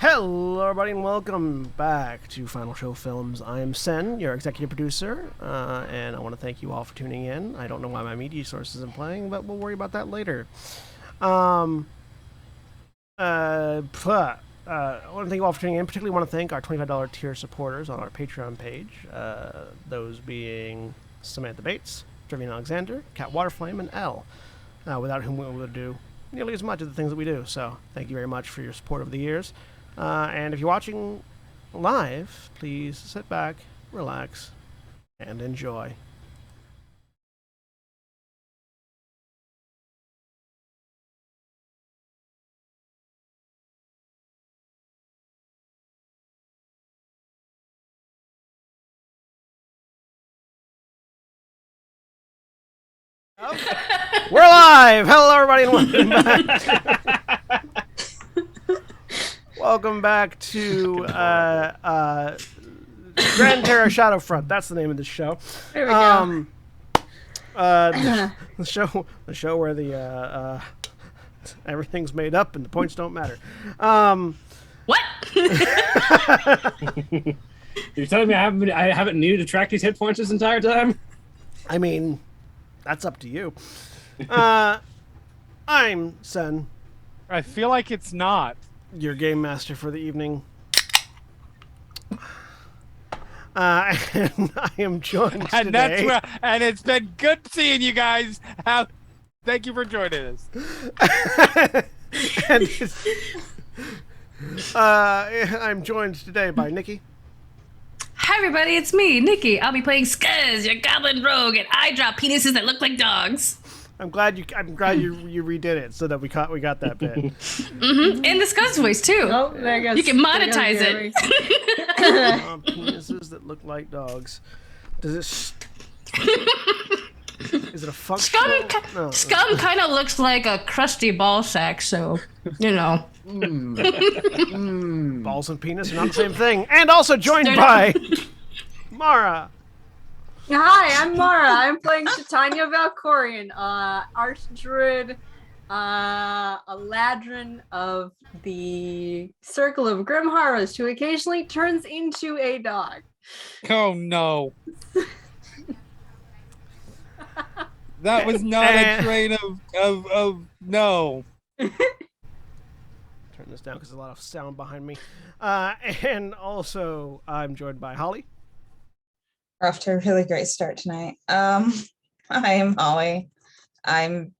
Hello, everybody, and welcome back to Final Show Films. I am Sen, your executive producer, and I want to thank you all for tuning in. I don't know why my media source isn't playing, but we'll worry about that later. I want to thank you all for tuning in. Particularly want to thank our $25 tier supporters on our Patreon page, those being Samantha Bates, Trevian Alexander, Cat Waterflame, and Elle, without whom we would do nearly as much of the things that we do. So thank you very much for your support over the years. And if you're watching live, please sit back, relax, and enjoy. Okay. We're live! Hello, everybody, and welcome back. Welcome back to Gran Terra Shadowfront. That's the name of the show. There we go. The show where the everything's made up and the points don't matter. What? You're telling me I haven't needed to track these hit points this entire time? I mean, that's up to you. I'm Sen, I feel like it's not. your game master for the evening. And I am joined And today. and it's been good seeing you guys. Thank you for joining us. And I'm joined today by Nikki. Hi everybody, it's me, Nikki. I'll be playing Skuzz, your goblin rogue, and I draw penises that look like dogs. I'm glad you redid it so that we got that bit. Mm-hmm. In the Skuzz voice too. Oh, there goes. You can monetize it. Penises that look like dogs. Does it? Is it a functional? No. Scum kind of looks like a crusty ball sack, so you know. Balls and penis are not the same thing. And also joined by Mara. Hi, I'm Mara. I'm playing Titania Valkorian, Archdruid, a ladron of the Circle of Grim Horrors, who occasionally turns into a dog. Oh no. That was not a train of no. Turn this down because there's a lot of sound behind me. And also, I'm joined by Holly. We're off to a really great start tonight. I am Holly. I'm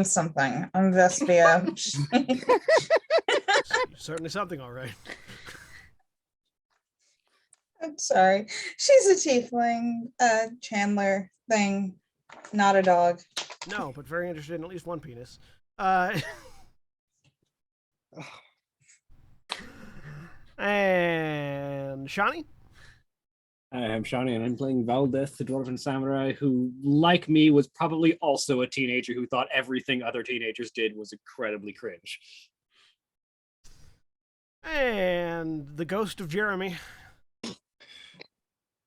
something. I'm Vespia. Certainly something, all right. I'm sorry. She's a tiefling, Chandler thing, not a dog. No, but very interested in at least one penis. And Shani? I am Shawnee, and I'm playing Valdeth, the Dwarven Samurai, who, like me, was probably also a teenager who thought everything other teenagers did was incredibly cringe. And the ghost of Jeremy.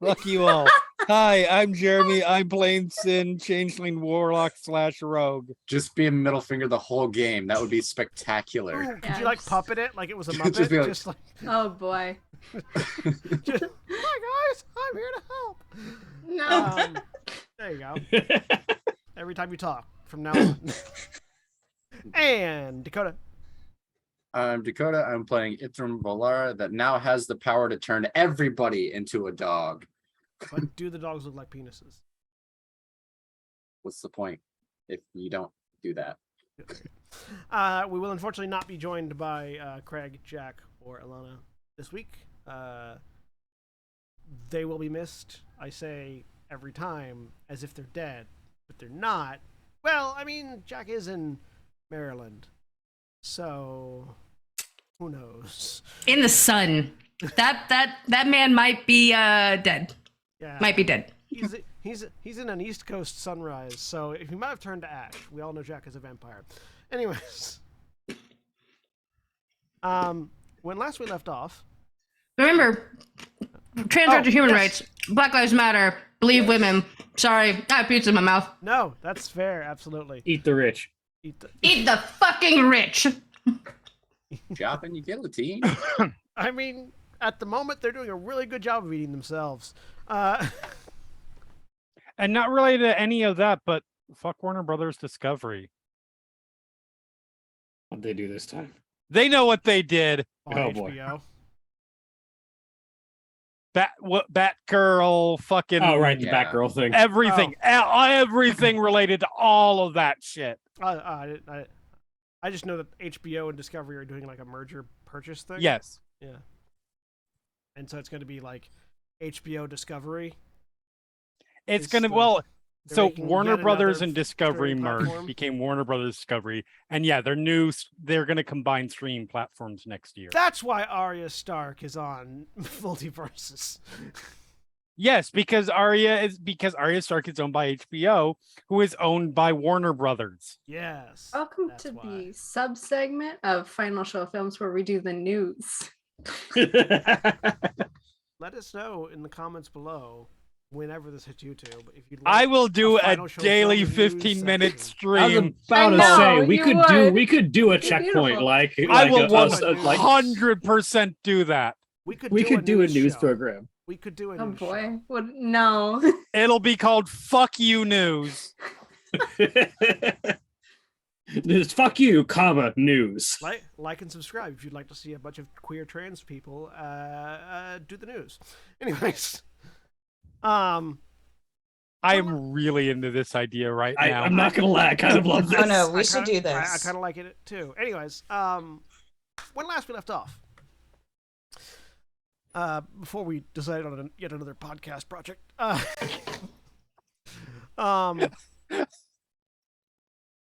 Fuck you all. Hi, I'm Jeremy. I'm playing Sin, Changeling Warlock / Rogue. Just be a middle finger the whole game. That would be spectacular. Ooh, could you like puppet it like it was a Muppet? Just be like- Just like, Oh boy. just, hi guys, I'm here to help. No. There you go. Every time you talk from now on. And Dakota. I'm Dakota. I'm playing Ithram Volara that now has the power to turn everybody into a dog. But do the dogs look like penises? What's the point if you don't do that? We will unfortunately not be joined by Craig, Jack, or Alana this week. They will be missed. I say every time as if they're dead, but they're not. Well, I mean, Jack is in Maryland, so who knows? In the sun. That man might be dead. Yeah, Might be dead. he's in an East Coast sunrise, so he might have turned to ash. We all know Jack is a vampire. Anyways, when last we left off, Remember, transgender human rights. Black Lives Matter. Believe women. Sorry, I have pizza in my mouth. no, that's fair, absolutely. Eat the rich. Eat the, Eat the fucking rich. Shopping, you guillotine. I mean, at the moment, they're doing a really good job of eating themselves. And not related to any of that, but fuck Warner Brothers Discovery. What'd they do this time? They know what they did. on Oh, boy. HBO. Batgirl, fucking Oh, right, the Yeah. Batgirl thing. everything, everything related to all of that shit. I just know that HBO and Discovery are doing like a merger purchase thing. Yes. Yeah. And so it's going to be like HBO Discovery. It's It's gonna the- well. they're So making Warner yet Brothers another and Discovery streaming merged, platform. became Warner Brothers Discovery, and yeah, they're gonna combine streaming platforms next year. That's why Arya Stark is on Multiverses. Yes, because Arya Stark is owned by HBO, who is owned by Warner Brothers. Yes. Welcome that's to why. the sub-segment of Final Show Films where we do the news. Let us know in the comments below whenever this hits YouTube if you'd like. I will do a Final Show daily Film news 15-minute section. I was stream. about to I say know, we you could do a It'd be checkpoint beautiful. I will like- 100% do that. We could do a news show. program. We could do a Oh news boy. show. What? No. It'll be called "Fuck You News." This fuck you, comma news. Like and subscribe if you'd like to see a bunch of queer trans people do the news. Anyways, I am really into this idea right now. I'm not gonna lie, I kind of love this. Oh no, we I should kinda- do I this. kind of like it too. Anyways, when last we left off, before we decided on yet another podcast project,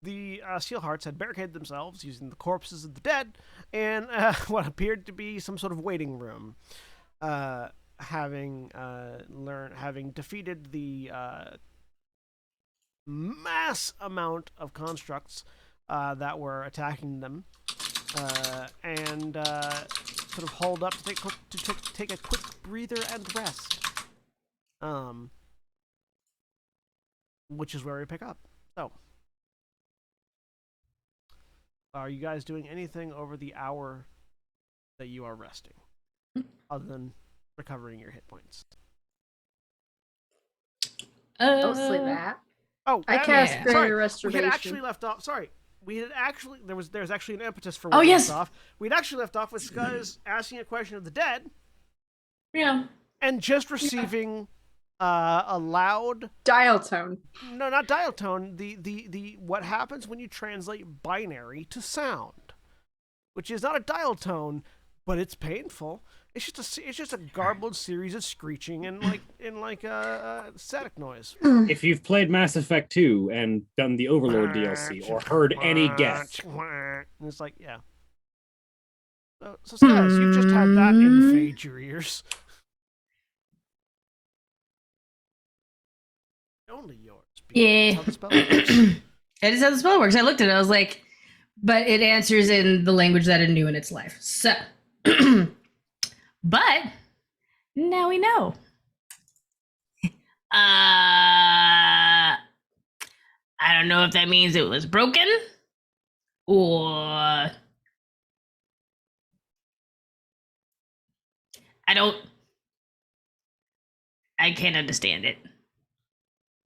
the Steelhearts had barricaded themselves using the corpses of the dead and what appeared to be some sort of waiting room. Having defeated the mass amount of constructs that were attacking them, and sort of holed up to take a quick breather and rest. Which is where we pick up. So, are you guys doing anything over the hour that you are resting, other than recovering your hit points? Mostly that. Oh, I yeah, cast yeah. Greater sorry, we Restoration. had actually left off. Sorry, we had actually there was actually an impetus for Oh, where we yes. left off. We'd actually left off with Scuzz asking a question of the dead Yeah. and just receiving a loud, Dial tone. no, not dial tone. The what happens when you translate binary to sound, which is not a dial tone, but it's painful. It's just a garbled series of screeching and like static noise. If you've played Mass Effect 2 and done the Overlord DLC or heard any guess, And it's like, yeah. So Scuzz, you've just had that invade your ears. Only yours. Yeah. That's how the spell works. That is how the spell works. I looked at it. I was like, but it answers in the language that it knew in its life. So, but now we know. I don't know if that means it was broken or I can't understand it.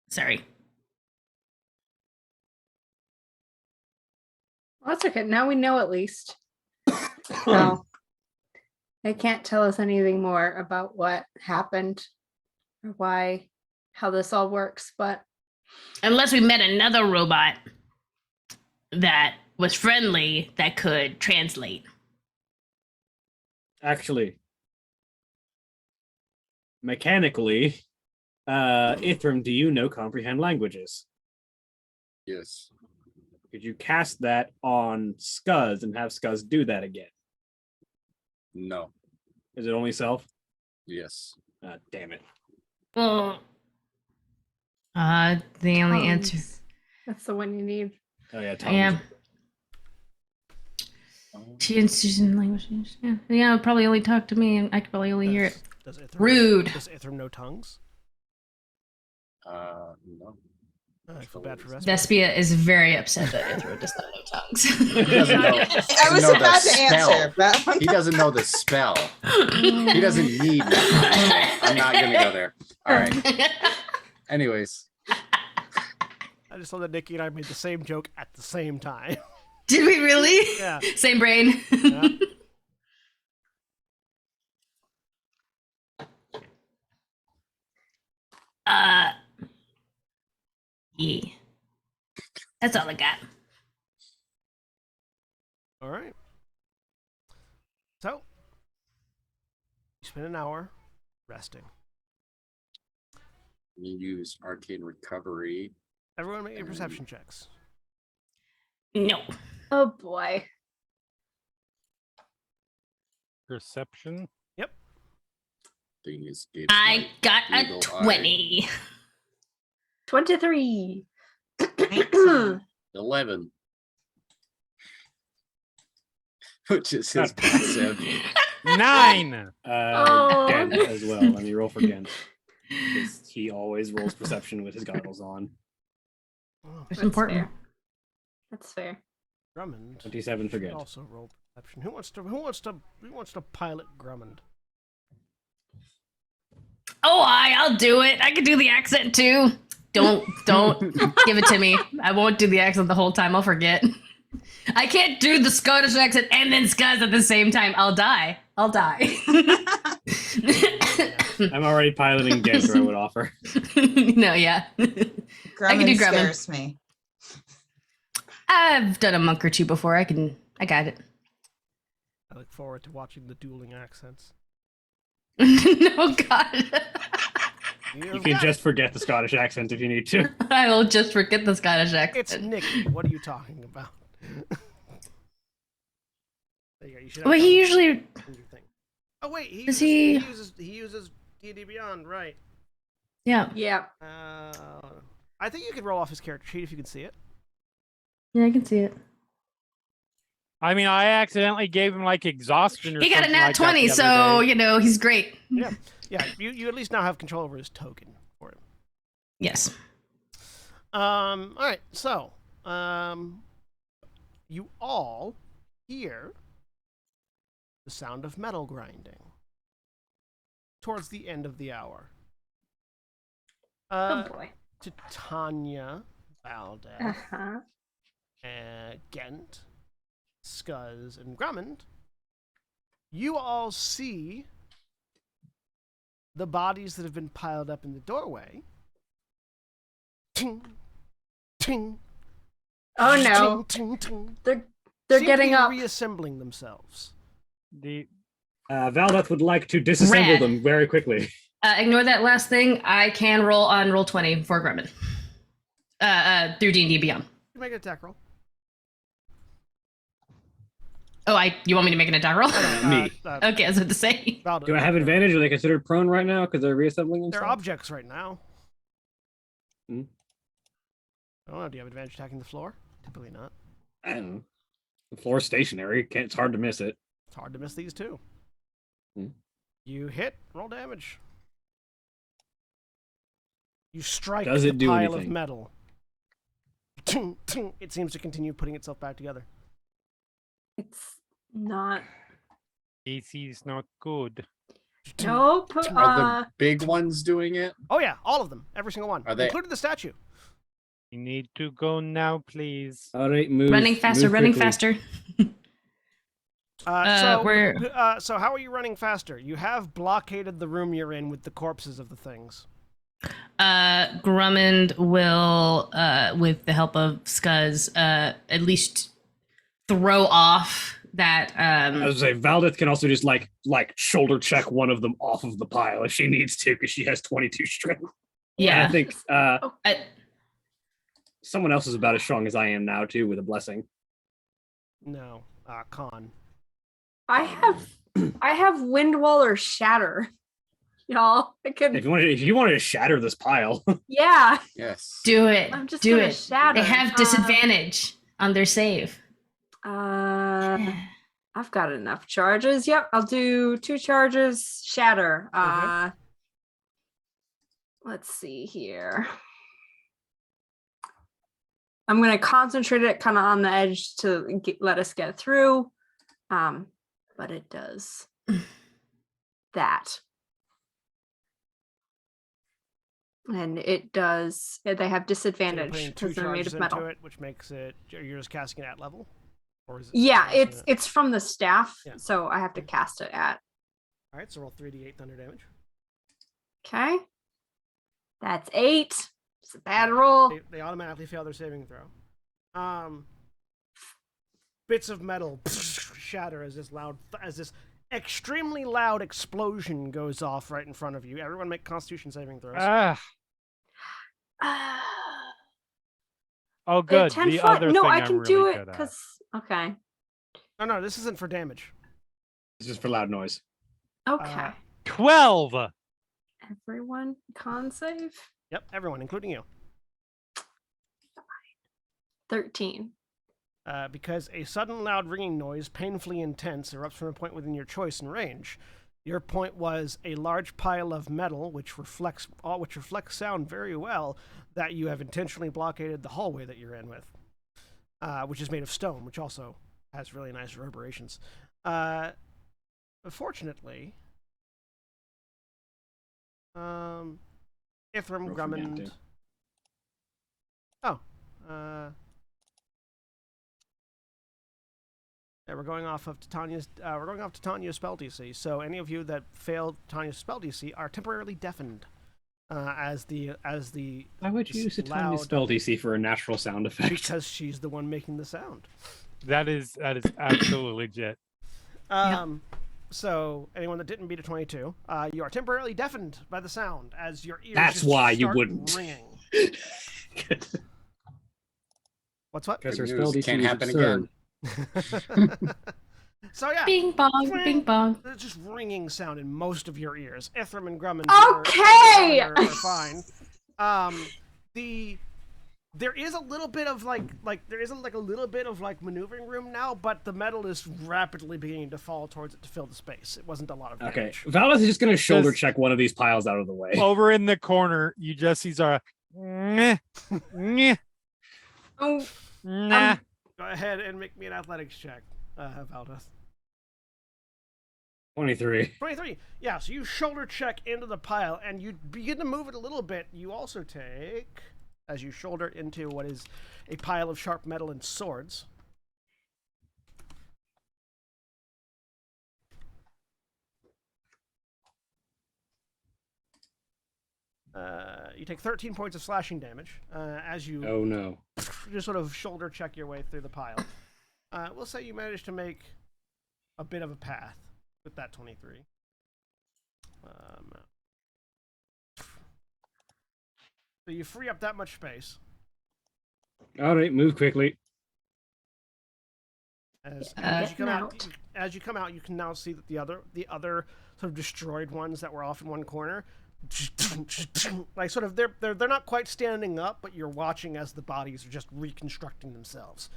Sorry. Well, that's okay. Now we know at least. So they can't tell us anything more about what happened or how this all works, but Unless we met another robot that was friendly that could translate. actually, mechanically, Ithram, do you know comprehend languages? Yes. Could you cast that on Scuzz and have Scuzz do that again? No. Is it only self? Yes. Damn it. Well, the only answer. Tongues. That's the one you need. Oh yeah, tongues. Yeah. She answers in languages. Yeah, yeah. I'll probably only talk to me, and I could probably only hear it. Does Ithram, Rude. Does Ithram know tongues? No. I feel bad for Vespa. Vespia is very upset that Ithro does not know songs. He doesn't know. I was know the about to spell. answer, but He doesn't know the spell. He doesn't need that. I'm not gonna go there. All right. Anyways, I just saw that Nikki and I made the same joke at the same time. Did we really? Yeah. Same brain. Yeah. Yeah. That's all I got. All right. So, you spend an hour resting. you use arcane recovery. Everyone make your perception checks. No. Oh boy. Perception. Thing is, I got a Eagle eye. 20. 23. 11. Which is his passive. 9. Oh. Gent as well. Let me roll for Gent. Because he always rolls perception with his goggles on. Oh, It's That's important. fair. That's fair. Drummond. 27 for should Gent. also roll perception. Who wants to pilot Drummond? Oh, I'll do it. I can do the accent too. Don't give it to me. I won't do the accent the whole time. I'll forget. I can't do the Scottish accent and then Scuzz at the same time. I'll die. I'm already piloting Gent, I would offer. No, yeah. Grumman do Grumman. scares me. I've done a monk or two before. I got it. I look forward to watching the dueling accents. No, God. You can just forget the Scottish accent if you need to. I will just forget the Scottish It's accent. Nikki. What are you talking about? There you go. You should have Well, he something usually. in your thing. Oh wait, Does he- he uses D&D Beyond, right? Yeah. Yeah. I think you could roll off his character sheet if you can see it. Yeah, I can see it. I mean, I accidentally gave him like exhaustion or He got a something nat like that 20, the so, other day. you know, he's great. Yeah, you at least now have control over his token for him. Yes. All right, so you all hear the sound of metal grinding towards the end of the hour. Oh boy. Titania, Valdez, Uh-huh. Gent, Scuzz, and Grummond, you all see the bodies that have been piled up in the doorway. Ting, ting, Oh no. ting, ting, ting, They're seem to getting be up. reassembling themselves. The Valdeth would like to disassemble Rad. them very quickly. Ignore that last thing. I can roll on roll 20 for Grumman. Through D&D Beyond. You make an attack roll. Oh, you want me to make an attack roll? Me. Okay, I was about to say. Valdez. Do I have advantage? Are they considered prone right now because they're reassembling They're themselves? objects right now. Hmm. I don't know. Do you have advantage attacking the floor? Typically not. I don't know. The floor's stationary. It's hard to miss it. It's hard to miss these two. Hmm. You hit, roll damage. You strike Does the it do pile of anything? metal. Ting, ting. It seems to continue putting itself back together. It's not. AC is not good. Nope. Are the big ones doing it? Oh yeah, all of them, every single one, Are they- including the statue. We need to go now, please. All right, move. Running faster, move running quickly. faster. So how are you running faster? You have blockaded the room you're in with the corpses of the things. Grummond will, with the help of Scuzz, at least throw off that. I was gonna say Valdeth can also just like shoulder check one of them off of the pile if she needs to because she has 22 strength. And Yeah. I think I- someone else is about as strong as I am now too with a blessing. No, con. I have Windwall or Shatter. Y'all, I could. If you wanted to shatter this pile, Yeah. Yes. do it. I'm just do gonna it. shatter. They have disadvantage on their save. I've got enough charges. Yep, I'll do 2 charges. Shatter. Let's see here. I'm gonna concentrate it kind of on the edge to let us get through. But it does that. And it does. They have So you're disadvantage putting 2 because they're made charges of metal. into it, which makes it. You're just casting it at level, or is it? Yeah, casting it- it's from the staff, Yeah. so I have to cast it at. All right, so roll 3d8 thunder damage. Okay. That's 8. It's a bad roll. They automatically fail their saving throw. Bits of metal shatter as this extremely loud explosion goes off right in front of you. Everyone make Constitution saving throws. Oh, good. 10 The foot. other No, thing I I'm can really do it good at. because. Okay. No, this isn't for damage. It's just for loud noise. Okay. 12. Everyone con save. Yep, everyone, including you. 13. Because a sudden loud ringing noise, painfully intense, erupts from a point within your choice and range. Your point was a large pile of metal, which reflects sound very well, that you have intentionally blockaded the hallway that you're in with, which is made of stone, which also has really nice reverberations. Fortunately, Ithram, Roll for Grummond. Gantu. Oh, yeah, we're going off of Titania's spell DC. So any of you that failed Titania's spell DC are temporarily deafened, as the Why would you use a tiny loud- spell DC for a natural sound effect? because she's the one making the sound. That is absolutely legit. So anyone that didn't beat a 22, you are temporarily deafened by the sound as your ears. That's just why you start wouldn't. ringing. What's what? Because her Good spell news, DC can't is happen absurd. again. So yeah, Bing bong, bing bong. there's just ringing sound in most of your ears. Ithram and Grummond Okay! are fine. There is a little bit of like there is a little bit of maneuvering room now, but the metal is rapidly beginning to fall towards it to fill the space. It wasn't a lot of Okay, damage. Valdez is just going to shoulder Just- check one of these piles out of the way. Over in the corner, you just see Zara. Nah, nah, Oh, nah. Go ahead and make me an athletics check, Valdez. 23. 23. Yeah, so you shoulder check into the pile and you begin to move it a little bit. You also take, as you shoulder into what is a pile of sharp metal and swords. You take 13 points of slashing damage as you Oh no. just sort of shoulder check your way through the pile. We'll say you managed to make a bit of a path with that 23. So you free up that much space. All right, move quickly. As you come out, you can now see that the other sort of destroyed ones that were off in one corner, like sort of they're not quite standing up, but you're watching as the bodies are just reconstructing themselves.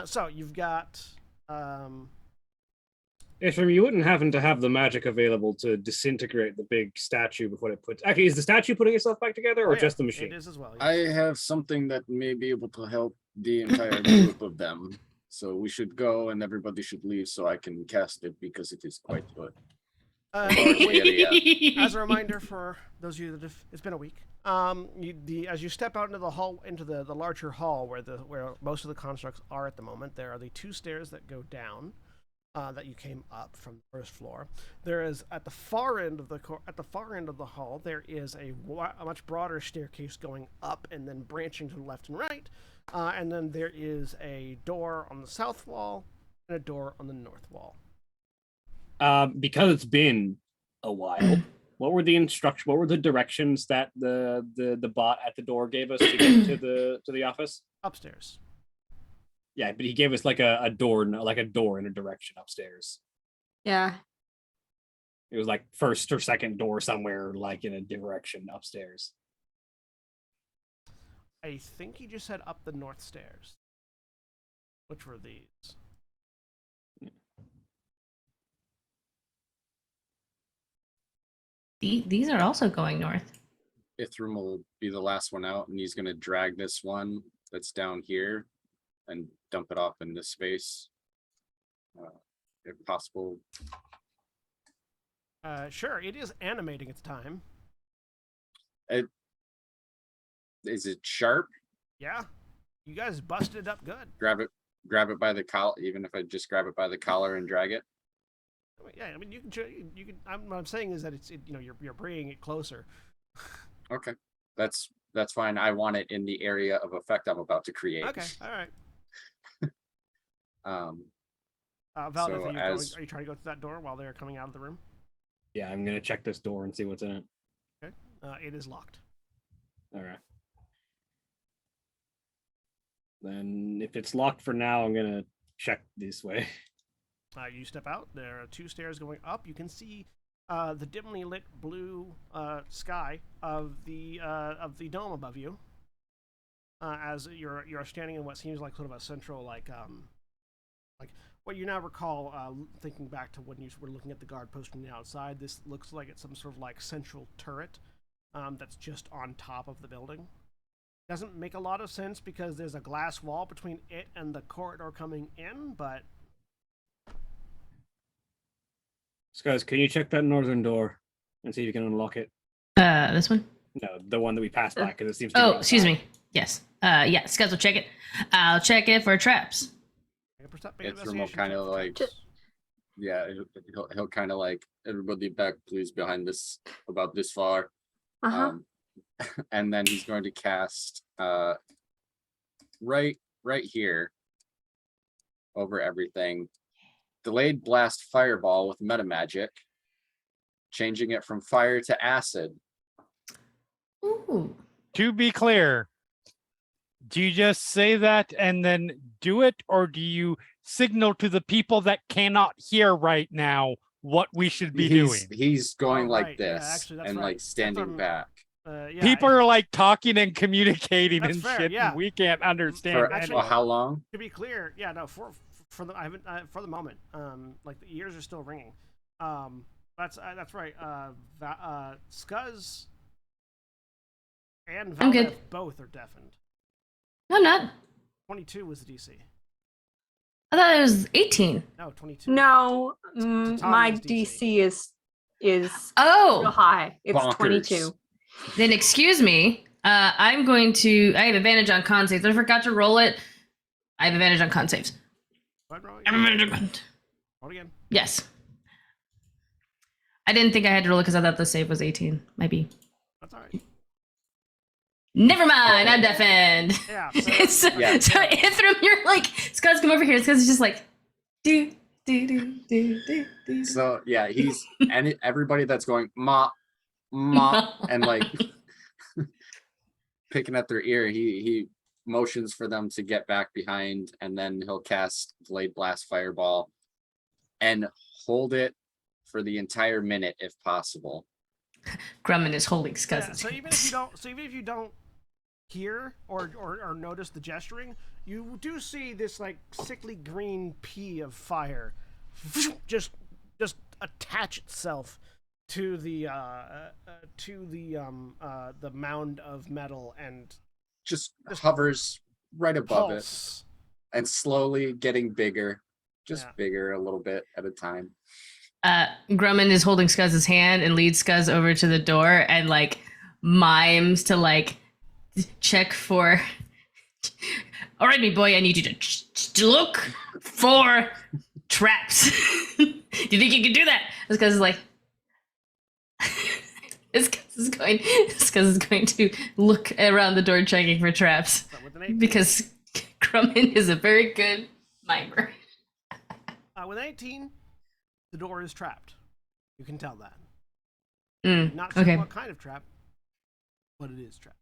So you've got. If you wouldn't happen to have the magic available to disintegrate the big statue before it puts. Actually, is the statue putting itself back together, or yeah, just the machine? It is as well. I have something that may be able to help the entire group of them. So we should go and everybody should leave so I can cast it because it is quite good. As a reminder for those of you that have, it's been a week. As you step out into the hall, into the larger hall where most of the constructs are at the moment, there are the 2 stairs that go down. That you came up from the first floor. There is at the far end of the hall. There is a much broader staircase going up and then branching to the left and right. And then there is a door on the south wall and a door on the north wall. Because it's been a while. What were the directions that the bot at the door gave us to get to the office? Upstairs. Yeah, but he gave us like a door in a direction upstairs. yeah. It was like first or second door somewhere, like in a direction upstairs. I think he just said up the north stairs. Which were these? These are also going north. Ithram will be the last one out, and he's gonna drag this one that's down here and dump it off in this space, if possible. Sure, it is animating its time. Is it sharp? Yeah, you guys busted it up good. Grab it by the collar. Even if I just grab it by the collar and drag it. I mean, yeah, I mean you can. What I'm saying is that you're bringing it closer. Okay, that's fine. I want it in the area of effect I'm about to create. Okay, all right. So are you trying to go through that door while they're coming out of the room? Yeah, I'm gonna check this door and see what's in it. Okay, it is locked. All right. Then if it's locked for now, I'm gonna check this way. You step out. There are 2 stairs going up. You can see the dimly lit blue sky of the dome above you. As you're standing in what seems like sort of a central like what you now recall thinking back to when you were looking at the guard post from the outside. This looks like it's some sort of like central turret that's just on top of the building. Doesn't make a lot of sense because there's a glass wall between it and the corridor coming in, but Guys, can you check that northern door and see if you can unlock it? This one? No, the one that we passed by, because it seems to be Oh, outside. excuse me. Yes. Yeah, Scuzz will check it. I'll check it for traps. Ithram will kind of like, yeah, he'll kind of like, everybody back, please, behind this, about this far. And then he's going to cast right here over everything. Delayed blast fireball with meta magic, changing it from fire to acid. Ooh. To be clear, do you just say that and then do it, or do you signal to the people that cannot hear right now what we should be doing? He's going like right. this, Yeah, actually, that's and right. like standing back. Yeah, People are like talking and communicating That's and fair, shit, yeah. and we can't understand. For actually- well, how long? To be clear, yeah, no, for the I haven't for the moment, like the ears are still ringing. That's right. Scuzz and I'm good. Valdeth both are deafened. No, I'm not. 22 was the DC. I thought it was 18. No, 22. No, Titania's my DC. DC is real Oh, high. It's Bonkers. 22. then excuse me. I'm going to. I have advantage on con saves. I forgot to roll it. I have advantage on con saves. Go ahead, roll I have again. advantage on. Roll again. Yes. I didn't think I had to roll it because I thought the save was 18. Might be. That's all right. Never mind. I'm deafened. Yeah. So, Yeah. so Ithram, you're like, Scuzz, come over here. Scuzz is just like, do, do, do, do, do, do. So yeah, he's and everybody that's going ma, and like picking at their ear. He motions for them to get back behind, and then he'll cast Blade Blast Fireball and hold it for the entire minute if possible. Grumman is holding Scuzz. Yeah, so even if you don't hear or notice the gesturing, you do see this like sickly green pea of fire just attach itself to the mound of metal and Just hovers right above it pulse. and slowly getting bigger, just Yeah. bigger a little bit at a time. Grumman is holding Scuzz's hand and leads Scuzz over to the door and like mimes to like check for. All right, me boy, I need you to look for traps. Do you think you can do that? Scuzz is like. Scuzz is going to look around the door checking for traps So with an 18, because Grumman is a very good mimer. with an 18, the door is trapped. You can tell that. Mm, Not sure okay. what kind of trap, but it is trapped.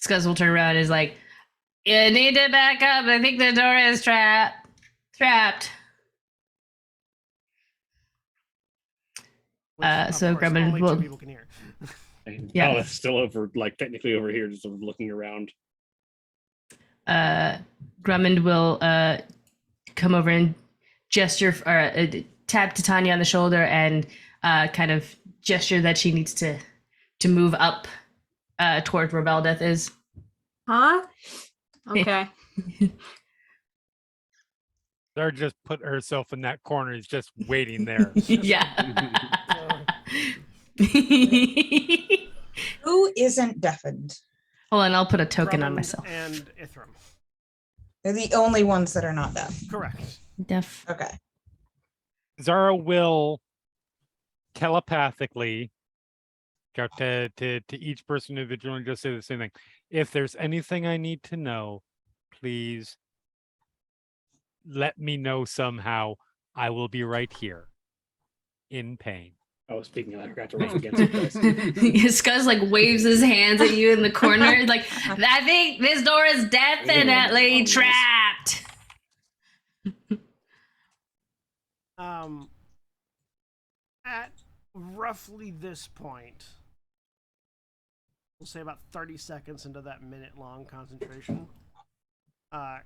Scuzz will turn around and is like, you need to back up. I think the door is trapped. Which, of So course, Grumman only will- 2 people can hear. Yeah. Oh, it's still over, like technically over here, just sort of looking around. Grumman will come over and gesture or tap Titania on the shoulder and kind of gesture that she needs to move up toward where Valdeth is. Huh? Okay. Sarah just put herself in that corner. He's just waiting there. Yeah. Who isn't deafened? Hold on, I'll put a token on Drummond myself. and Ithram. They're the only ones that are not deaf. Correct. Deaf. Okay. Zara will telepathically go to each person individually and just say the same thing. If there's anything I need to know, please let me know somehow. I will be right here in pain. Oh, speaking of, I forgot to roll against it. Dice. Scuzz like waves his hands at you in the corner, like, I think this door is definitely trapped. At roughly this point, we'll say about 30 seconds into that minute-long concentration,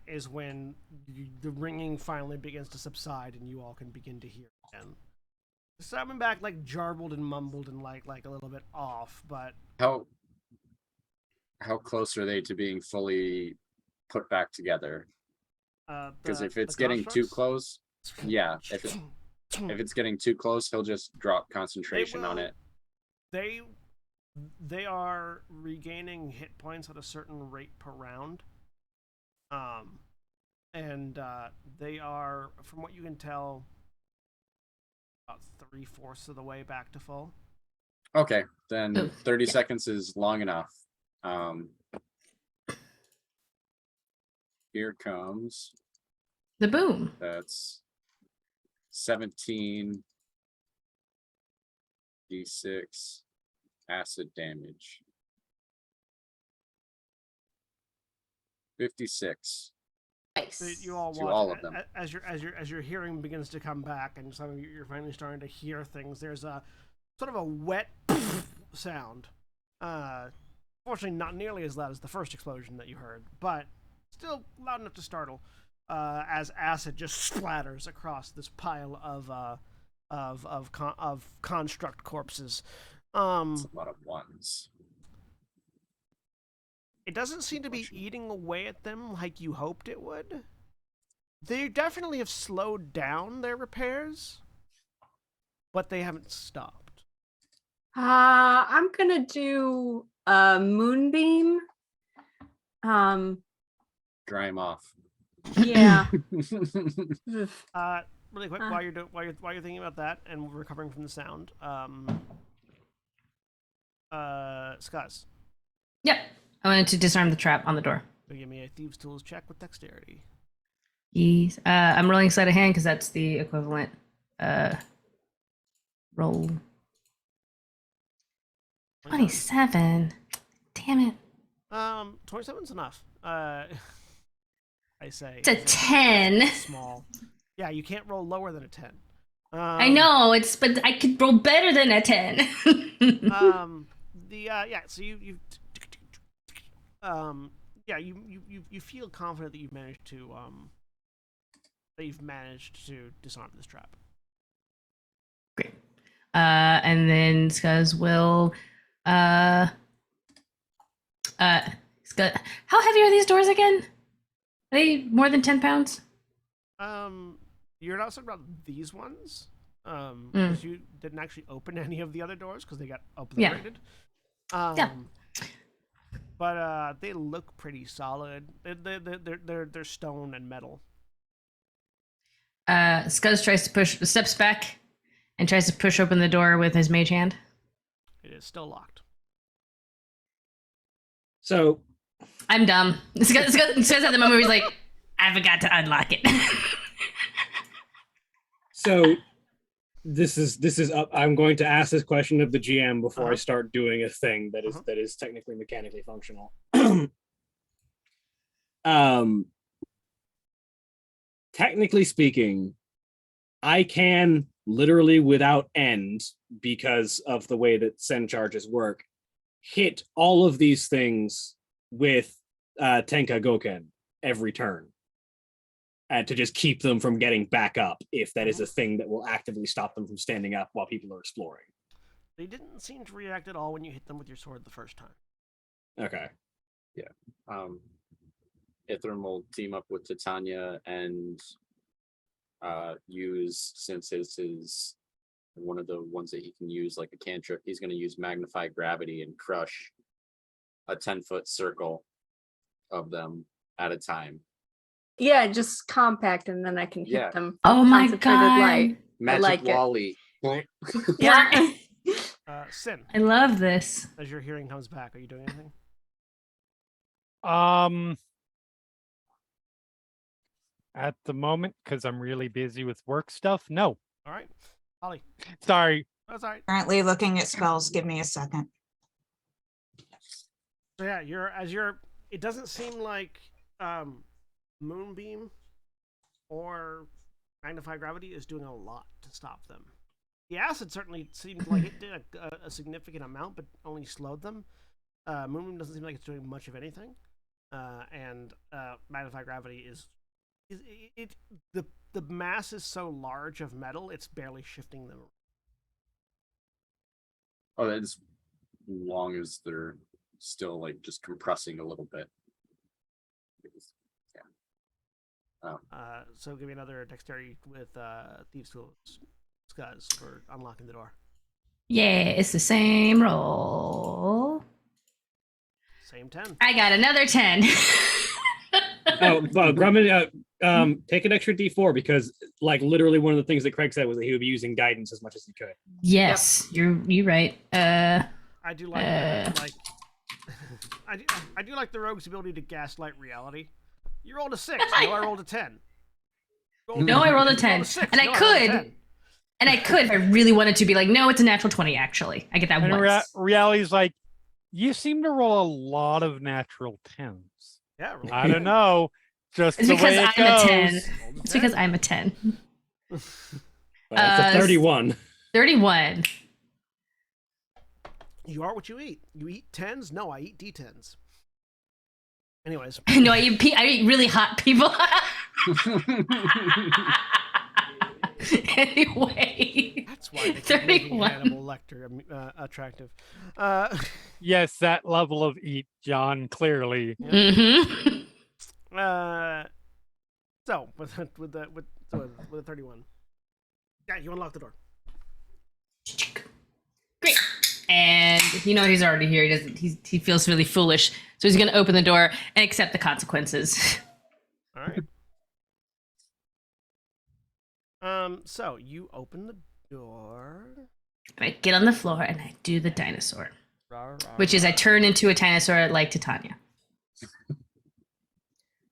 is when the ringing finally begins to subside and you all can begin to hear again. Coming back like jarbled and mumbled and like a little bit off, but How close are they to being fully put back together? Because if it's getting too close, yeah. If it's getting too close, he'll just drop concentration on it. They are regaining hit points at a certain rate per round. And they are, from what you can tell, about 3/4 of the way back to full. Okay, then 30 seconds is long enough. Here comes The boom. that's 17 d6 acid damage. 56. Nice. So you all To watch all of them. as your hearing begins to come back, and some of you're finally starting to hear things. There's a sort of a wet sound. Fortunately, not nearly as loud as the first explosion that you heard, but still loud enough to startle. As acid just splatters across this pile of construct corpses. It's a lot of ones. It doesn't seem to be eating away at them like you hoped it would. They definitely have slowed down their repairs, but they haven't stopped. I'm gonna do a moonbeam. Dry him off. Yeah. Really quick, while you're thinking about that and recovering from the sound, Skuz, Yep. I wanted to disarm the trap on the door. so give me a thieves' tools check with dexterity. Yes. I'm rolling sleight of hand because that's the equivalent roll. 27. Damn it. 27's enough. I say It's a 10. small. Yeah, you can't roll lower than a 10. I know, but I could roll better than a 10. So you feel confident that you've managed to disarm this trap. Great. And then Skuz will Skuz, how heavy are these doors again? Are they more than 10 pounds? You're not talking about these ones, because you didn't actually open any of the other doors because they got obliterated. Yeah. But they look pretty solid. They're stone and metal. Skuz steps back and tries to push open the door with his mage hand. It is still locked. So I'm dumb. Skuz at the moment where he's like, I forgot to unlock it. So this is up. I'm going to ask this question of the GM before I start doing a thing that is technically mechanically functional. Technically speaking, I can literally without end, because of the way that send charges work, hit all of these things with Tenka Goken every turn. And to just keep them from getting back up, if that is a thing that will actively stop them from standing up while people are exploring. They didn't seem to react at all when you hit them with your sword the first time. Okay. Ithram will team up with Titania and use, since this is one of the ones that he can use like a cantrip, he's going to use Magnify Gravity and crush a 10-foot circle of them at a time. Yeah, just compact, and then I can hit Yeah. them. Oh my Concentrated god. light. Magic like it. Wally. Yeah. Sin, I love this. as your hearing comes back, are you doing anything? At the moment, because I'm really busy with work stuff. No, All right. Holly. sorry. That's all right. Currently looking at spells. Give me a second. So yeah, it doesn't seem like Moonbeam or Magnify Gravity is doing a lot to stop them. The acid certainly seemed like it did a significant amount, but only slowed them. Moonbeam doesn't seem like it's doing much of anything. And Magnify Gravity the mass is so large of metal, it's barely shifting them. Oh, that's long as they're still like just compressing a little bit. So give me another dexterity with Thieves' Tools, Scuzz, for unlocking the door. Yeah, it's the same roll. Same 10. I got another 10. Grumman, take an extra D4 because, like, literally one of the things that Craig said was that he would be using guidance as much as he could. Yes, you're right. I do like I do like the rogue's ability to gaslight reality. You rolled a 6. No, I rolled a 10. No, I rolled a 10. And I could. And I could if I really wanted to be like, no, it's a natural 20, actually. I get that And once. reality's like, you seem to roll a lot of natural 10s. Yeah, roll I don't know. Just It's the because way it I'm a 10. goes. It's because I'm a 10. That's a 31. 31. You are what you eat. You eat 10s? No, I eat D10s. Anyways. No, I eat really hot people. Anyway. That's why they keep making 31. Hannibal Lecter attractive. Yes, that level of eat, John, clearly. Mm-hmm. So with the 31. Yeah, you unlock the door. Great. And you know he's already here. He feels really foolish. So he's gonna open the door and accept the consequences. All right. So you open the door. And I get on the floor and I do the dinosaur. Rawr, rawr, Which is I rawr. turn into a dinosaur like Titania.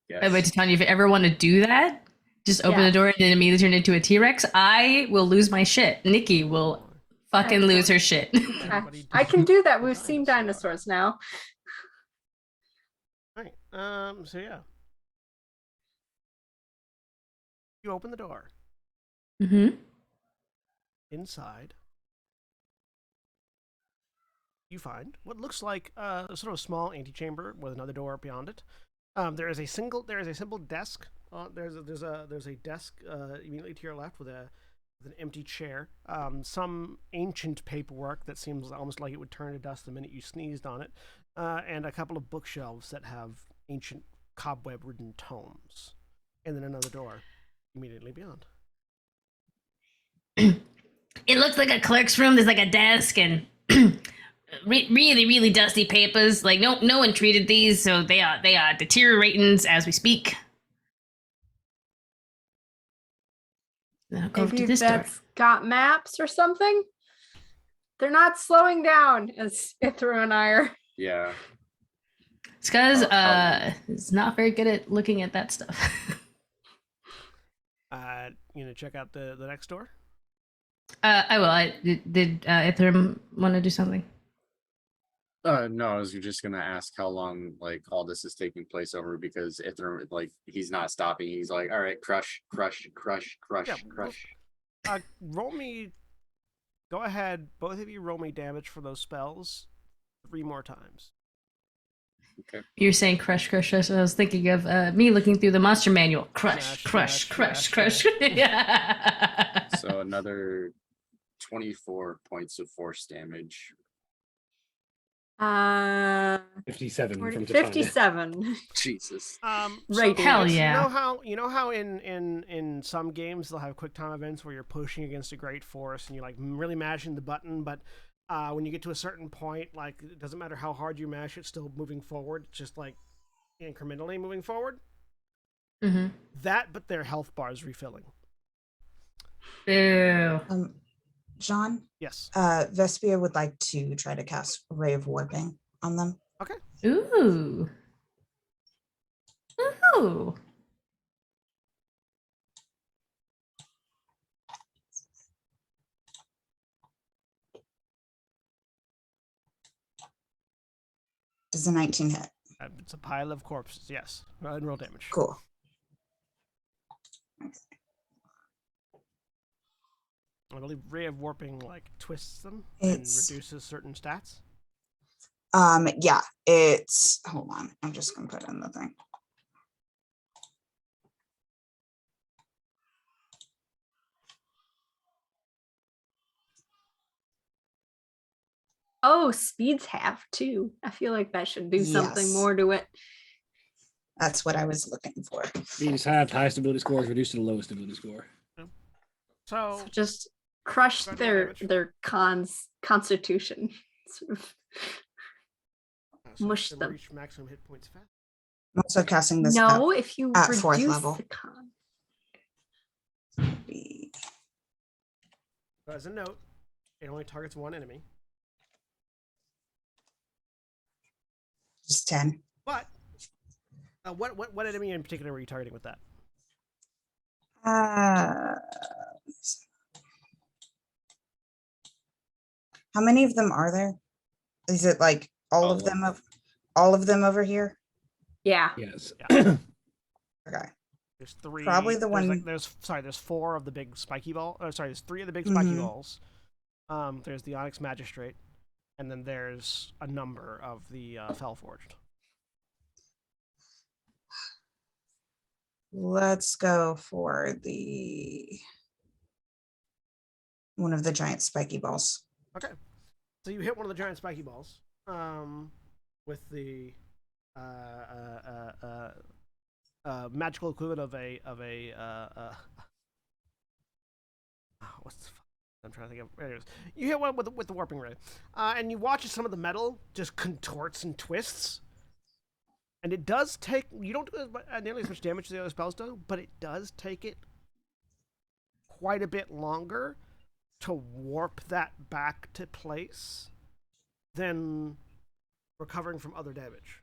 Yes. By the way, Titania, if you ever want to do that, just open the door and then immediately turn into a T-Rex. I will lose my shit. Nikki will fucking lose her shit. I can do that. We've seen dinosaurs now. All right. So yeah. You open the door. Mm-hmm. Inside, you find what looks like a sort of small antechamber with another door beyond it. There is a simple desk. There's a desk immediately to your left with an empty chair. Some ancient paperwork that seems almost like it would turn to dust the minute you sneezed on it, and a couple of bookshelves that have ancient cobweb-ridden tomes, and then another door immediately beyond. It looks like a clerk's room. There's like a desk and really, really dusty papers. Like no one treated these, so they are deteriorating as we speak. Then I'll go over to Maybe this door. that's got maps or something. They're not slowing down as Ithra and I are. Yeah. Scuzz is not very good at looking at that stuff. Check out the next door. I will. Did Ithram want to do something? No, I was just gonna ask how long like all this is taking place over, because Ithram, like, he's not stopping. He's like, all right, crush. Yeah, roll me. Go ahead, both of you. Roll me damage for those spells 3 more times. Okay. You're saying crush. I was thinking of me looking through the monster manual. Crush. Smash. Yeah. So another 24 points of force damage. 57 40 from Titania. 57. Jesus. Right. Hell you yeah. know how in some games they'll have quick time events where you're pushing against a great force and you like really mashing the button, but when you get to a certain point, like it doesn't matter how hard you mash, it's still moving forward, just like incrementally moving forward. Mm-hmm. That, but their health bars refilling. Ew. John, Yes. Vespia would like to try to cast Ray of Warping on them. Okay. Ooh. Ooh. Does a 19 hit? It's a pile of corpses. Yes. And roll damage. Cool. I believe Ray of Warping like twists them It's- and reduces certain stats. Yeah, it's, hold on, I'm just gonna put in the thing. Oh, speeds half too. I feel like that should do something Yes. more to it. That's what I was looking for. Speed halved, highest ability score is reduced to the lowest ability score. So So just crush Go ahead, their damage. their constitution. Sort of. mush can them. reach maximum hit points fast. I'm also casting this No, if you at reduce fourth level. the con. So as a note, it only targets one enemy. Just 10. But what enemy in particular were you targeting with that? How many of them are there? Is it like all of them over here? Yeah. Yes. Okay. There's three. Probably the there's one- Like, there's four of the big spiky ball. Oh, sorry, there's three of the big spiky Mhm. balls. There's the Onyx Magistrate, and then there's a number of the Fellforged. Let's go for one of the giant spiky balls. Okay, so you hit one of the giant spiky balls with the magical equivalent of a what's the I'm trying to think of. There it is. You hit one with the warping ray, and you watch as some of the metal just contorts and twists. And it does take. You don't do nearly as much damage as the other spells do, but it does take it quite a bit longer to warp that back to place than recovering from other damage.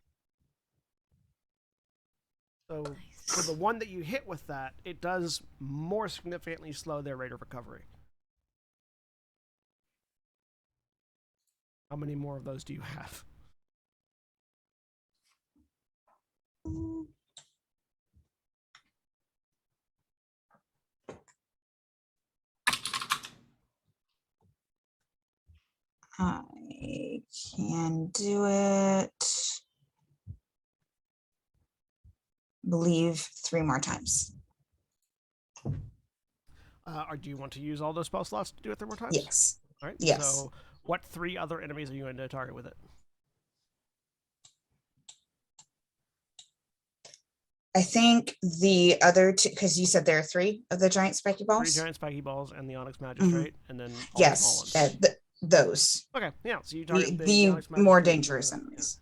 So for the one that you hit with that, it does more significantly slow their rate of recovery. How many more of those do you have? I can do it. Believe 3 more times. Or do you want to use all those spell slots to do it 3 more times? Yes. All right. Yes. So, what 3 other enemies are you going to target with it? I think the other two, because you said there are 3 of the giant spiky 3 balls. giant spiky balls and the Onyx Magistrate, and then all the Yes, small ones. those. Okay. Yeah. So you target The Onyx more Magistrate, dangerous yeah. enemies.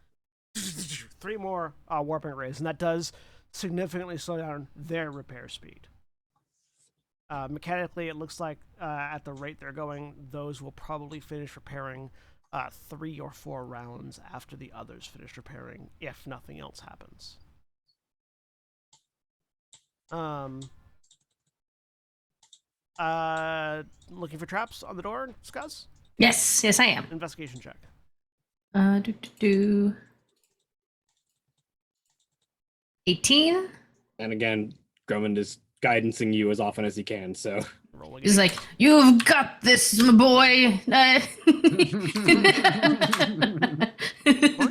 3 more warping rays, and that does significantly slow down their repair speed. Mechanically, it looks like at the rate they're going, those will probably finish repairing 3 or 4 rounds after the others finish repairing, if nothing else happens. Looking for traps on the door, Scuzz? Yes, I am. Investigation check. Do 18. And again, Drummond is guidancing you as often as he can, so Roll He's again. like, "You've got this, my boy."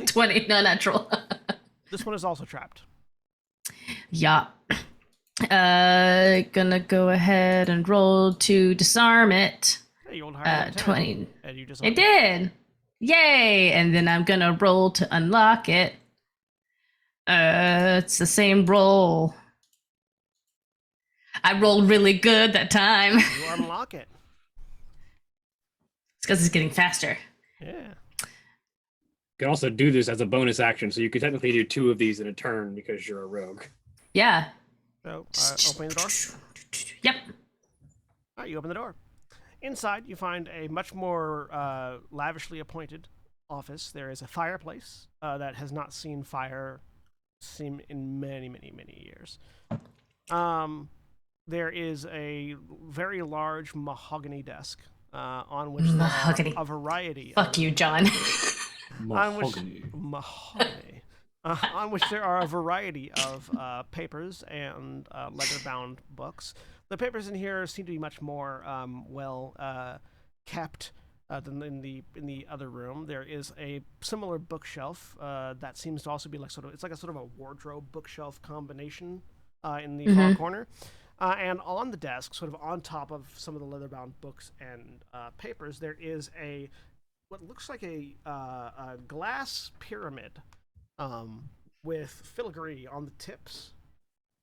20, no natural. This one is also trapped. Yeah. Gonna go ahead and roll to disarm it. you rolled higher than 10. 20. And you just It did. Yay! And then I'm gonna roll to unlock it. It's the same roll. I rolled really good that time. You unlock it. It's because it's getting faster. Yeah. You can also do this as a bonus action, so you could technically do 2 of these in a turn because you're a rogue. Yeah. So, opening the door. Yep. All right, you open the door. Inside, you find a much more lavishly appointed office. There is a fireplace that has not seen fire in many, many, many years. There is a very large mahogany desk on which there are a variety. Fuck you, John. Mahogany. On which there are a variety of papers and leather-bound books. The papers in here seem to be much more well kept than in the other room. There is a similar bookshelf that seems to also be like it's like a sort of a wardrobe bookshelf combination in the far corner. And on the desk, sort of on top of some of the leather-bound books and papers, there is what looks like a glass pyramid with filigree on the tips,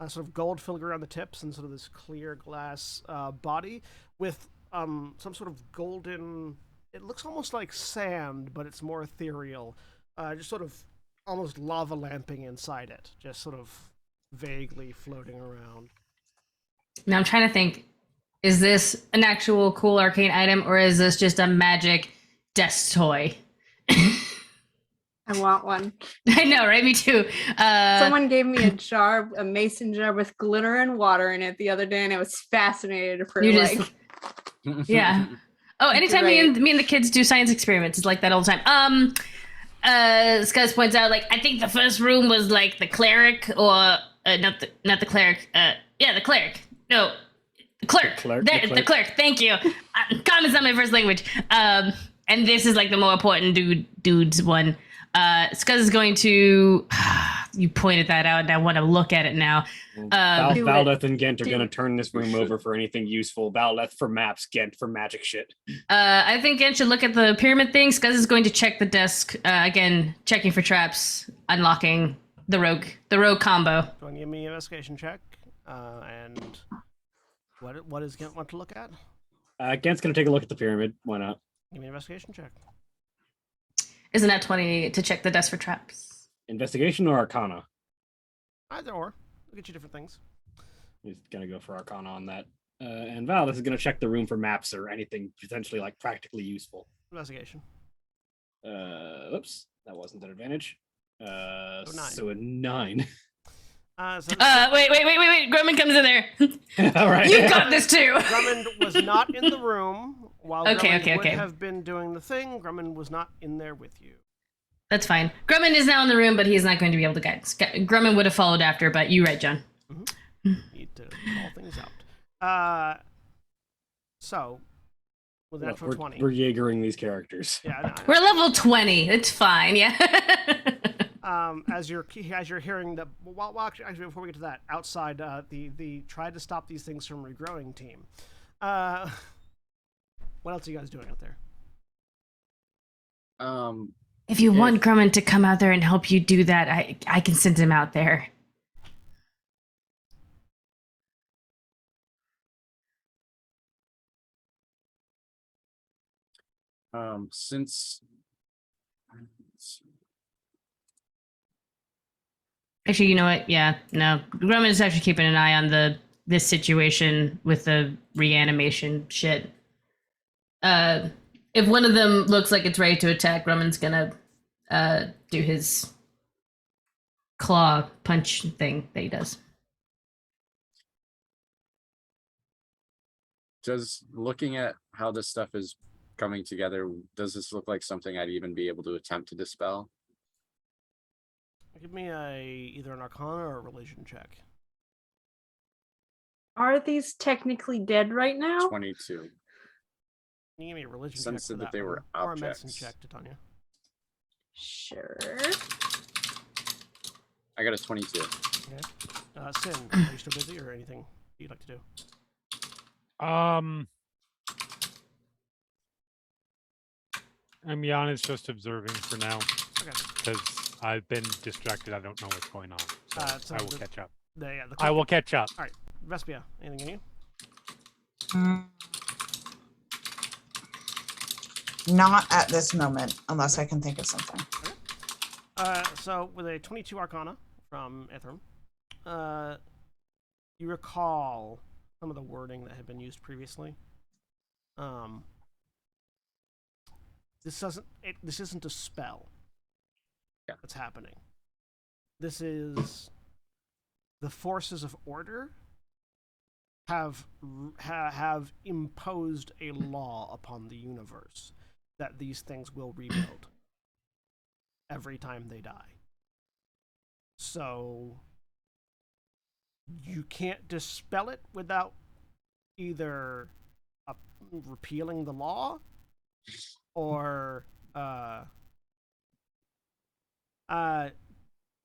sort of gold filigree on the tips, and sort of this clear glass body with some sort of golden. It looks almost like sand, but it's more ethereal. Just sort of almost lava lamping inside it, just sort of vaguely floating around. Now I'm trying to think, is this an actual cool arcane item or is this just a magic desk toy? I want one. I know, right? Me too. Someone gave me a mason jar with glitter and water in it the other day, and I was fascinated for yeah. Oh, anytime me and the kids do science experiments, it's like that all the time. Scuzz points out, like, I think the first room was like the cleric, or not the cleric. Yeah, the cleric. No, the clerk. The clerk. Thank you. Common's not my first language. And this is like the more important dude's one. Scuzz is going to. You pointed that out, and I want to look at it now. Valdeth and Gent are going to turn this room over for anything useful. Valdeth for maps, Gent for magic shit. I think Gent should look at the pyramid thing. Scuzz is going to check the desk again, checking for traps, unlocking the rogue combo. Do you want to give me an investigation check? And what does Gent want to look at? Gent's going to take a look at the pyramid. Why not? Give me an investigation check. Isn't that 20 to check the desk for traps? Investigation or Arcana? Either or. We'll get you different things. He's going to go for Arcana on that. And Valdeth is going to check the room for maps or anything potentially like practically useful. Investigation. Oops. That wasn't an advantage. 9. So a 9. Wait. Grumman comes in there. All right. You got this too. Grumman was not in the room while Grumman would have been doing the thing. Grumman was not in there with you. That's fine. Grumman is now in the room, but he's not going to be able to guide us. Grumman would have followed after, but you're right, John. Mm-hmm. Need to call things out. So, with that for 20. We're Jaegering these characters. Yeah, no. We're level 20. It's fine, yeah. As you're hearing the actually before we get to that, outside the try to stop these things from regrowing team. What else are you guys doing out there? If you want Grumman to come out there and help you do that, I can send him out there. Since Actually, you know what? Yeah, no. Grumman is actually keeping an eye on this situation with the reanimation shit. If one of them looks like it's ready to attack, Grumman's gonna do his claw punch thing that he does. Does looking at how this stuff is coming together, does this look like something I'd even be able to attempt to dispel? Give me either an Arcana or a Religion check. Are these technically dead right now? 22. Can you give me a Religion Sense check for that they were or a Medicine objects. check, Titania? Sure. I got a 22. Okay. Sin, are you still busy or anything you'd like to do? Yana's just observing for now Okay. because I've been distracted. I don't know what's going on. So, So I will the- catch up. The I will catch up. All right, Vespia, anything in you? Not at this moment, unless I can think of something. So with a 22 Arcana from Ithram, you recall some of the wording that had been used previously. This isn't a spell. Yeah. That's happening. This is the forces of order have imposed a law upon the universe that these things will rebuild every time they die. So you can't dispel it without either repealing the law or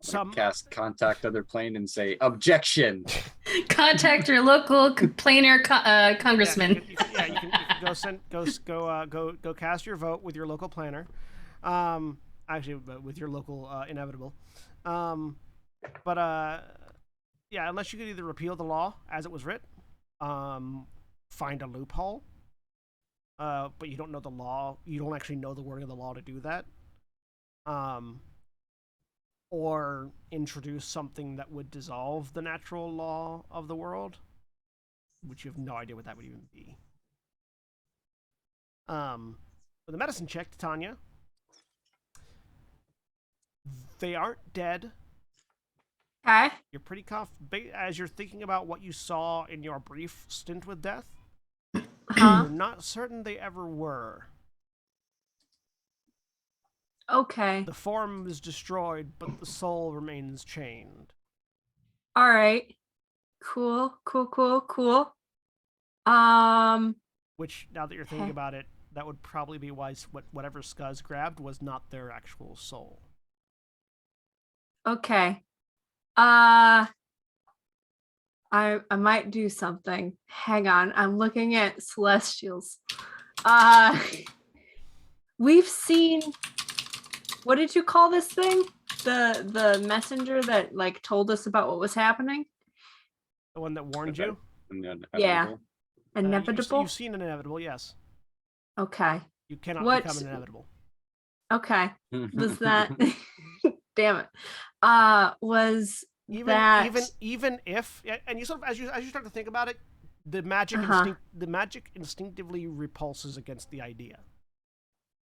some Cast contact other plane and say objection. Contact your local planar congressman. You can go cast your vote with your local planner. Actually, with your local inevitable. Unless you could either repeal the law as it was written, find a loophole, but you don't know the law. You don't actually know the wording of the law to do that. Or introduce something that would dissolve the natural law of the world, which you have no idea what that would even be. With a medicine check to Tanya, they aren't dead. Okay. You're pretty as you're thinking about what you saw in your brief stint with death. You're not certain they ever were. Okay. The form is destroyed, but the soul remains chained. All right. Cool. Which, now that you're thinking about it, that would probably be why whatever Scuzz grabbed was not their actual soul. Okay. I might do something. Hang on. I'm looking at Celestials. We've seen, what did you call this thing? The messenger that like told us about what was happening? The one that warned you? Yeah. Inevitable? You've seen an inevitable, yes. Okay. You cannot become an inevitable. Okay. Was that damn it. Was even that even if, and you sort of as you start to think about it, the magic instinctively repulses against the idea.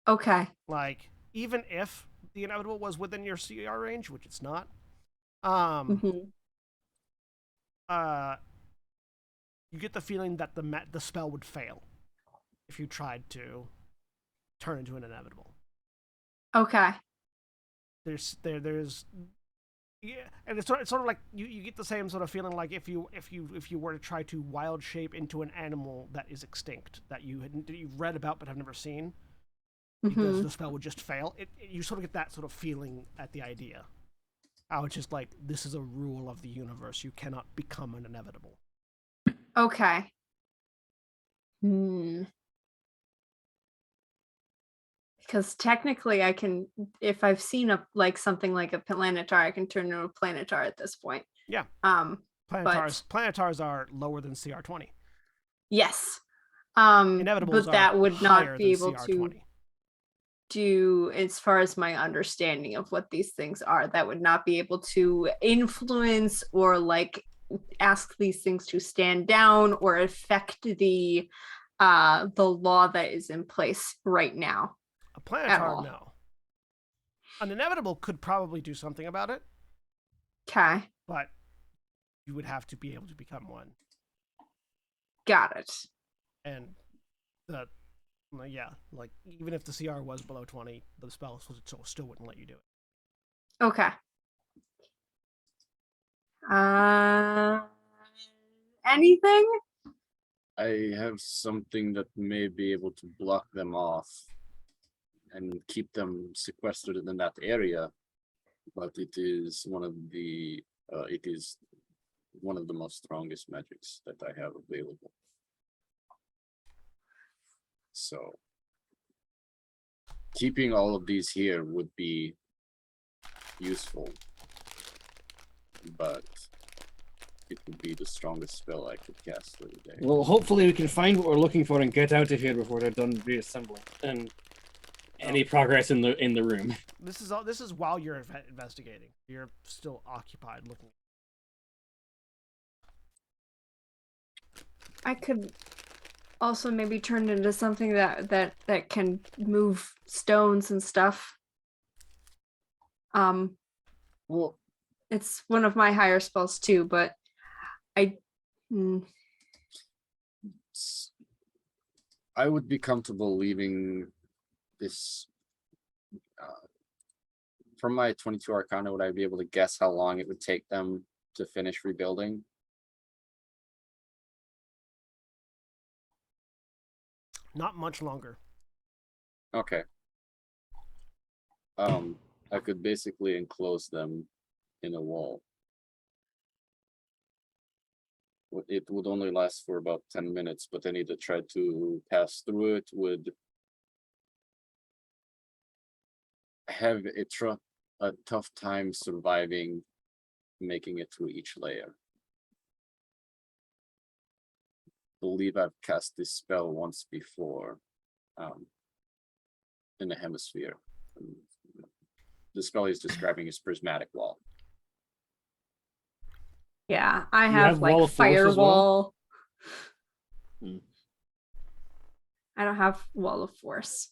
okay. Like, even if the inevitable was within your CR range, which it's not, you get the feeling that the spell would fail if you tried to turn into an inevitable. Okay. There's yeah, and it's sort of like you get the same sort of feeling like if you were to try to wild shape into an animal that is extinct that you've read about but have never seen, because the spell would just fail. You sort of get that sort of feeling at the idea. How it's just like, this is a rule of the universe. You cannot become an inevitable. Okay. Because technically I can, if I've seen something like a planetar, I can turn into a planetar at this point. Yeah. Planetars are lower than CR20. Yes. Inevitables but that would not be able CR20. to do, as far as my understanding of what these things are, that would not be able to influence or like ask these things to stand down or affect the law that is in place right now. A planetar, no. An inevitable could probably do something about it. Okay. But you would have to be able to become one. Got it. And like even if the CR was below 20, the spell still wouldn't let you do it. Okay. Anything? I have something that may be able to block them off and keep them sequestered in that area, but it is one of the most strongest magics that I have available. So keeping all of these here would be useful, but it would be the strongest spell I could cast for the day. Well, hopefully we can find what we're looking for and get out of here before they're done reassembling. And any progress in the room. This is while you're investigating. You're still occupied looking. I could also maybe turn it into something that can move stones and stuff. Well, It's one of my higher spells too, but I I would be comfortable leaving this. From my 22 Arcana, would I be able to guess how long it would take them to finish rebuilding? Not much longer. Okay. I could basically enclose them in a wall. It would only last for about 10 minutes, but any that tried to pass through it would have a tough time surviving making it through each layer. Believe I've cast this spell once before in the hemisphere. The spell he's describing is prismatic wall. yeah, I You have have Wall like of Force as well? firewall. Hmm. I don't have wall of force.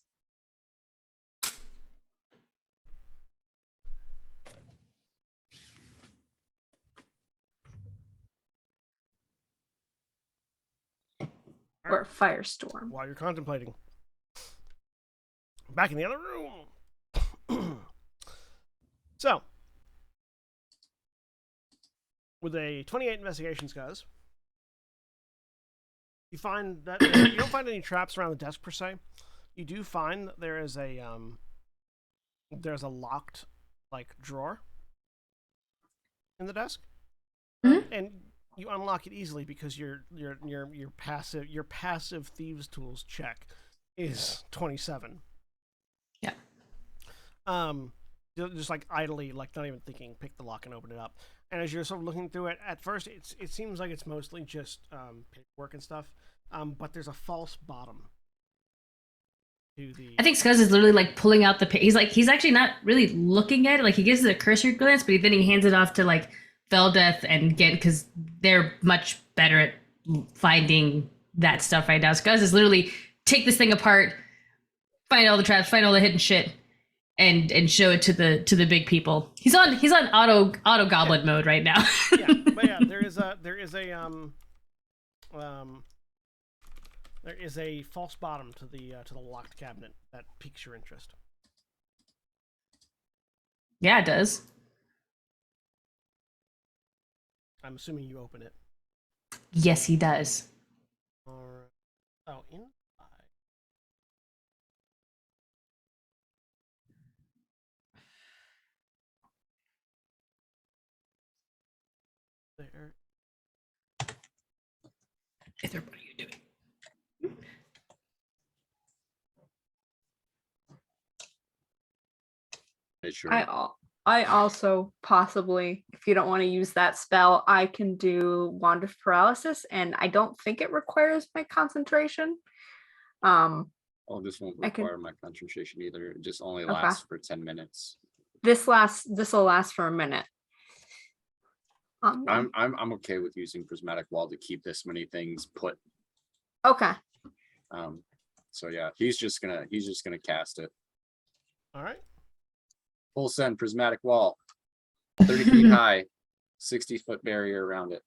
Or firestorm. While you're contemplating. Back in the other room. So, with a 28 investigation scuzz, you find that you don't find any traps around the desk per se. You do find that there is there's a locked drawer in the desk, and you unlock it easily because your passive thieves tools check is 27. Yeah. Just idly, not even thinking, pick the lock and open it up. And as you're sort of looking through it, at first it seems like it's mostly just paperwork and stuff. But there's a false bottom to the. I think Scuzz is literally pulling out the. He's actually not really looking at it. He gives it a cursory glance, but then he hands it off to Veldeth and Gent because they're much better at finding that stuff right now. Scuzz is literally take this thing apart, find all the traps, find all the hidden shit, and show it to the big people. He's on auto goblin mode right now. Yeah, but yeah, there is a false bottom to the locked cabinet that piques your interest. Yeah, it does. I'm assuming you open it. Yes, he does. All right. Oh, inside. There. Ether, what are you doing? I also possibly, if you don't want to use that spell, I can do Wand of Paralysis, and I don't think it requires my concentration. Oh, this won't I can- require my concentration either. It just only lasts for 10 minutes. This will last for a minute. I'm okay with using prismatic wall to keep this many things put. Okay. So yeah, he's just gonna cast it. All right. Full send prismatic wall, 30 feet high, 60-foot barrier around it.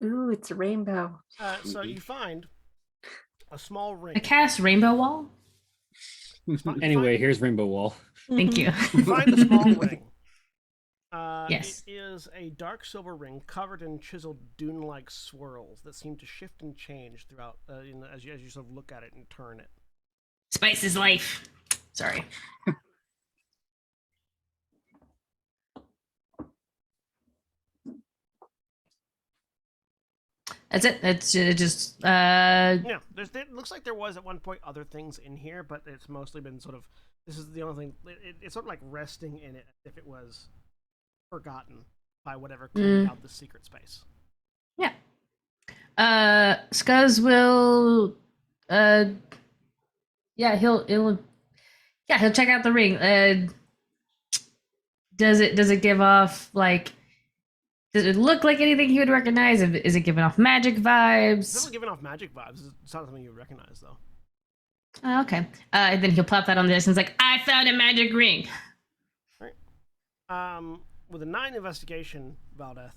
Ooh, it's a rainbow. So you find a small ring. I cast Rainbow Wall. Anyway, here's Rainbow Wall. Thank you. You find a small ring. Yes. It is a dark silver ring covered in chiseled dune-like swirls that seem to shift and change throughout as you sort of look at it and turn it. Spice is life. Sorry. That's it. It's just Yeah, it looks like there was at one point other things in here, but it's mostly been sort of This is the only thing. It's sort of like resting in it as if it was forgotten by whatever cleaned out the secret space. Yeah. Scuzz will. Yeah, he'll check out the ring. Does it give off like? Does it look like anything he would recognize? Is it giving off magic vibes? It's definitely giving off magic vibes. It's not something you would recognize, though. Oh, okay. And then he'll plop that on the distance, like, I found a magic ring. All right. With a 9 investigation, Valdeth.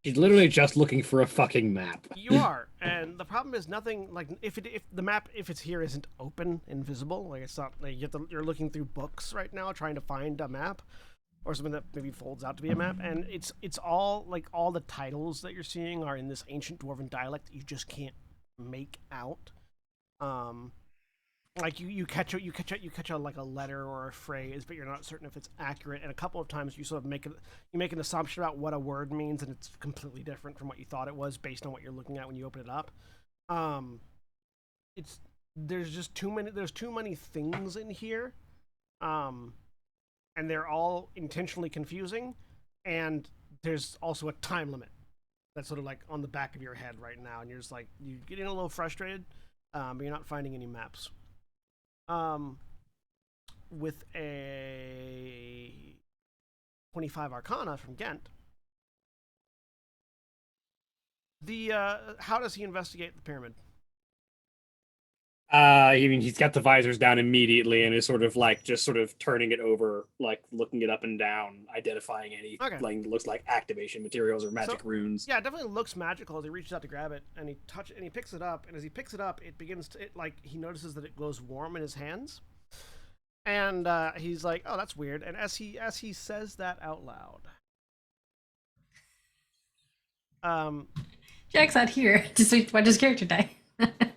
He's literally just looking for a fucking map. You are, and the problem is nothing like if the map if it's here isn't open, invisible, like it's not like you're looking through books right now trying to find a map or something that maybe folds out to be a map, and it's all like all the titles that you're seeing are in this ancient dwarven dialect that you just can't make out. Like you catch a like a letter or a phrase, but you're not certain if it's accurate. And a couple of times you sort of make an assumption about what a word means, and it's completely different from what you thought it was based on what you're looking at when you open it up. There's too many things in here, and they're all intentionally confusing. And there's also a time limit that's sort of like on the back of your head right now, and you're just like you're getting a little frustrated, but you're not finding any maps. With a 25 Arcana from Ghent, how does he investigate the pyramid? I mean, he's got the visors down immediately and is sort of like just sort of turning it over, like looking it up and down, identifying any like looks like activation materials or magic runes. Yeah, it definitely looks magical as he reaches out to grab it, and he picks it up, and as he picks it up, it begins to he notices that it glows warm in his hands, and he's like, "Oh, that's weird." And as he says that out loud, Jack's not here to watch his character die.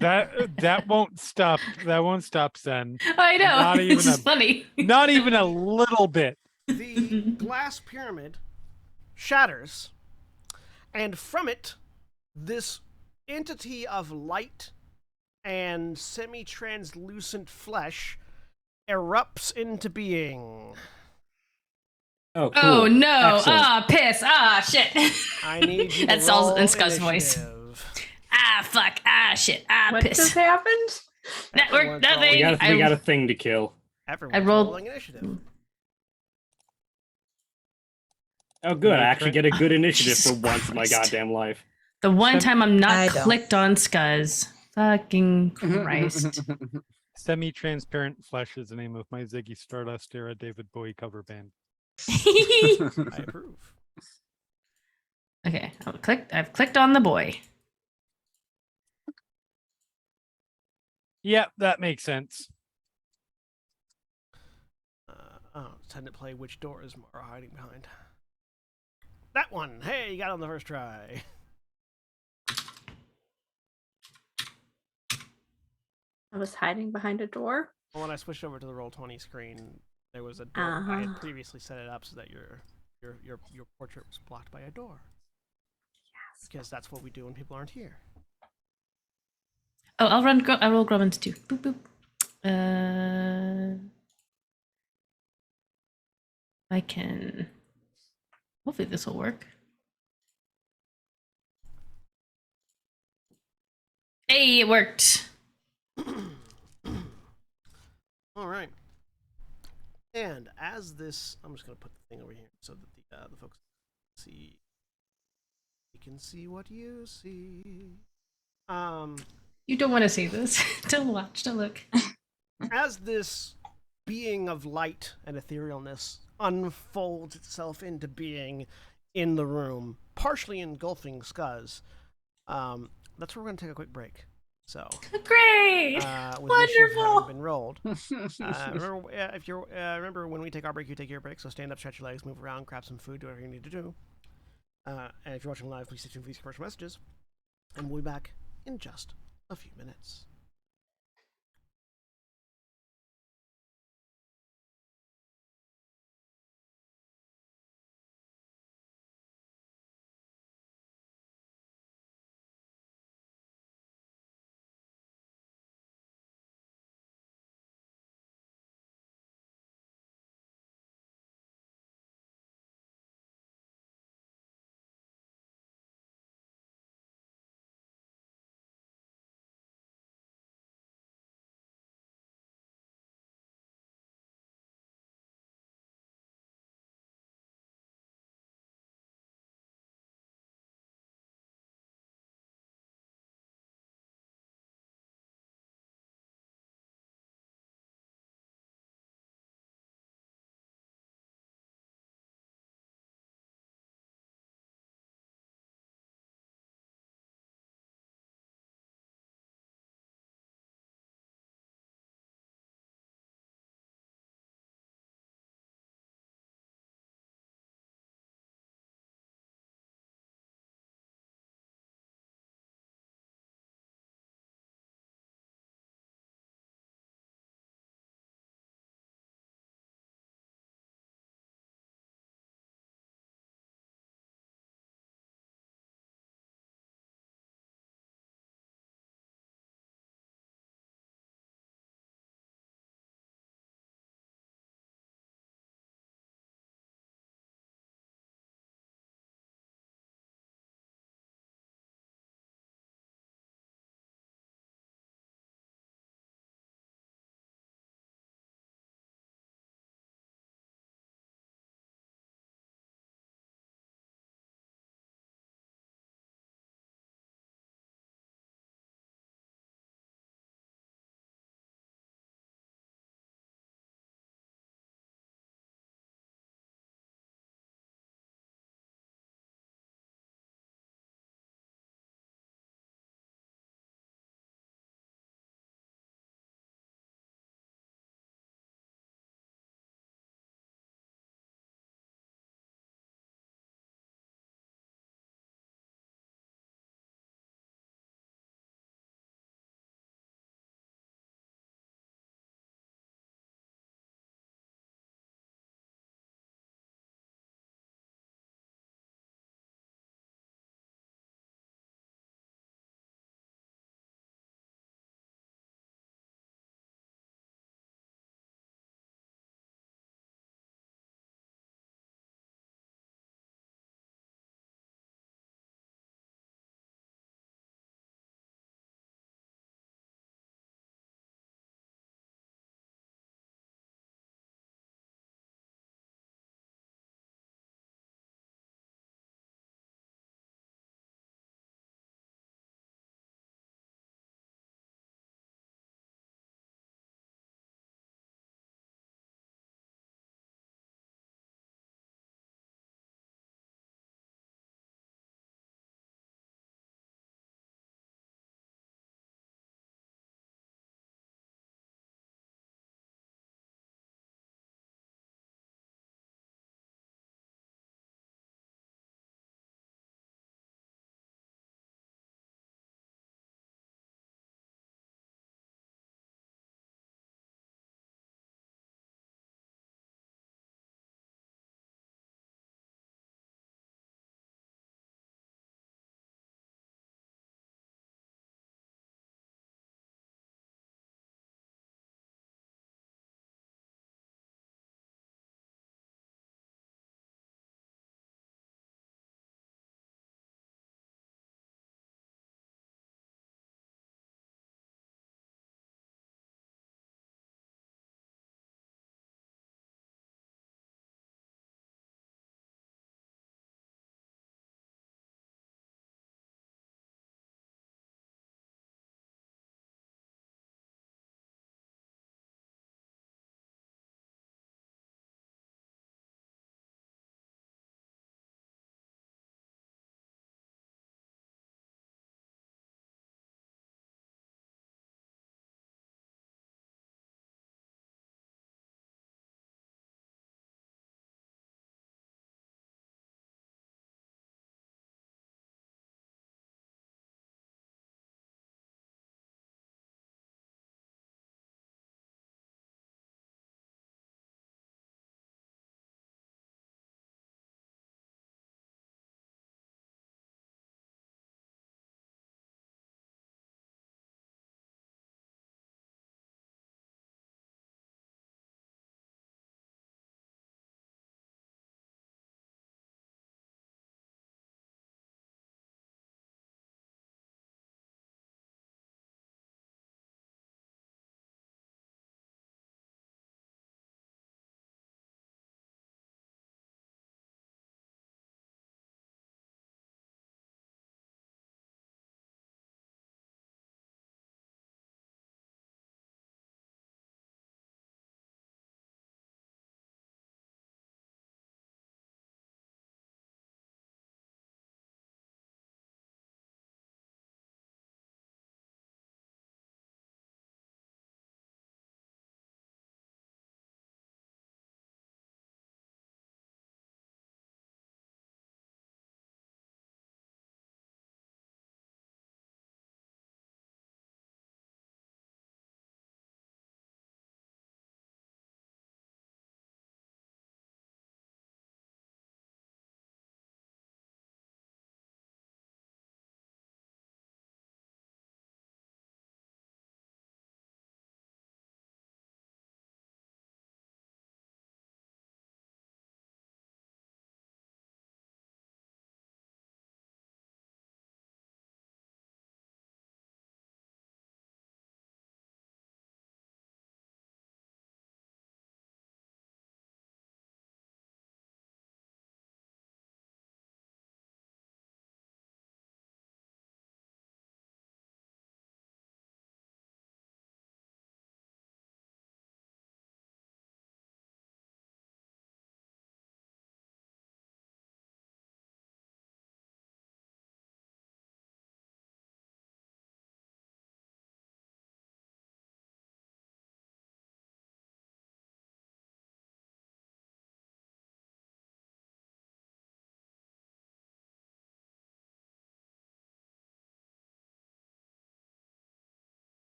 That won't stop. That won't stop Zen. I know. Not even it's just funny. Not even a little bit. the glass pyramid shatters, and from it, this entity of light and semi-translucent flesh erupts into being. Oh, cool. Oh no! Excellent. Piss! shit! I need you to That's roll all in Scott's voice. initiative. Fuck! Shit! What Piss! just happened? Everyone's Nothing. We got a thing to kill. Everyone's rolled- rolling initiative. Oh, good. I actually get a good initiative Jesus for once in my Christ. goddamn life. The one time I'm I not don't. clicked on Scuzz. Fucking Christ. Semi-transparent flesh is the name of my Ziggy Stardust era David Bowie cover band. I approve. Okay, I've clicked on the boy. Yeah, that makes sense. It's time to play which door is Mara hiding behind. That one! Hey, you got it on the first try. I was hiding behind a door. Well, when I switched over to the Roll20 screen, there was a door. I had previously set it up so that your portrait was blocked by a door. Yes. Because that's what we do when people aren't here. Oh, I roll Grubbins too. Boop boop. I can. Hopefully this will work. Hey, it worked. All right. And as this, I'm just gonna put the thing over here so that the folks see. You can see what you see. You don't want to see this. Don't watch. Don't look. As this being of light and etherealness unfolds itself into being in the room, partially engulfing Scuzz, that's where we're going to take a quick break. So, Great! with Wonderful! having been rolled. Remember when we take our break, you take your break. So stand up, stretch your legs, move around, grab some food, do whatever you need to do. And if you're watching live, please stay tuned for these commercial messages, and we'll be back in just a few minutes.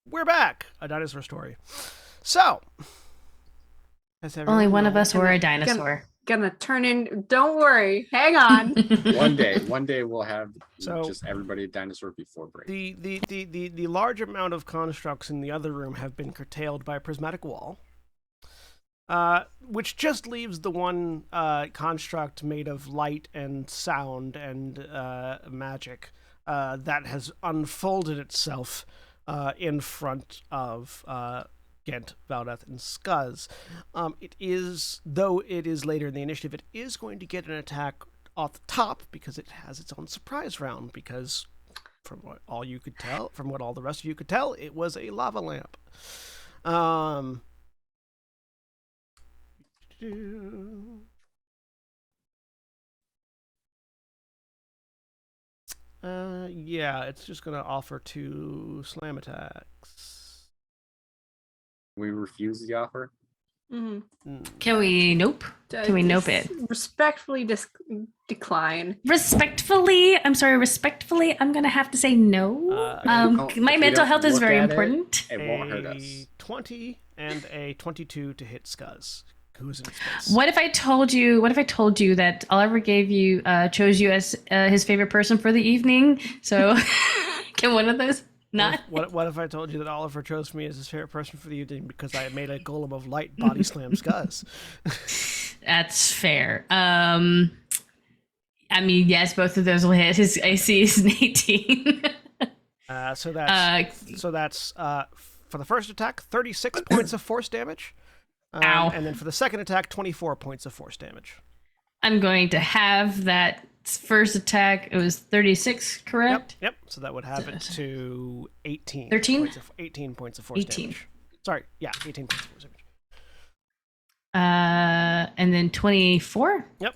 We're back. A dinosaur story. So, has Only everyone one of rolled? us were a dinosaur. Gonna turn in. Don't worry. Hang on. One day we'll have So- just everybody a dinosaur before break. The large amount of constructs in the other room have been curtailed by a prismatic wall, which just leaves the one construct made of light and sound and magic that has unfolded itself in front of Ghent, Valdeth, and Skuz. It is, though it is later in the initiative, it is going to get an attack off the top because it has its own surprise round, because from what all you could tell, from what all the rest of you could tell, it was a lava lamp. Yeah, it's just gonna offer 2 slam attacks. We refuse the offer. Mhm. Can we nope? Can we nope it? Respectfully decline. Respectfully, I'm sorry, respectfully, I'm gonna have to say no. If My we mental don't health is look very at it, important. It won't hurt us. A 20 and a 22 to hit Skuz, who's in space. What if I told you that Oliver gave you chose you as his favorite person for the evening? So can one of those not? What if I told you that Oliver chose me as his favorite person for the evening because I made a golem of light body slam Skuz? That's fair. I mean, yes, both of those will hit. His AC is an 18. So that's for the first attack, 36 points of force damage. Ow. And then for the second attack, 24 points of force damage. I'm going to have that first attack. It was 36, correct? Yep. So that would have it to 18. 13? 18 points of force 18. damage. Sorry, yeah, 18 points of force damage. And then 24? Yep.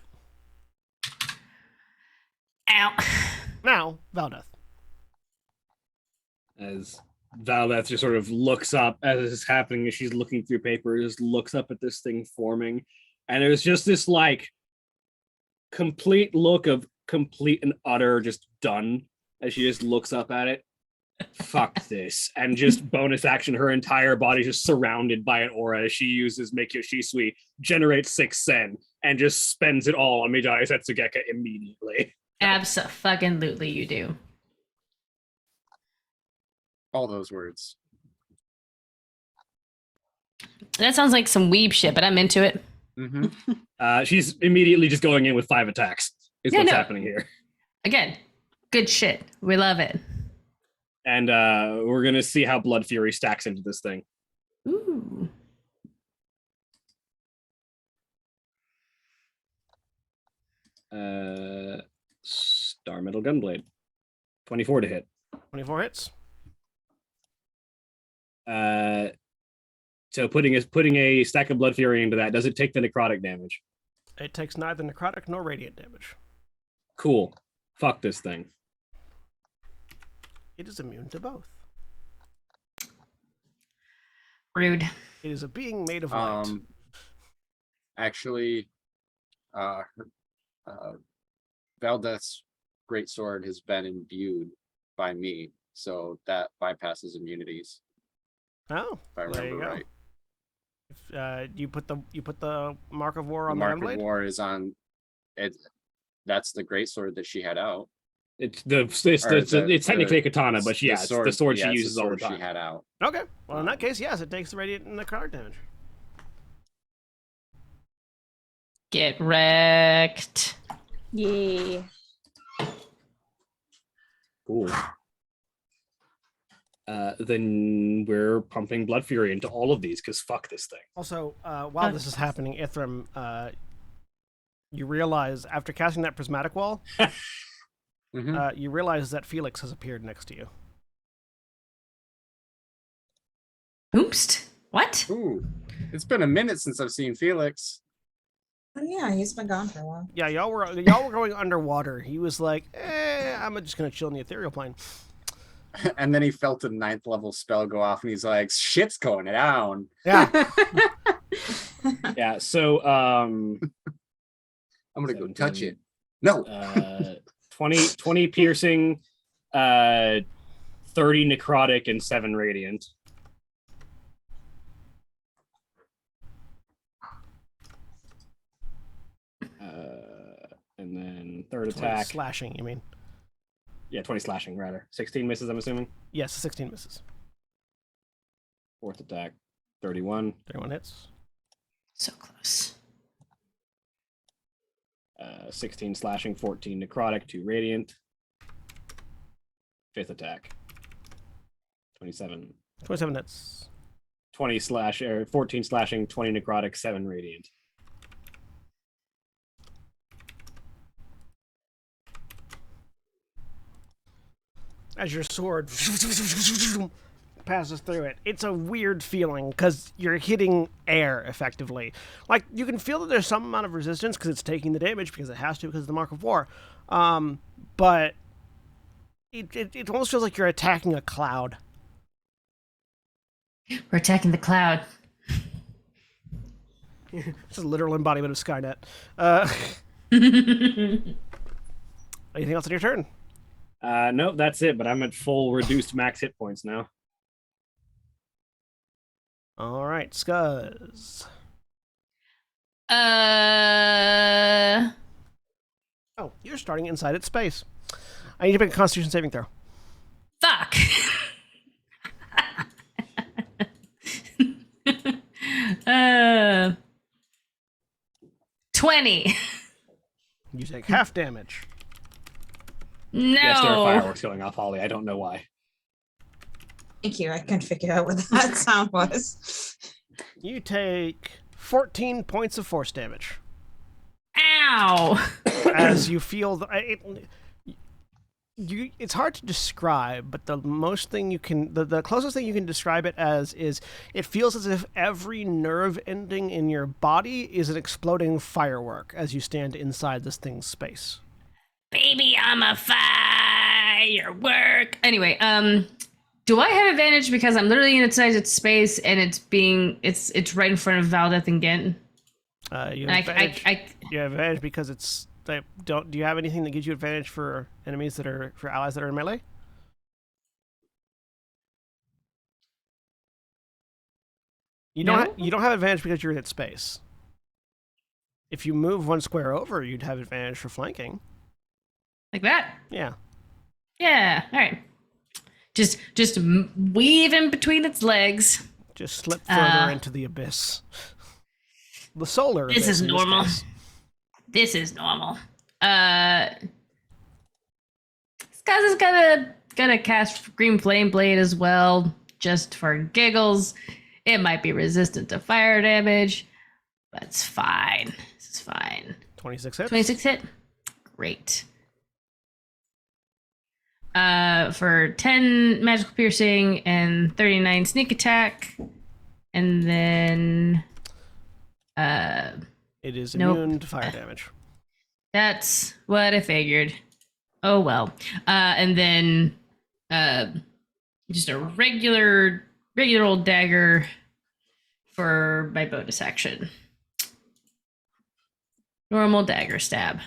Ow. Now, Valdeth. As Valdeth just sort of looks up as this is happening, as she's looking through papers, just looks up at this thing forming, and it was just this like complete look of complete and utter just done as she just looks up at it. Fuck this. And just bonus action, her entire body just surrounded by an aura as she uses Make Yoshisui, generates 6 sen, and just spends it all on Mijai Setsugeka immediately. Abso-fucking-lutely you do. All those words. That sounds like some weeb shit, but I'm into it. Mm-hmm. She's immediately just going in with 5 attacks is Yeah, what's no. happening here. Again, good shit. We love it. And we're going to see how Blood Fury stacks into this thing. Ooh. Star Metal Gunblade. 24 to hit. 24 hits. So putting a stack of Blood Fury into that, does it take the necrotic damage? It takes neither necrotic nor radiant damage. Cool. Fuck this thing. It is immune to both. Rude. It is a being made of light. Actually, Valdeth's greatsword has been imbued by me, so that bypasses immunities. Oh, If I there you remember go. right. You put the mark of war The on the mark gunblade. of war is on it. That's the greatsword that she had out. It's Or it's technically a katana, but yeah, it's the sword she it's the uses all the sword time. She had out. Okay. Well, in that case, yes, it takes the radiant and necrotic damage. Get wrecked. Yay. Cool. Then we're pumping Blood Fury into all of these because fuck this thing. Also, while this is happening, Ithram, you realize after casting that prismatic wall, Mhm. you realize that Felix has appeared next to you. Oopst. What? Ooh, it's been a minute since I've seen Felix. Oh, yeah, he's been gone for a while. Yeah, y'all were going underwater. He was like, I'm just gonna chill in the ethereal plane. And then he felt a 9th level spell go off, and he's like, "Shit's going down." Yeah. Yeah. So I'm gonna go touch it. No. 20 piercing, 30 necrotic and 7 radiant. And then third 20 attack. slashing, you mean? Yeah, 20 slashing, rather. 16 misses, I'm assuming. Yes, 16 misses. Fourth attack, 31. 31 hits. So close. 16 slashing, 14 necrotic, 2 radiant. Fifth attack, 27. 27 hits. 14 slashing, 20 necrotic, 7 radiant. As your sword passes through it, it's a weird feeling because you're hitting air effectively. Like, you can feel that there's some amount of resistance because it's taking the damage because it has to because of the Mark of War. But it almost feels like you're attacking a cloud. We're attacking the cloud. It's a literal embodiment of Skynet. Anything else on your turn? No, that's it, but I'm at full reduced max hit points now. All right, Scuzz. Oh, you're starting inside its space. I need to make a Constitution saving throw. Fuck. 20. You take half damage. No. Yes, there are fireworks going off, Holly. I don't know why. Thank you. I couldn't figure out what that sound was. You take 14 points of force damage Ow. as you feel it's hard to describe, but the closest thing you can describe it as is it feels as if every nerve ending in your body is an exploding firework as you stand inside this thing's space. Baby, I'm a firework. Anyway, do I have advantage because I'm literally inside its space and it's right in front of Valdeth and Gent? You have advantage because it's do you have anything that gives you advantage for allies that are in melee? You don't have advantage because you're in its space. If you move one square over, you'd have advantage for flanking. Like that? Yeah. Yeah. All right. Just weave in between its legs. Just slip further into the abyss. The solar abyss. This is normal. Case. This is normal. Skaz is gonna cast Green Flame Blade as well, just for giggles. It might be resistant to fire damage, but it's fine. It's fine. 26 hits. 26 hit. Great. For 10 magical piercing and 39 sneak attack, and then it is immune to fire damage. That's what I figured. Oh well. And then just a regular old dagger for my bonus action. Normal dagger stab.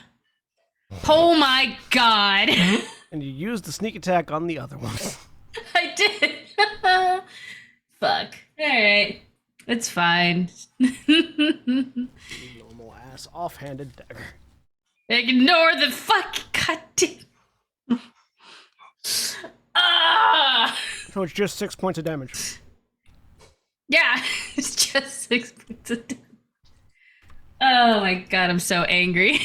Oh my god. And you use the sneak attack on the other one. I did. Fuck. Alright. It's fine. Normal ass offhanded dagger. Ignore the fucking goddamn. So it's just 6 points of damage. Yeah, it's just 6 points of damage. Oh my god, I'm so angry.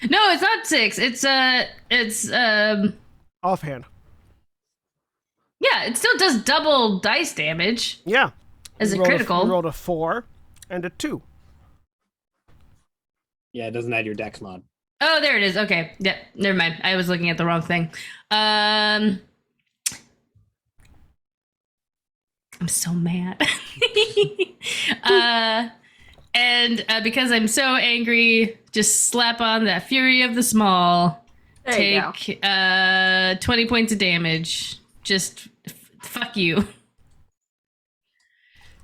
No, it's not 6. It's offhand. Yeah, it still does double dice damage. Yeah. As a critical. You rolled a 4 and a 2. Yeah, it doesn't add your dex mod. Oh, there it is. Okay. Yeah, never mind. I was looking at the wrong thing. I'm so mad. And because I'm so angry, just slap on that Fury of the Small. Take 20 points of damage. Just fuck you.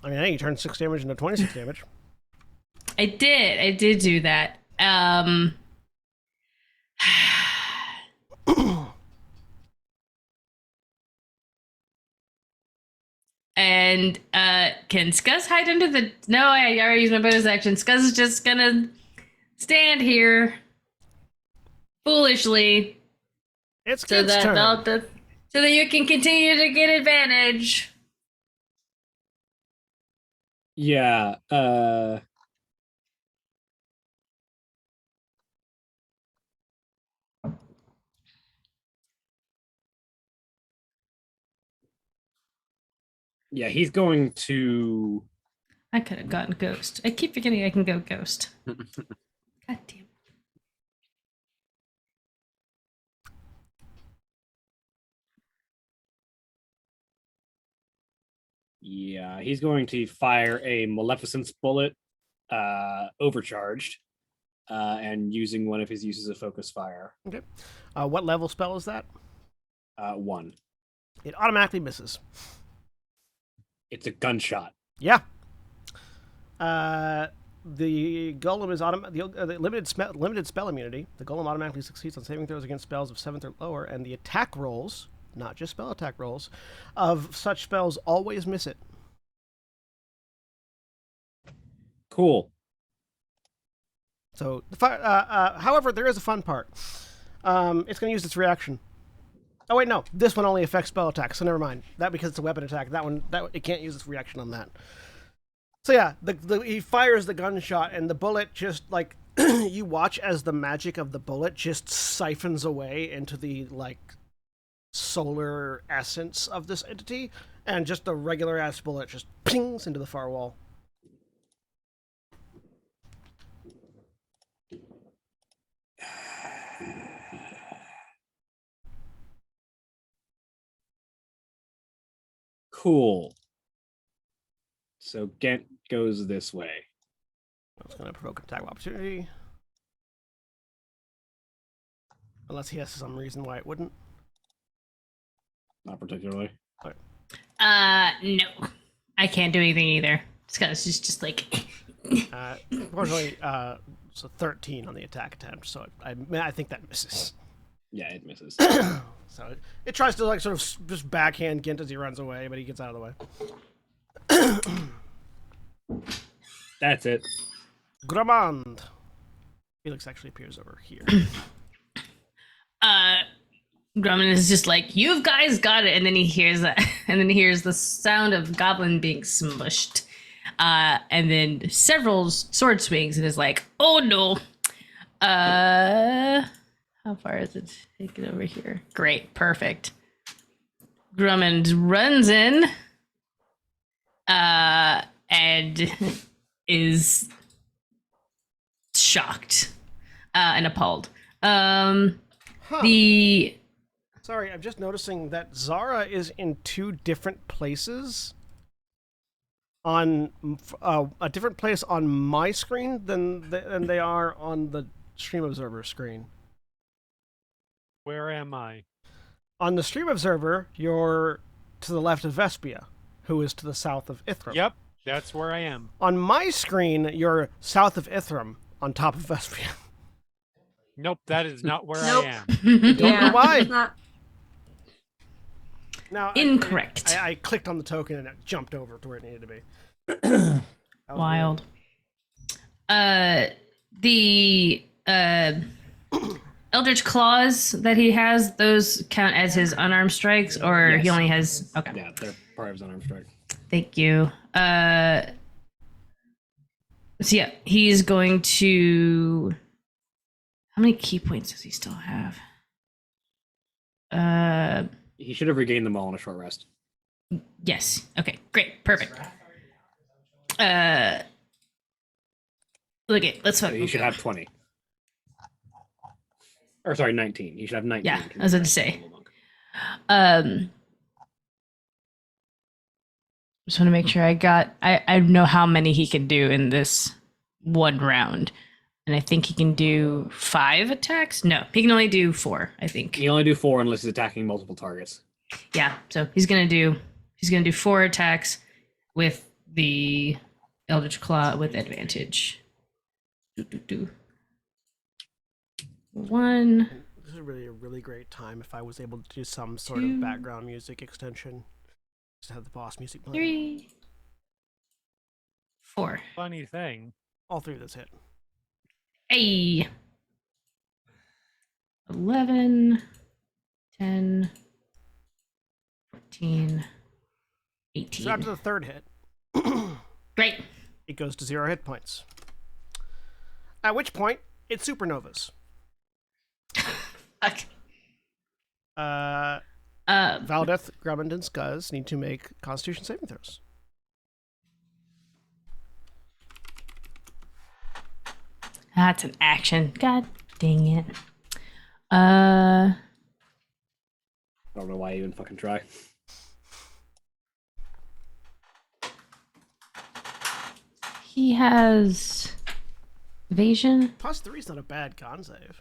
I mean, hey, you turned 6 damage into 26 damage. I did do that. And can Scuzz hide under the? No, I already used my bonus action. Scuzz is just gonna stand here foolishly It's so Kid's that turn. so that you can continue to get advantage. Yeah. Yeah, he's going to. I could have gotten ghost. I keep forgetting I can go ghost. God damn. Yeah, he's going to fire a Maleficence bullet, overcharged, and using one of his uses of focus fire. Okay. What level spell is that? 1. It automatically misses. It's a gunshot. Yeah. The golem is the limited spell immunity. The golem automatically succeeds on saving throws against spells of 7th or lower, and the attack rolls, not just spell attack rolls, of such spells always miss it. Cool. So, however, there is a fun part. It's going to use its reaction. Oh wait, no. This one only affects spell attacks, so never mind. That because it's a weapon attack. That it can't use its reaction on that. So yeah, he fires the gunshot, and the bullet just like you watch as the magic of the bullet just siphons away into the like solar essence of this entity, and just the regular ass bullet just pings into the far wall. Cool. So Gent goes this way. It's going to provoke an attack of opportunity. Unless he has some reason why it wouldn't. Not particularly. No. I can't do anything either. Scuzz is just like. Unfortunately, so 13 on the attack attempt, so I think that misses. Yeah, it misses. So it tries to like sort of just backhand Gint as he runs away, but he gets out of the way. That's it. Gramand. Felix actually appears over here. Grumman is just like, you guys got it, and then he hears that, and then he hears the sound of goblin being smushed, and then several sword swings, and is like, oh no. How far is it? Take it over here. Great, perfect. Drummond runs in, and is shocked, and appalled. The Sorry, I'm just noticing that Zara is in 2 different places on a different place on my screen than they are on the Stream Observer screen. Where am I? On the Stream Observer, you're to the left of Vespia, who is to the south of Ithram. Yep, that's where I am. On my screen, you're south of Ithram, on top of Vespia. Nope, that is not where Nope. I am. Don't know why. It's not. Now, Incorrect. I clicked on the token and it jumped over to where it needed to be. That was Wild. The Eldritch Claws that he has, those count as his unarmed strikes, or Yes. he only has. Okay. Yeah, they're part of his unarmed strike. Thank you. So yeah, he's going to. How many key points does he still have? He should have regained them all in a short rest. Yes. Okay. Great. Perfect. Look at. Let's So fucking he should go. have 20. Or sorry, 19. He should have 19. Yeah, I was about to say. Just want to make sure I know how many he can do in this one round. And I think he can do 5 attacks. No, he can only do 4, I think. He only do 4 unless he's attacking multiple targets. Yeah, so he's gonna do 4 attacks with the Eldritch Claw with advantage. 1. This is really a really great time if I was able to do some sort of background music extension. Just have the boss music playing. 3, 4. Funny thing. All three of those hit. Hey. 11, 10, 14, 18. So after the third hit, Great. it goes to 0 hit points. At which point, it supernovas. Okay. Valdeth, Grummond, and Scuzz need to make Constitution saving throws. That's an action. God dang it. Uh, I don't know why I even fucking try. he has evasion. +3 is not a bad con save.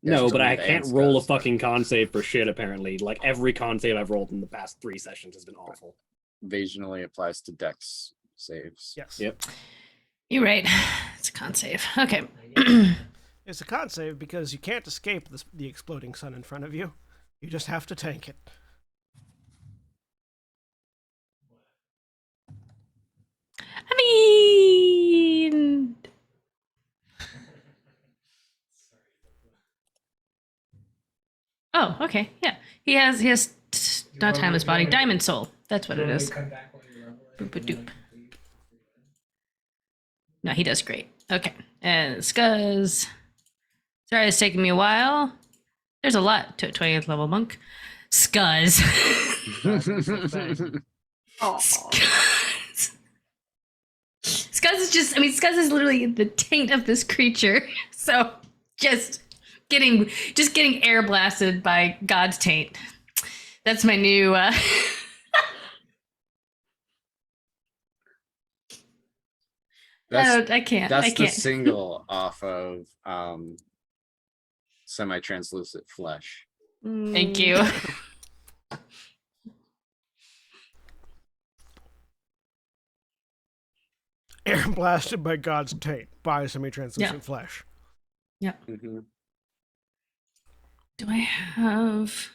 No, but I Advanced can't roll a guns, but fucking con save for shit, apparently. Like, every con save I've rolled in the past 3 sessions has been awful. Evasion only applies to Dex saves. Yes. Yep. You're right. It's a con save. Okay. It's a con save because you can't escape the exploding sun in front of you. You just have to tank it. I mean, oh, okay, yeah. He has not timeless body, diamond soul. That's what it is. Boop-a-doop. No, he does great. Okay, and Scuzz. Sorry, it's taking me a while. There's a lot to a 20th level monk. Scuzz. Oh. Scuzz is just, I mean, Scuzz is literally the taint of this creature. So just getting air blasted by God's taint. That's my new I can't. That's I the can't. single off of semi-translucent flesh. Thank you. Air blasted by God's taint by semi-translucent flesh. Mm-hmm. Do I have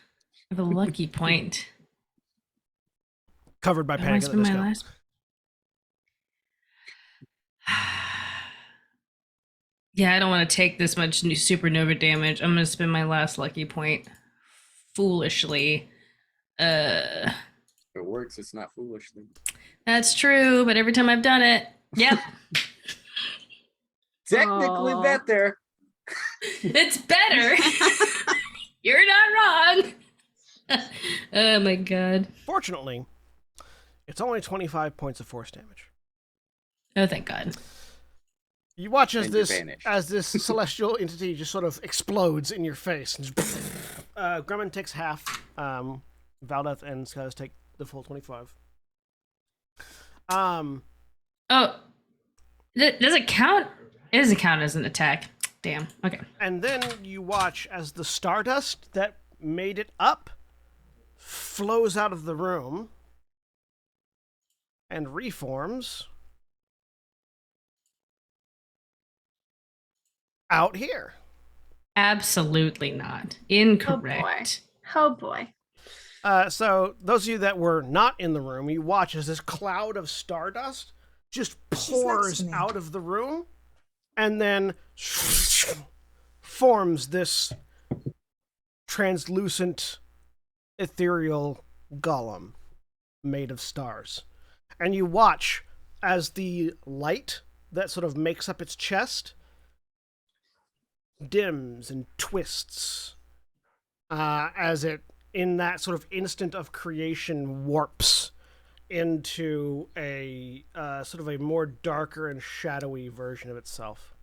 a lucky point? Covered by I Panic want at to the spend my Disco. last. Yeah, I don't want to take this much supernova damage. I'm gonna spend my last lucky point foolishly. If it works, it's not foolishly. That's true, but every time I've done it, yep, Technically Aw. better. it's better. You're not wrong. Oh my god. Fortunately, it's only 25 points of force damage. Oh, thank God. You watch as And you this vanish. celestial entity just sort of explodes in your face. And Grumman takes half. Valdeth and Skuz take the full 25. Oh, does it count? It doesn't count as an attack. Damn. Okay. And then you watch as the stardust that made it up flows out of the room and reforms out here. Absolutely not. Incorrect. Oh boy. So those of you that were not in the room, you watch as this cloud of stardust just next pours to me. out of the room and then forms this translucent ethereal golem made of stars. And you watch as the light that sort of makes up its chest dims and twists as it, in that sort of instant of creation, warps into a sort of a more darker and shadowy version of itself.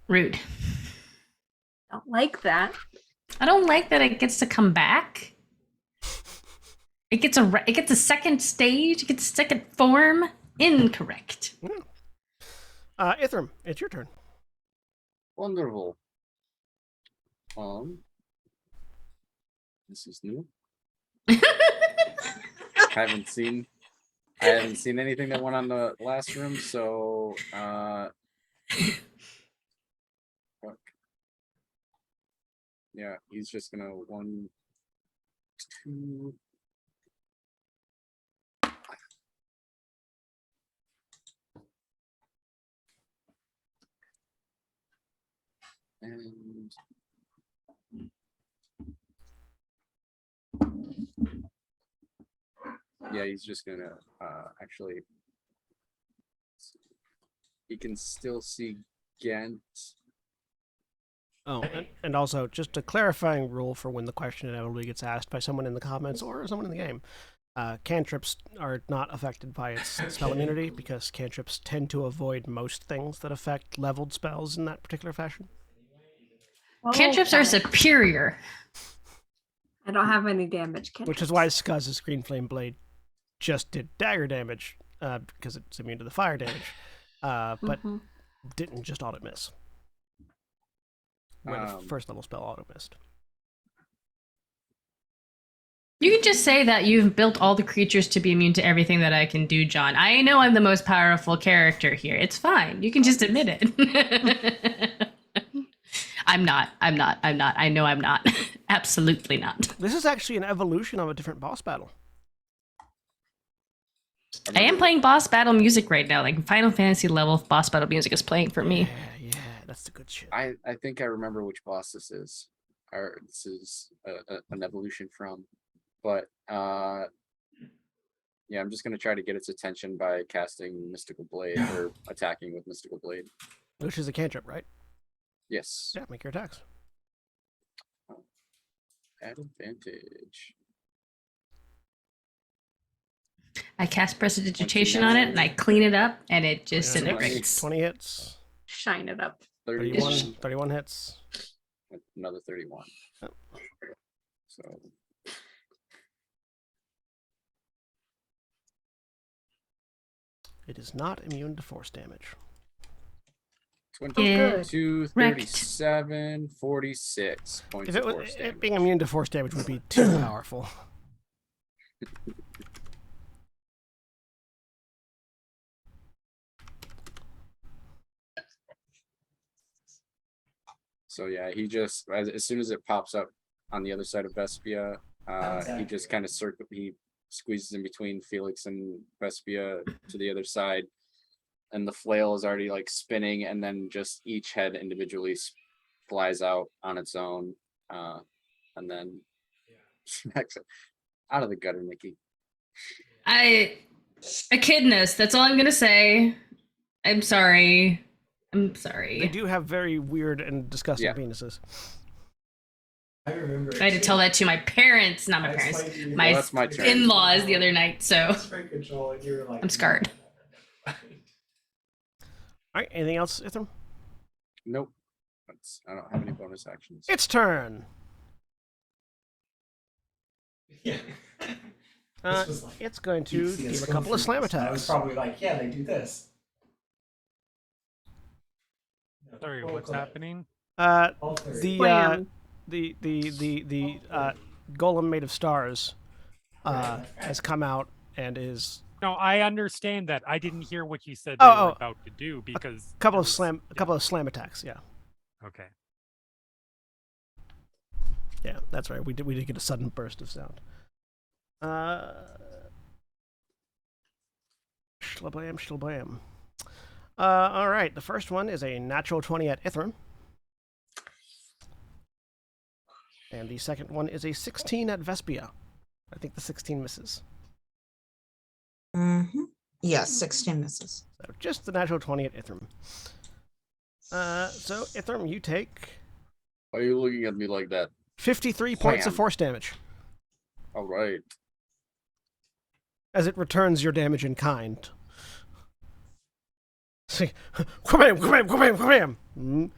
Rude. Don't like that. I don't like that it gets to come back. It gets a second stage. It gets a second form. Incorrect. Ithram, it's your turn. Wonderful. This is new. Haven't seen I haven't seen anything that went on the last room, so fuck. Yeah, he's just gonna 1, 2. And yeah, he's just gonna actually. He can still see Gent. Oh, and also just a clarifying rule for when the question inevitably gets asked by someone in the comments or someone in the game. Cantrips are not affected by its spell immunity because cantrips tend to avoid most things that affect leveled spells in that particular fashion. Cantrips are Okay. superior. I don't have any damage. Which is why Skuzz's Green Flame Blade just did dagger damage because it's immune to the fire damage, but didn't just auto miss. Where the first level spell auto missed. You can just say that you've built all the creatures to be immune to everything that I can do, John. I know I'm the most powerful character here. It's fine. You can just admit it. I'm not. I know I'm not. Absolutely not. This is actually an evolution of a different boss battle. I am playing boss battle music right now. Like Final Fantasy level boss battle music is playing for me. Yeah, that's the good shit. I think I remember which boss this is. Or this is an evolution from. But yeah, I'm just gonna try to get its attention by casting Mystical Blade or attacking with Mystical Blade. Which is a cantrip, right? Yes. Yeah, make your attacks. At advantage. I cast Prestidigitation on it and I clean it up and it just disintegrates. 20 hits. Shine it up. 31 hits. Another 31. Oh. So it is not immune to force damage. 22, 37, 46 points If of force damage. it being immune to force damage would be too powerful. So yeah, he just as soon as it pops up on the other side of Vespia, he just kind of he squeezes in between Felix and Vespia to the other side, and the flail is already like spinning, and then just each head individually flies out on its own, and then smacks it out of the gutter, Nikki. Echidnas, that's all I'm gonna say. I'm sorry. They do have very weird and disgusting penises. I remember. I had to tell that to my parents, not my parents, my in-laws the other night. So I'm scarred. All right, anything else, Ithram? Nope. I don't have any bonus actions. Its turn. Yeah. It's going to give a couple of slam attacks. I was probably like, yeah, they do this. Sorry, what's happening? The golem made of stars has come out and is. No, I understand that. I didn't hear what you said they were about to do because a couple of slam attacks. Yeah. Okay. Yeah, that's right. We did get a sudden burst of sound. Shlablam. All right, the first one is a natural 20 at Ithram. And the second one is a 16 at Vespia. I think the 16 misses. Yes, 16 misses. So just the natural 20 at Ithram. So Ithram, you take... Why are you looking at me like that? 53 points of force damage. All right. As it returns your damage in kind. See, wham.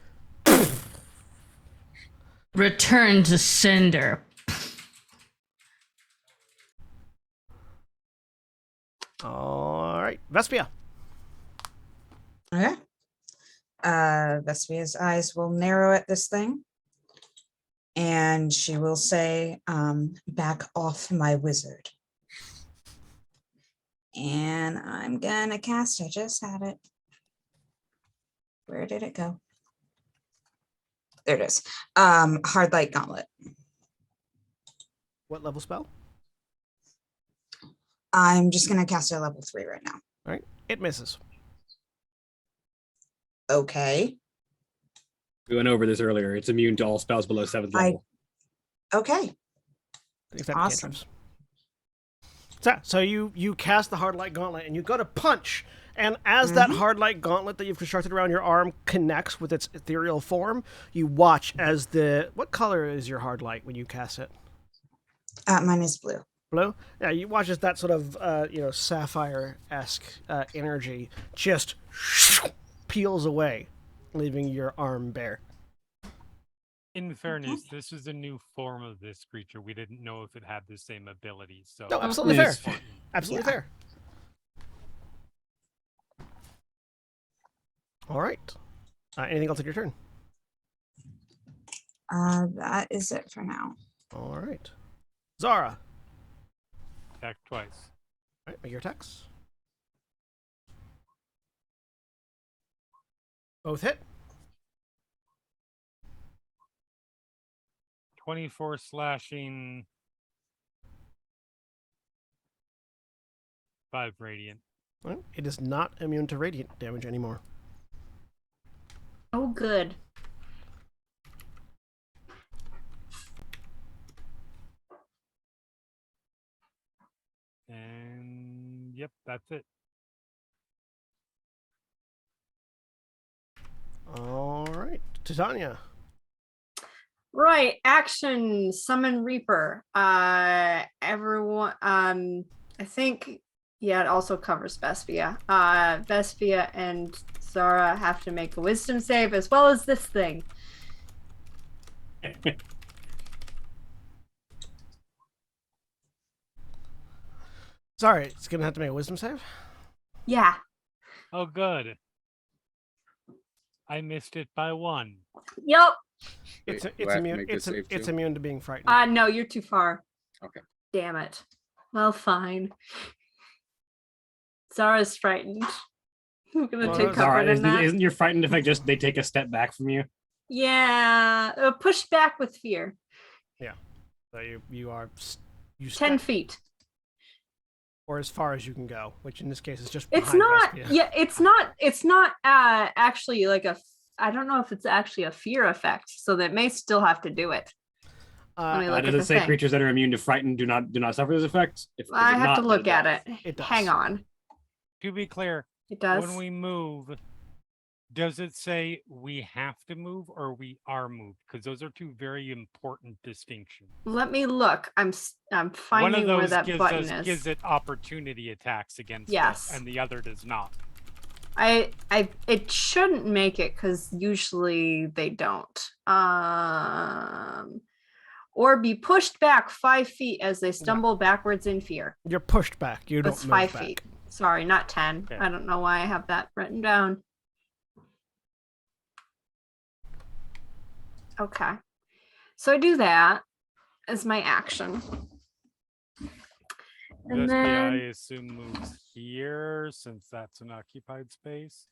Return to sender. All right, Vespia. Okay. Vespia's eyes will narrow at this thing. And she will say, back off, my wizard. And I'm gonna cast. I just had it. Where did it go? There it is. Hard light gauntlet. What level spell? I'm just gonna cast it at level 3 right now. All right. It misses. Okay. We went over this earlier. It's immune to all spells below 7th level. Okay. Except Awesome. cantrips. So you cast the hard light gauntlet and you go to punch, and as that hard light gauntlet that you've constructed around your arm connects with its ethereal form, you watch as what color is your hard light when you cast it? Mine is blue. Blue? Yeah, you watch as that sort of sapphire-esque energy just peels away, leaving your arm bare. In fairness, this is a new form of this creature. We didn't know if it had the same abilities. So No, absolutely Yes. fair. Absolutely fair. All right. Anything else on your turn? That is it for now. All right. Zara. Attack twice. All right, make your attacks. Both hit. 24 slashing. 5 radiant. All right. It is not immune to radiant damage anymore. Oh, good. And yep, that's it. All right. Titania. Right, action, summon Reaper. Everyone, I think, yeah, it also covers Vespia. Vespia and Zara have to make a wisdom save as well as this thing. Sorry, it's going to have to make a wisdom save? Yeah. Oh, good. I missed it by 1. Yep. It's Wait, do I have to immune. make this save It's too? immune to being frightened. No, you're too far. Okay. Damn it. Well, fine. Zara's frightened. I'm gonna Well, take Zara, comfort in that. Isn't your frightened effect just they take a step back from you? Yeah, push back with fear. So you are 10 step, feet. or as far as you can go, which in this case is just It's behind not. Vespia. Yeah, it's not actually like I don't know if it's actually a fear effect, so they may still have to do it. Let me look Does at it the say thing. creatures that are immune to frighten do not suffer this effect? If I it's have to not, look then at does. it. It does. Hang on. To be clear, It does. when we move, does it say we have to move or we are moved? Because those are two very important distinctions. Let me look. I'm One finding of where those that button gives is. it opportunity attacks against Yes. us, and the other does not. It shouldn't make it because usually they don't. Or be pushed back 5 feet as they stumble backwards in fear. You're pushed back. You That's don't move 5 back. feet. Sorry, not 10. Okay. I don't know why I have that written down. Okay. So I do that as my action. And Vespia, then I assume, moves here since that's an occupied space.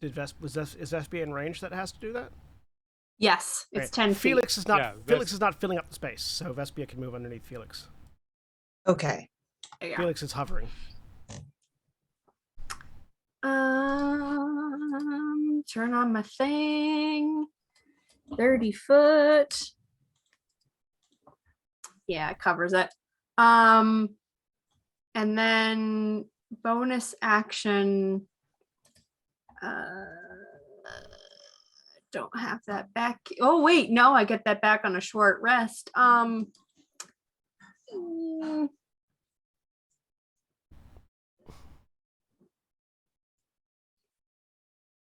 Is Vespia in range that has to do that? yes, it's Right. 10 feet. Felix is not. Yeah, Felix is not filling up the space, so Vespia can move underneath Felix. Okay. Yeah. Felix is hovering. Turn on my thing. 30 foot. Yeah, it covers it. And then bonus action. Don't have that back. Oh wait, no, I get that back on a short rest.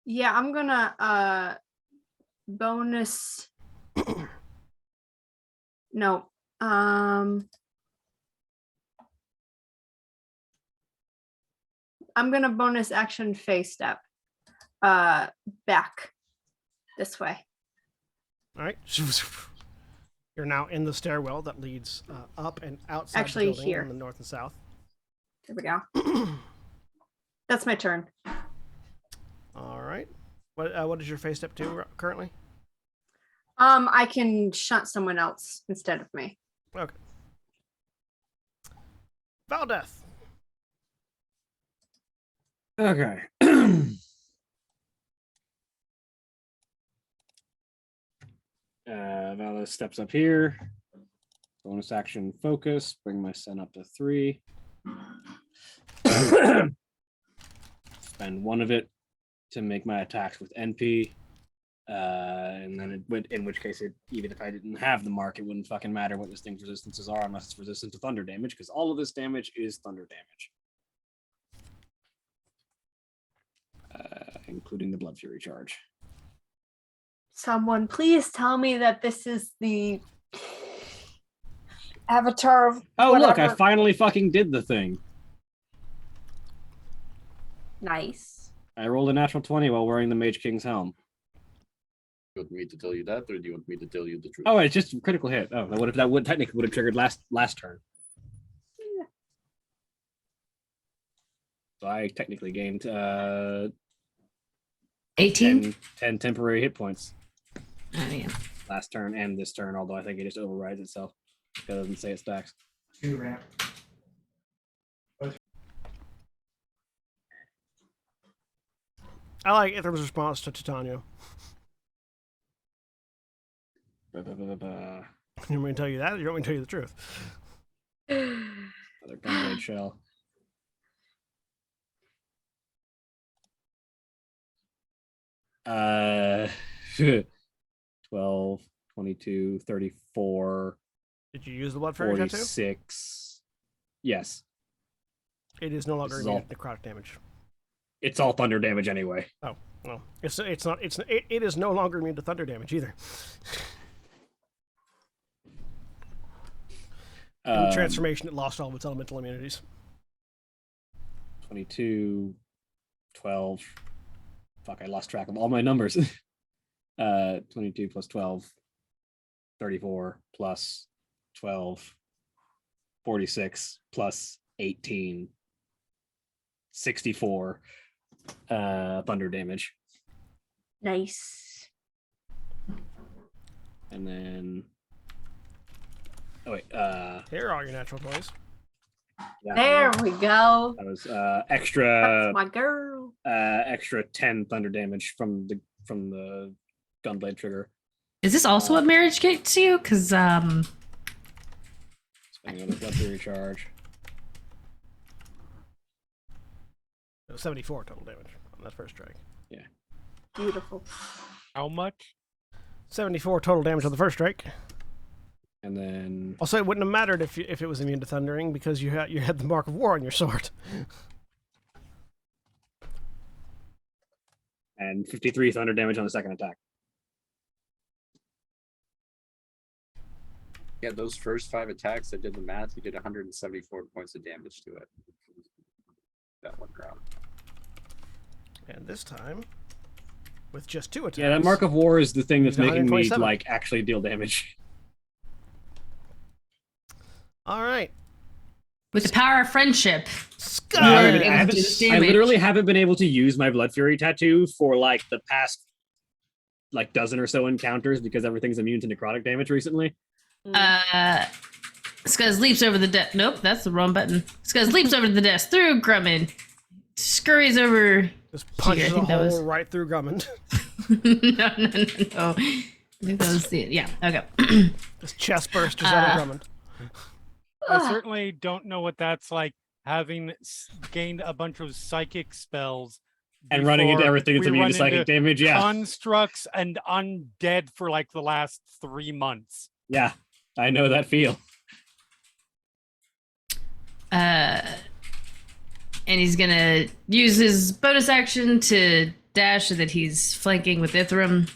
Yeah, I'm gonna bonus. No. I'm gonna bonus action phase step back this way. All right. You're now in the stairwell that leads up and outside Actually, the building here. in the north and south. There we go. That's my turn. All right. What does your face step do currently? I can shunt someone else instead of me. Okay. Valdeth. Okay. Vala steps up here. Bonus action focus. Bring my sen up to 3. Spend 1 of it to make my attacks with NP. And then it would, in which case, even if I didn't have the mark, it wouldn't fucking matter what this thing's resistances are unless it's resistant to thunder damage, because all of this damage is thunder damage. Including the Blood Fury charge. Someone please tell me that this is the avatar of Oh, look, I whatever. finally fucking did the thing. Nice. I rolled a natural 20 while wearing the Mage King's helm. You want me to tell you that, or do you want me to tell you the truth? Oh, it's just a critical hit. Oh, that would technically have triggered last turn. Yeah. So I technically gained 18? 10 temporary hit points Oh, yeah. last turn and this turn, although I think it just overrides itself. It doesn't say it stacks. 2 ramp. I like Ithram's response to Titania. Ba, ba, ba, ba, ba. You want me to tell you that, or you want me to tell you the truth? Another gunblade shell. Uh, 12, 22, 34, Did you use the blood fairy tattoo? 46. Yes. It is no longer This is immune all- to necrotic damage. It's all thunder damage anyway. Oh, well, it is no longer immune to thunder damage either. In the transformation, it lost all of its elemental immunities. 22, 12. Fuck, I lost track of all my numbers. 22 plus 12, 34 plus 12, 46 plus 18, 64 thunder damage. Nice. And then Here are all your natural 20s. yeah, There we go. that was That's extra my girl. extra 10 thunder damage from the gunblade trigger. Is this also what marriage gets you? Because Spending on the blood fury charge. It was 74 total damage on that first strike. Beautiful. How much? 74 total damage on the first strike. And then Also, it wouldn't have mattered if it was immune to thundering because you had the mark of war on your sword. and 53 thunder damage on the second attack. Yeah, those first 5 attacks, I did the math, you did 174 points of damage to it. That one round. And this time, with just 2 attacks. Yeah, that mark of war is the thing that's He's making me 127. like actually deal damage. All right. with the power of friendship. Scud! I, Yeah. haven't- I literally haven't been able to use my Blood Fury tattoo for like the past like dozen or so encounters because everything's immune to necrotic damage recently. Scuzz leaps over the desk. Nope, that's the wrong button. Scuzz leaps over the desk through Grumman, scurries over. Just punches I a think that hole was- right through Gummond. No. I think that was the okay. Just chest bursters out of Gummond. I certainly don't know what that's like, having gained a bunch of psychic spells And running into before everything that's we immune run to psychic into damage. Yeah. constructs and undead for like the last 3 months. Yeah. I know that feel. And he's gonna use his bonus action to dash so that he's flanking with Ithram.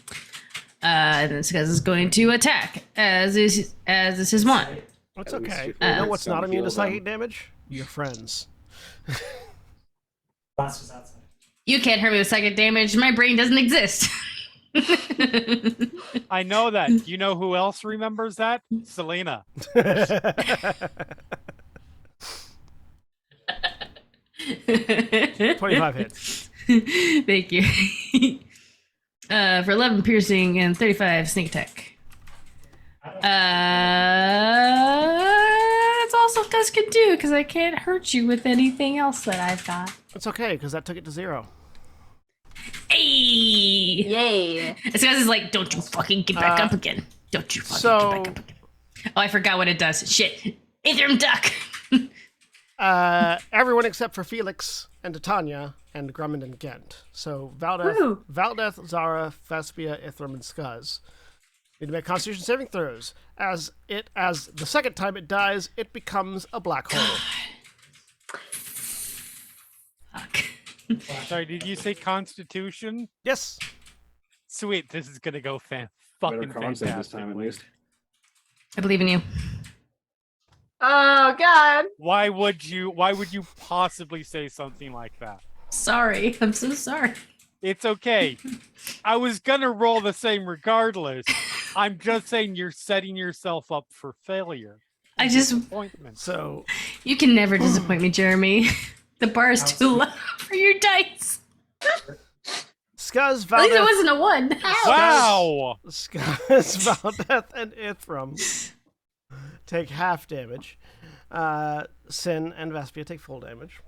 And then Scuzz is going to attack, as is his one. That's At least okay. you- You know it's what's gonna not immune to heal them. psychic damage? Your friends. Last was outside. You can't hurt me with psychic damage. My brain doesn't exist. I know that. Do you know who else remembers that? Selena. 25 hits. Thank you. For 11 piercing and 35 sneak attack. That's also Gus can do because I can't hurt you with anything else that I've got. It's okay, because that took it to 0. Hey! Yay. This guy's is like, don't you fucking get back up again. Don't you fucking so- get back up again. Oh, I forgot what it does. Shit. Ithram duck. Everyone except for Felix and Titania and Grummond and Gent. So Woo. Valdeth, Zara, Vespia, Ithram, and Skuz need to make Constitution saving throws. As the second time it dies, it becomes a black hole. Fuck. Sorry, did you say Constitution? Yes. Sweet, this is gonna go Better fucking con save this fantastic. time at least. I believe in you. Oh God. Why would you possibly say something like that? Sorry. I'm so sorry. It's okay. I was gonna roll the same regardless. I'm just saying you're setting yourself up for failure. I just, Disappointment. So you can never disappoint me, Jeremy. The bar is too low for your dice. Skuz, At least it Valdeth, wasn't a 1. Wow! Skuz, Valdeth, and Ithram take half damage. Sin and Vespia take full damage.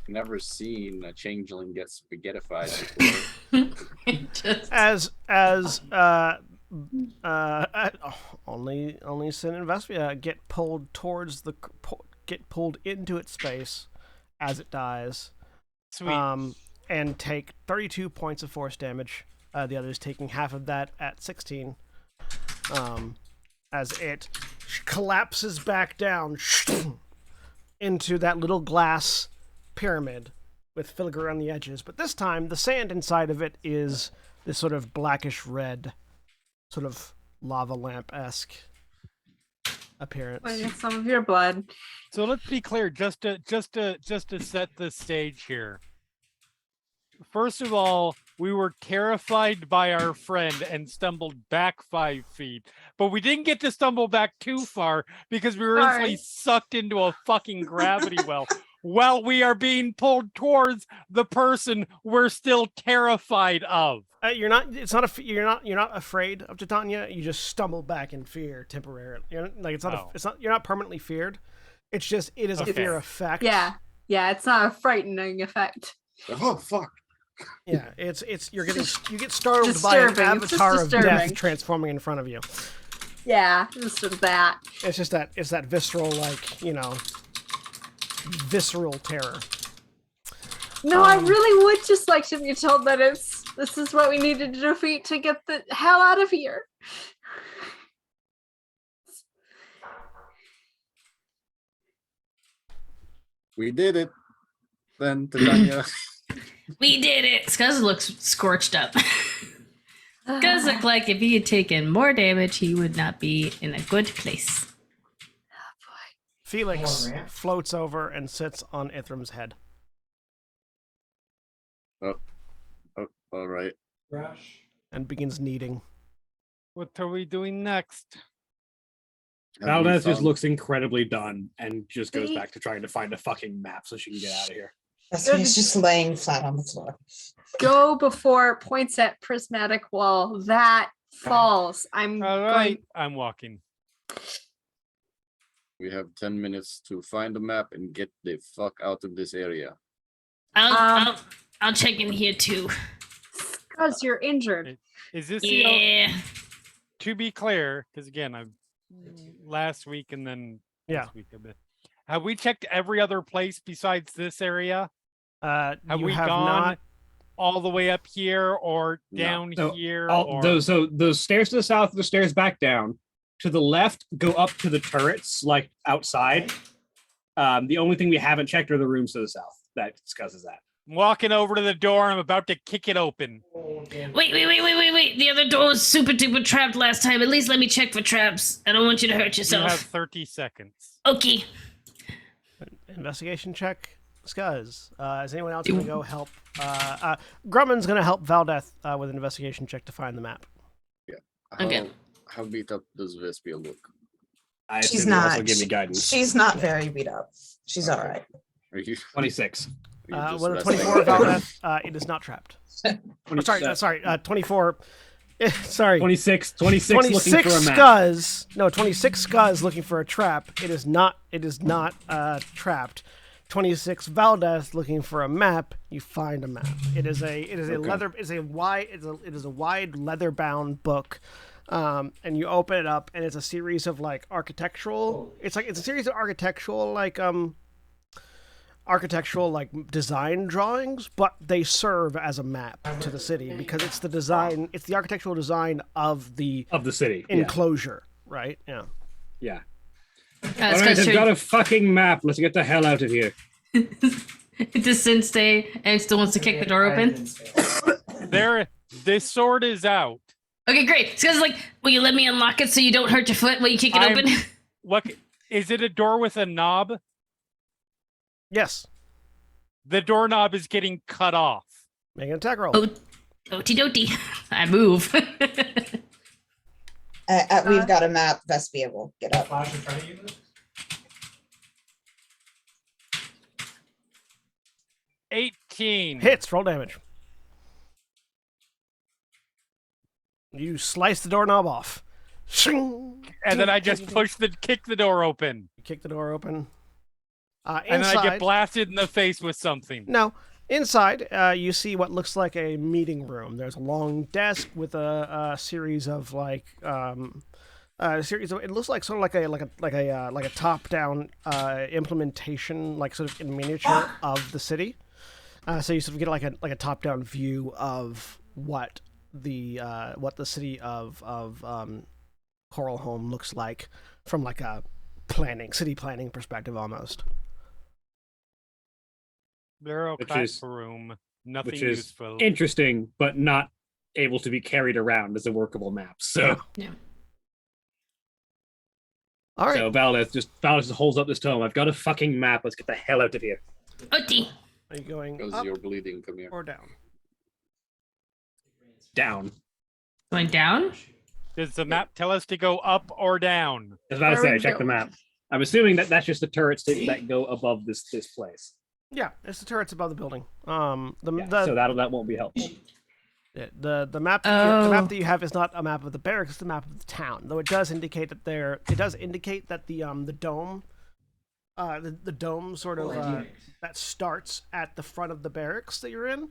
Never seen a changeling get spaghettified before. Just, only Sin and Vespia get pulled towards get pulled into its space as it dies. Sweet. And take 32 points of force damage. The others taking half of that at 16. As it collapses back down into that little glass pyramid with filigree on the edges. But this time, the sand inside of it is this sort of blackish red, sort of lava lamp-esque appearance. Want to get some of your blood. So let's be clear, just to set the stage here. First of all, we were terrified by our friend and stumbled back 5 feet, but we didn't get to stumble back too far because we were instantly sucked into a fucking gravity well while we are being pulled towards the person we're still terrified of. You're not afraid of Titania. You just stumble back in fear temporarily. You're not permanently feared. It's just it is a fear effect. Yeah, it's not a frightening effect. Oh fuck! Yeah, you get startled by an Disturbing. It's just avatar of death disturbing. transforming in front of you. Yeah, just sort of that. It's just that visceral, visceral terror. No, I really would just like to be told that this is what we needed to defeat to get the hell out of here. We did it. Then Titania. we did it. Skuz looks scorched up. Skuz looked like if he had taken more damage, he would not be in a good place. Felix floats over and sits on Ithram's head. All right. Rush. And begins kneading. What are we doing next? Have we Valdez just found- looks incredibly done and just goes back to trying to find a fucking map so she can get out of here. That's why he's just laying flat on the floor. Go before points at prismatic wall. That falls. I'm All going. right, I'm walking. We have 10 minutes to find a map and get the fuck out of this area. I'll check in here too. Because you're injured. Is this Yeah. to be clear? Because again, I've last week and then Yeah. this week a bit. Have we checked every other place besides this area? Have You we have gone not. all the way up here or No. down No, here? All or... those stairs to the south, the stairs back down. To the left, go up to the turrets, like outside. The only thing we haven't checked are the rooms to the south. That discusses that. I'm walking over to the door. I'm about to kick it open. Wait. The other door was super duper trapped last time. At least let me check for traps. I don't want you to hurt You yourself. have 30 seconds. Okay. Investigation check. Scuzz. Is anyone else going to go help? Grumman's going to help Valdeth with an investigation check to find the map. Okay. How beat up does Vespia look? I She's assume you'll also not. give me guidance. She's not very beat up. She's Okay. all right. Are you? 26. Are you just With a resting? 24 Valdeth, it is not trapped. Sorry, 24. Sorry. 26 looking for 26 a map. Scuzz. No, 26 Scuzz looking for a trap. It is not trapped. 26 Valdez looking for a map. You find a map. It is a wide leather bound book. And you open it up and it's a series of like architectural it's a series of architectural design drawings, but they serve as a map to the city because it's the architectural design of the city enclosure, right? Yeah. Yeah. All Let's right, go I've got a fucking map. Let's get the hell out of here. Does Sin stay and still wants to kick the door open? The sword is out. Okay, great. Scuzz is like, will you let me unlock it so you don't hurt your foot while you kick it I'm- open? Look, is it a door with a knob? Yes. The doorknob is getting cut off. Make an attack roll. Oh, oti doti. I move. We've got a map. Vespia will get up. Flash in front of you. 18. Hits. Roll damage. You slice the doorknob off. Shing! And then I just kick the door open. You kick the door open. And then I get blasted in the face with something. No. Inside, you see what looks like a meeting room. There's a long desk with a series of it looks like sort of like a top-down implementation, like sort of in miniature of the city. So you sort of get like a top-down view of what the city of Coralholm looks like from like a city planning perspective almost. Bureaucrat room. Nothing Which is useful. interesting, but not able to be carried around as a workable map. So, Yeah. All right. so Valdez just holds up this tome. I've got a fucking map. Let's get the hell out of here. Oti. Are you going Because up you're bleeding. Come here. or down? Down. Going down? Does the map tell us to go up or down? I was about to Where say, we check the go? map. I'm assuming that's just the turrets that go above this place. Yeah, it's the turrets above the building. So that won't be helpful. The map the map that you have is not a map of the barracks, it's the map of the town. Though it does indicate that the dome the dome sort of that starts at the front of the barracks that you're in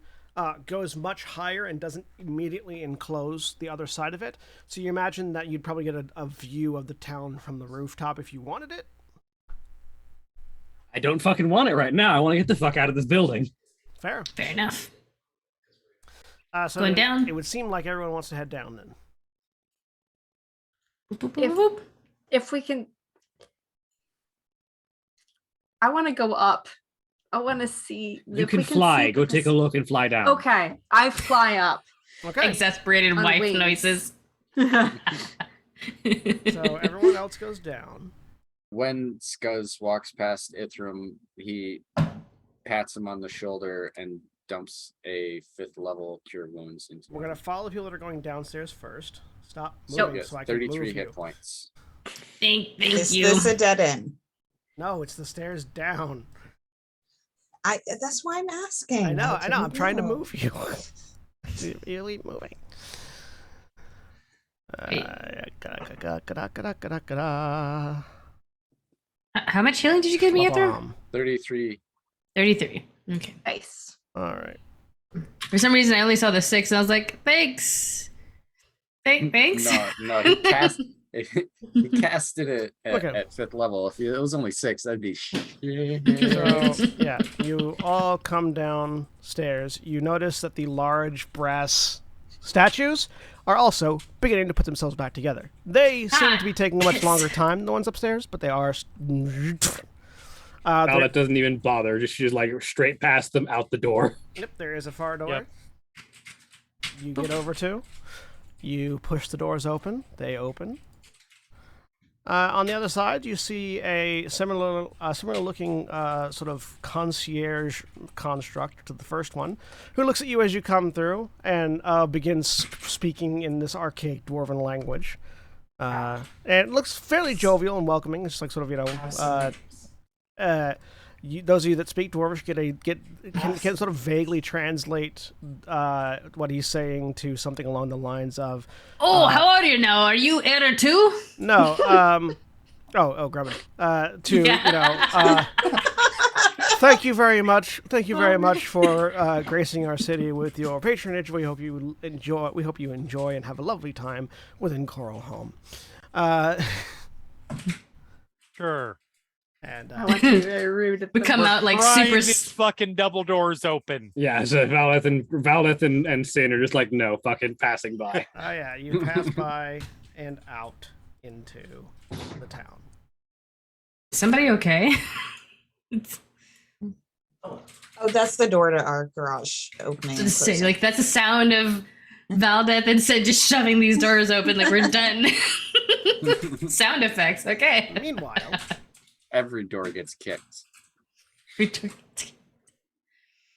goes much higher and doesn't immediately enclose the other side of it. So you imagine that you'd probably get a view of the town from the rooftop if you wanted it. I don't fucking want it right now. I want to get the fuck out of this building. Fair. Fair enough. So Going down? It would seem like everyone wants to head down then. Boop, boop, boop, boop. If we can, I want to go up. I want to see. You if can we fly. see Go this- take a look and fly down. Okay, I fly up. Okay. Exasperated On wife wings. noises. So everyone else goes down. When Scuzz walks past Ithram, he pats him on the shoulder and dumps a 5th level cure wounds into We're him. gonna follow people that are going downstairs first. Stop So moving yes, so I can 33 move hit you. points. Thank Is you. this a dead end? No, it's the stairs down. That's why I'm asking. I know. I'm didn't trying to know. move you. You keep moving. Wait. Ga-da-ga-da-ga-da-ga-da-ga-da. How much healing did you give me, Ithra? Ba-bom. 33. 33. Okay. Nice. All right. For some reason, I only saw the 6, and I was like, thanks. Thanks. No, he casted it Okay. at 5th level. If it was only 6, that'd be So shit. yeah, you all come downstairs. You notice that the large brass statues are also beginning to put themselves back together. They seem to be taking a much longer time than the ones upstairs, but they are. That doesn't even bother. Just like straight past them out the door. Yep, there is a far door. Yep. You get over to. You push the doors open. They open. On the other side, you see a similar looking sort of concierge construct to the first one, who looks at you as you come through and begins speaking in this archaic dwarven language. And it looks fairly jovial and welcoming. It's like sort of, those of you that speak Dwarvish can sort of vaguely translate what he's saying to something along the lines of, Oh, how are you now? Are you Error too? no, grab it. Thank you very much. Thank you very much for gracing our city with your patronage. We hope you enjoy and have a lovely time within Coral Home. Sure. And I want to be very rude. At We the come work. out like Prying super. these fucking double doors open. Yeah, so Valdeth and Sin are just like, no, fucking passing by. Oh yeah, you pass by and out into the town. Somebody okay? Oh, that's the door to our garage opening. and Just say, closing. like that's the sound of Valdeth and Sid just shoving these doors open like we're done. Sound effects, okay. Meanwhile, Every door gets kicked.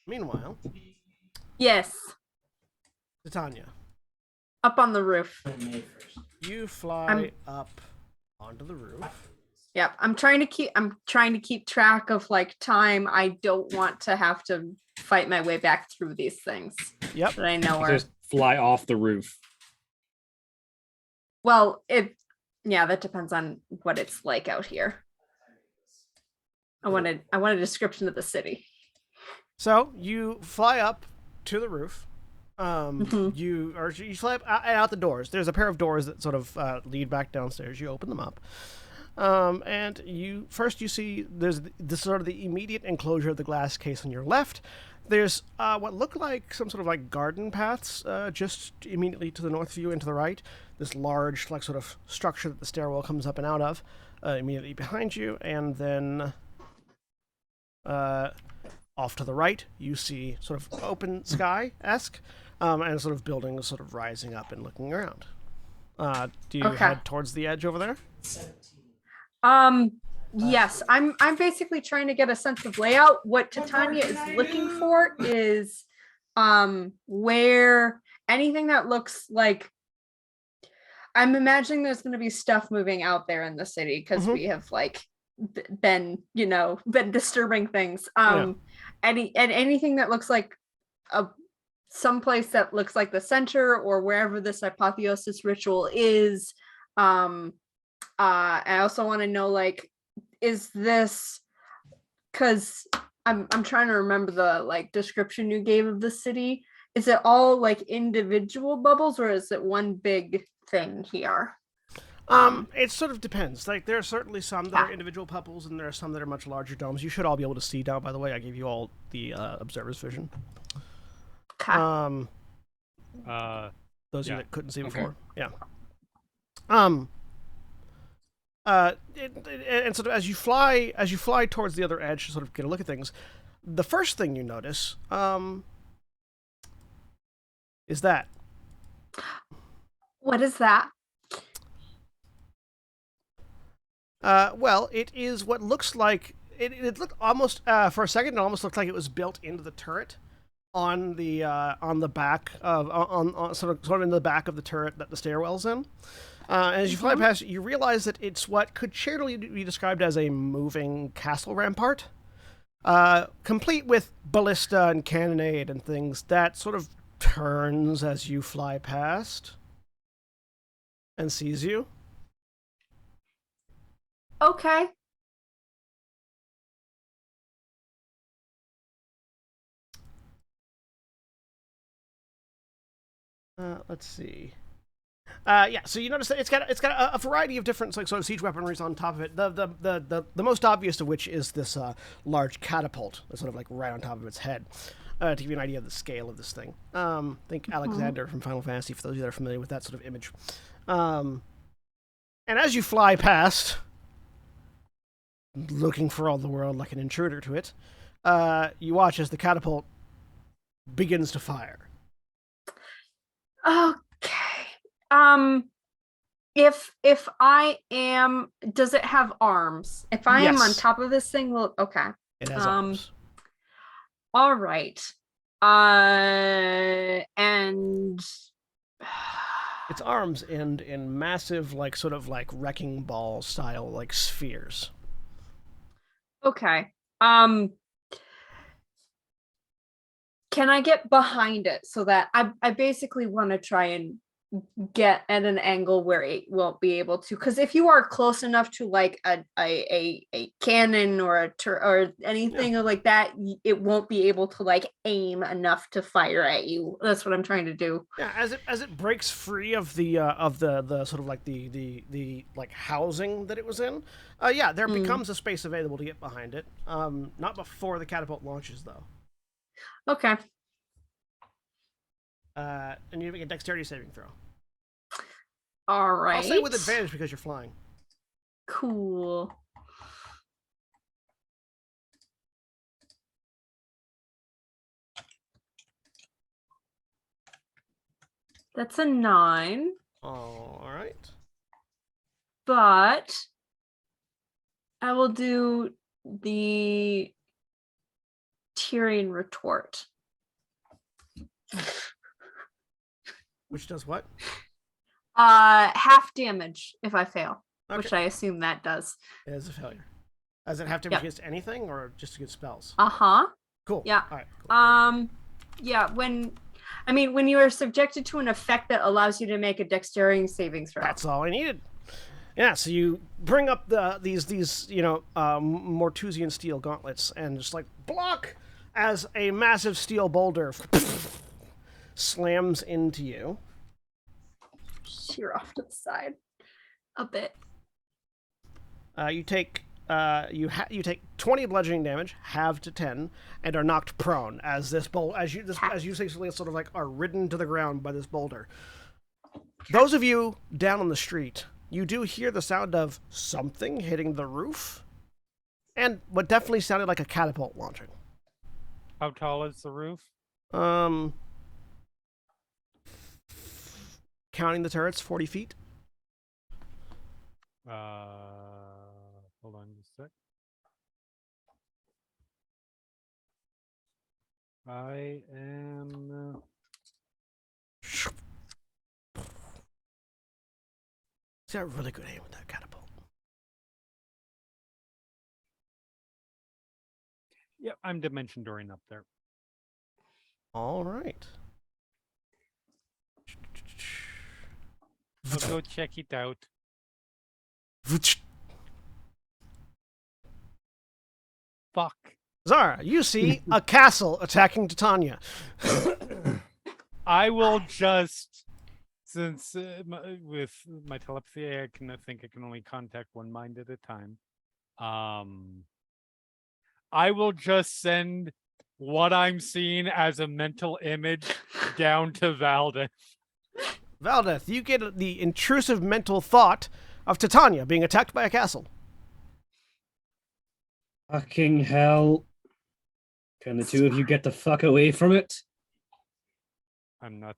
meanwhile, Yes, Titania, up on the roof. you fly I'm- up onto the roof. Yep, I'm trying to keep track of like time. I don't want to have to fight my way back through these things Yep. that I know are. Just fly off the roof. Well, that depends on what it's like out here. I want a description of the city. So you fly up to the roof. Mhm. You fly up out the doors. There's a pair of doors that sort of lead back downstairs. You open them up, and you see there's this sort of the immediate enclosure of the glass case on your left. There's what look like some sort of like garden paths just immediately to the north of you and to the right. This large like sort of structure that the stairwell comes up and out of immediately behind you, and then off to the right you see sort of open sky-esque and sort of buildings sort of rising up and looking around. Do you Okay. head towards the edge over there? Yes, I'm basically trying to get a sense of layout. What Titania is looking for is where anything that looks like, I'm imagining there's going to be stuff moving out there in the city because Mhm. we have like been disturbing things. Yeah. Anything that looks like someplace that looks like the center or wherever this apotheosis ritual is. I also want to know, like, is this, because I'm trying to remember the like description you gave of the city. Is it all like individual bubbles or is it one big thing here? It sort of depends. Like, there are certainly some that are individual bubbles, and there are some that are much larger domes. You should all be able to see down, by the way. I gave you all the observer's vision. Okay. Those of you Yeah. that couldn't see Okay. before. Yeah. And sort of as you fly towards the other edge to sort of get a look at things, the first thing you notice is that. What is that? Well, it is what looks like it looked almost for a second. It almost looked like it was built into the turret on the back of on sort of in the back of the turret that the stairwell's in. And as you fly past, you realize that it's what could charitably be described as a moving castle rampart, complete with ballista and cannonade and things that sort of turns as you fly past and sees you. Okay. Let's see. Yeah, so you notice that it's got a variety of different like sort of siege weaponries on top of it. The most obvious of which is this large catapult that's sort of like right on top of its head. To give you an idea of the scale of this thing. Think Alexander from Final Fantasy, for those of you that are familiar with that sort of image. And as you fly past, looking for all the world like an intruder to it, you watch as the catapult begins to fire. Okay. if I am, does it have arms? If I am on Yes. top of this thing, well, okay. It has arms. All right. And Its arms end in massive, like, sort of like wrecking ball style, like spheres. okay. Can I get behind it so that I basically want to try and get at an angle where it won't be able to, because if you are close enough to like a cannon or or anything like that, it won't be able to like aim enough to fire at you. That's what I'm trying to do. Yeah, as it breaks free of the sort of like the like housing that it was in, yeah, there becomes a space available to get behind it. Not before the catapult launches though. Okay. And you make a dexterity saving throw. All right. I'll say with advantage because you're flying. Cool. That's a 9. All right. But I will do the Tyrion retort. Which does what? Half damage if I fail, Okay. which I assume that does. It is a failure. Does it have to be against anything or just against spells? Uh-huh. Cool. Yeah. All right. Cool. Yeah, when you are subjected to an effect that allows you to make a dexterity saving throw. That's all I needed. Yeah, so you bring up these Mortusian steel gauntlets and just like block as a massive steel boulder slams into you. Sheer off to the side a bit. You take 20 bludgeoning damage, halved to 10, and are knocked prone as this as you basically sort of like are ridden to the ground by this boulder. Those of you down on the street, you do hear the sound of something hitting the roof, and what definitely sounded like a catapult launching. How tall is the roof? Counting the turrets, 40 feet. Hold on just a sec. I am. He's got a really good aim with that catapult. Yep, I'm dimension dooring up there. All right. I'll go check it out. Fuck. Zara, you see a castle attacking Titania. I will just, since with my telepathy, I think I can only contact one mind at a time. I will just send what I'm seeing as a mental image down to Valdeth. Valdeth, you get the intrusive mental thought of Titania being attacked by a castle. Fucking hell. Can the two of you get the fuck away from it? I'm not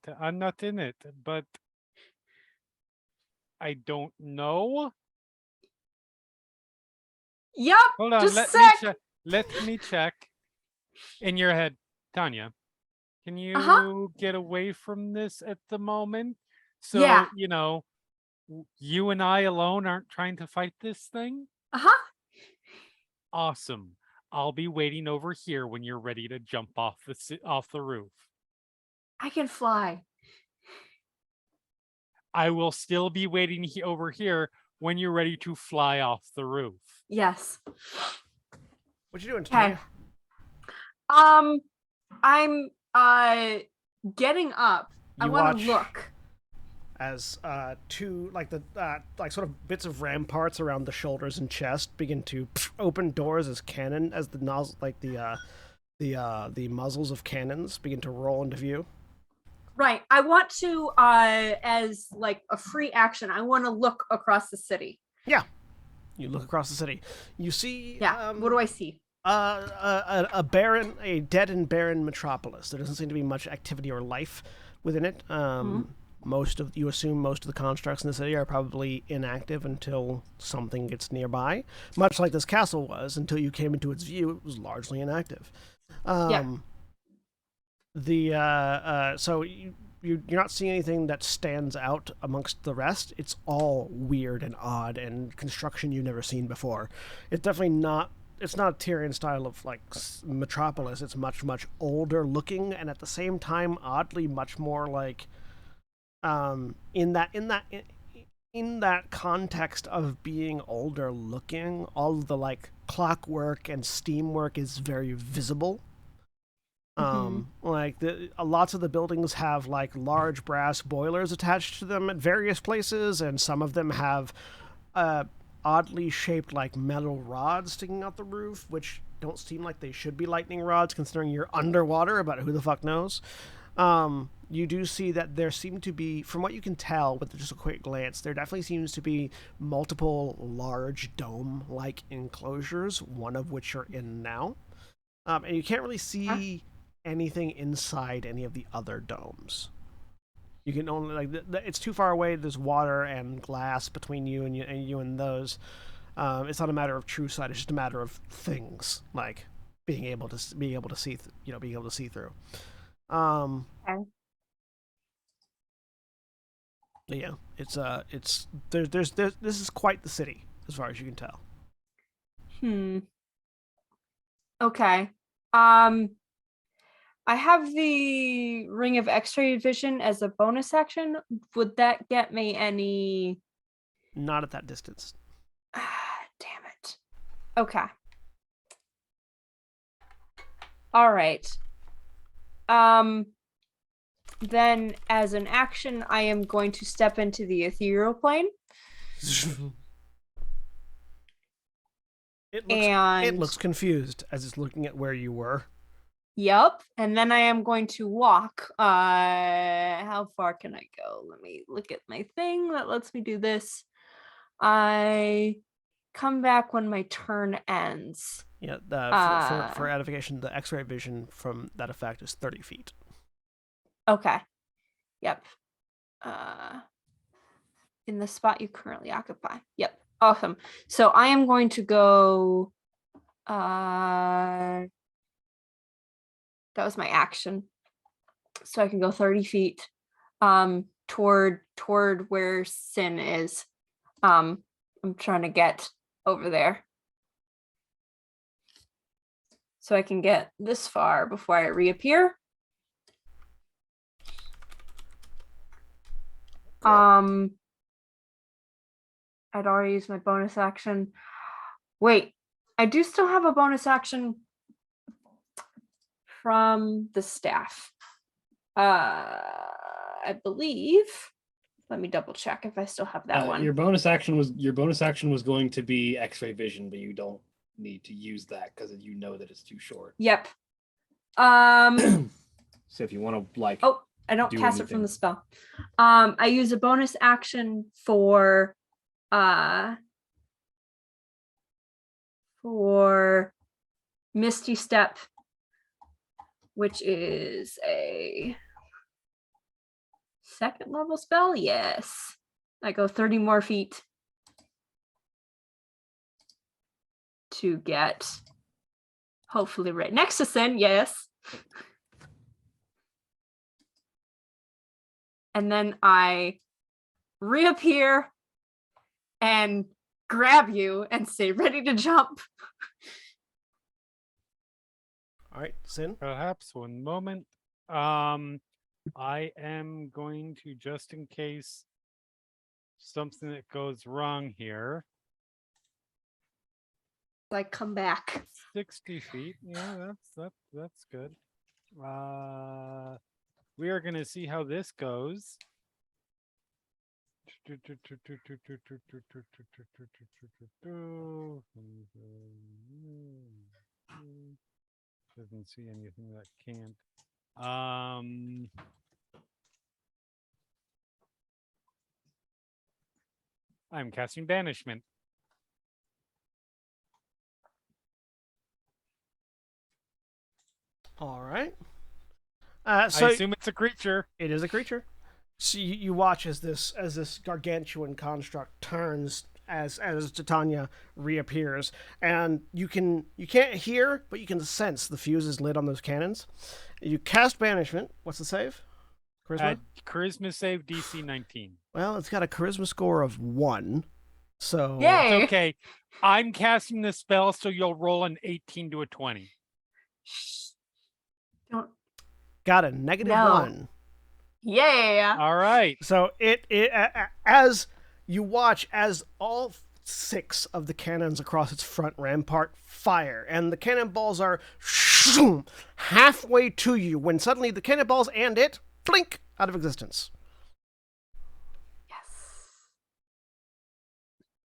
in it, but I don't know. Yep. Hold on, Just let me check. In your head, Tanya, can you get away from this at the moment? So, Yeah. You and I alone aren't trying to fight this thing? Awesome. I'll be waiting over here when you're ready to jump off the roof. I can fly. I will still be waiting over here when you're ready to fly off the roof. Yes. What you doing, Okay. Titania? I'm getting up. I You want watch to look. as two like sort of bits of ramparts around the shoulders and chest begin to open doors as cannon as the nozzle the muzzles of cannons begin to roll into view. Right. I want to as like a free action, I want to look across the city. Yeah. You look across the city. You see What do I see? a dead and barren metropolis. There doesn't seem to be much activity or life within it. you assume most of the constructs in the city are probably inactive until something gets nearby. Much like this castle was, until you came into its view, it was largely inactive. So you're not seeing anything that stands out amongst the rest. It's all weird and odd and construction you've never seen before. It's definitely not. It's not a Tyrian style of like metropolis. It's much older looking, and at the same time, oddly much more like, in that context of being older looking, all of the like clockwork and steamwork is very visible. Lots of the buildings have like large brass boilers attached to them at various places, and some of them have oddly shaped like metal rods sticking out the roof, which don't seem like they should be lightning rods considering you're underwater, but who the fuck knows. You do see that there seem to be, from what you can tell with just a quick glance, there definitely seems to be multiple large dome-like enclosures, one of which you're in now. And you can't really see anything inside any of the other domes. You can only it's too far away. There's water and glass between you and those. It's not a matter of true sight. It's just a matter of things like being able to see through. Okay. Yeah, this is quite the city as far as you can tell. Okay. I have the Ring of X-ray vision as a bonus action. Would that get me any? Not at that distance. Damn it. Okay. All right. Then as an action, I am going to step into the ethereal plane. It looks confused as it's looking at where you were. Yep. And then I am going to walk. How far can I go? Let me look at my thing that lets me do this. I come back when my turn ends. Yeah, for edification, the X-ray vision from that effect is 30 feet. Okay. Yep. In the spot you currently occupy. Yep. Awesome. So I am going to go. That was my action. So I can go 30 feet toward where Sin is. I'm trying to get over there. So I can get this far before I reappear. I'd already used my bonus action. Wait, I do still have a bonus action from the staff. I believe. Let me double check if I still have that one. Your bonus action was going to be X-ray vision, but you don't need to use that because you know that it's too short. Yep. So if you want to Oh, I don't cast it from the spell. I use a bonus action for Misty Step, which is a second level spell. Yes. I go 30 more feet to get hopefully right next to Sin. Yes. And then I reappear and grab you and say, ready to jump. All right, Sin. Perhaps one moment. I am going to, just in case something that goes wrong here. Like come back. 60 feet. Yeah, that's good. We are gonna see how this goes. Doesn't see anything that can't. I'm casting banishment. All right. I assume it's a creature. It is a creature. So you watch as this gargantuan construct turns as Titania reappears, and you can't hear, but you can sense the fuses lit on those cannons. You cast banishment. What's the save? Charisma. Charisma save DC 19. Well, it's got a charisma score of 1, so It's Yay! okay. I'm casting the spell, so you'll roll an 18 to a 20. Don't. got a negative No. 1. Yeah. All right. So as you watch as all 6 of the cannons across its front rampart fire, and the cannonballs are halfway to you when suddenly the cannonballs and it blink out of existence. Yes.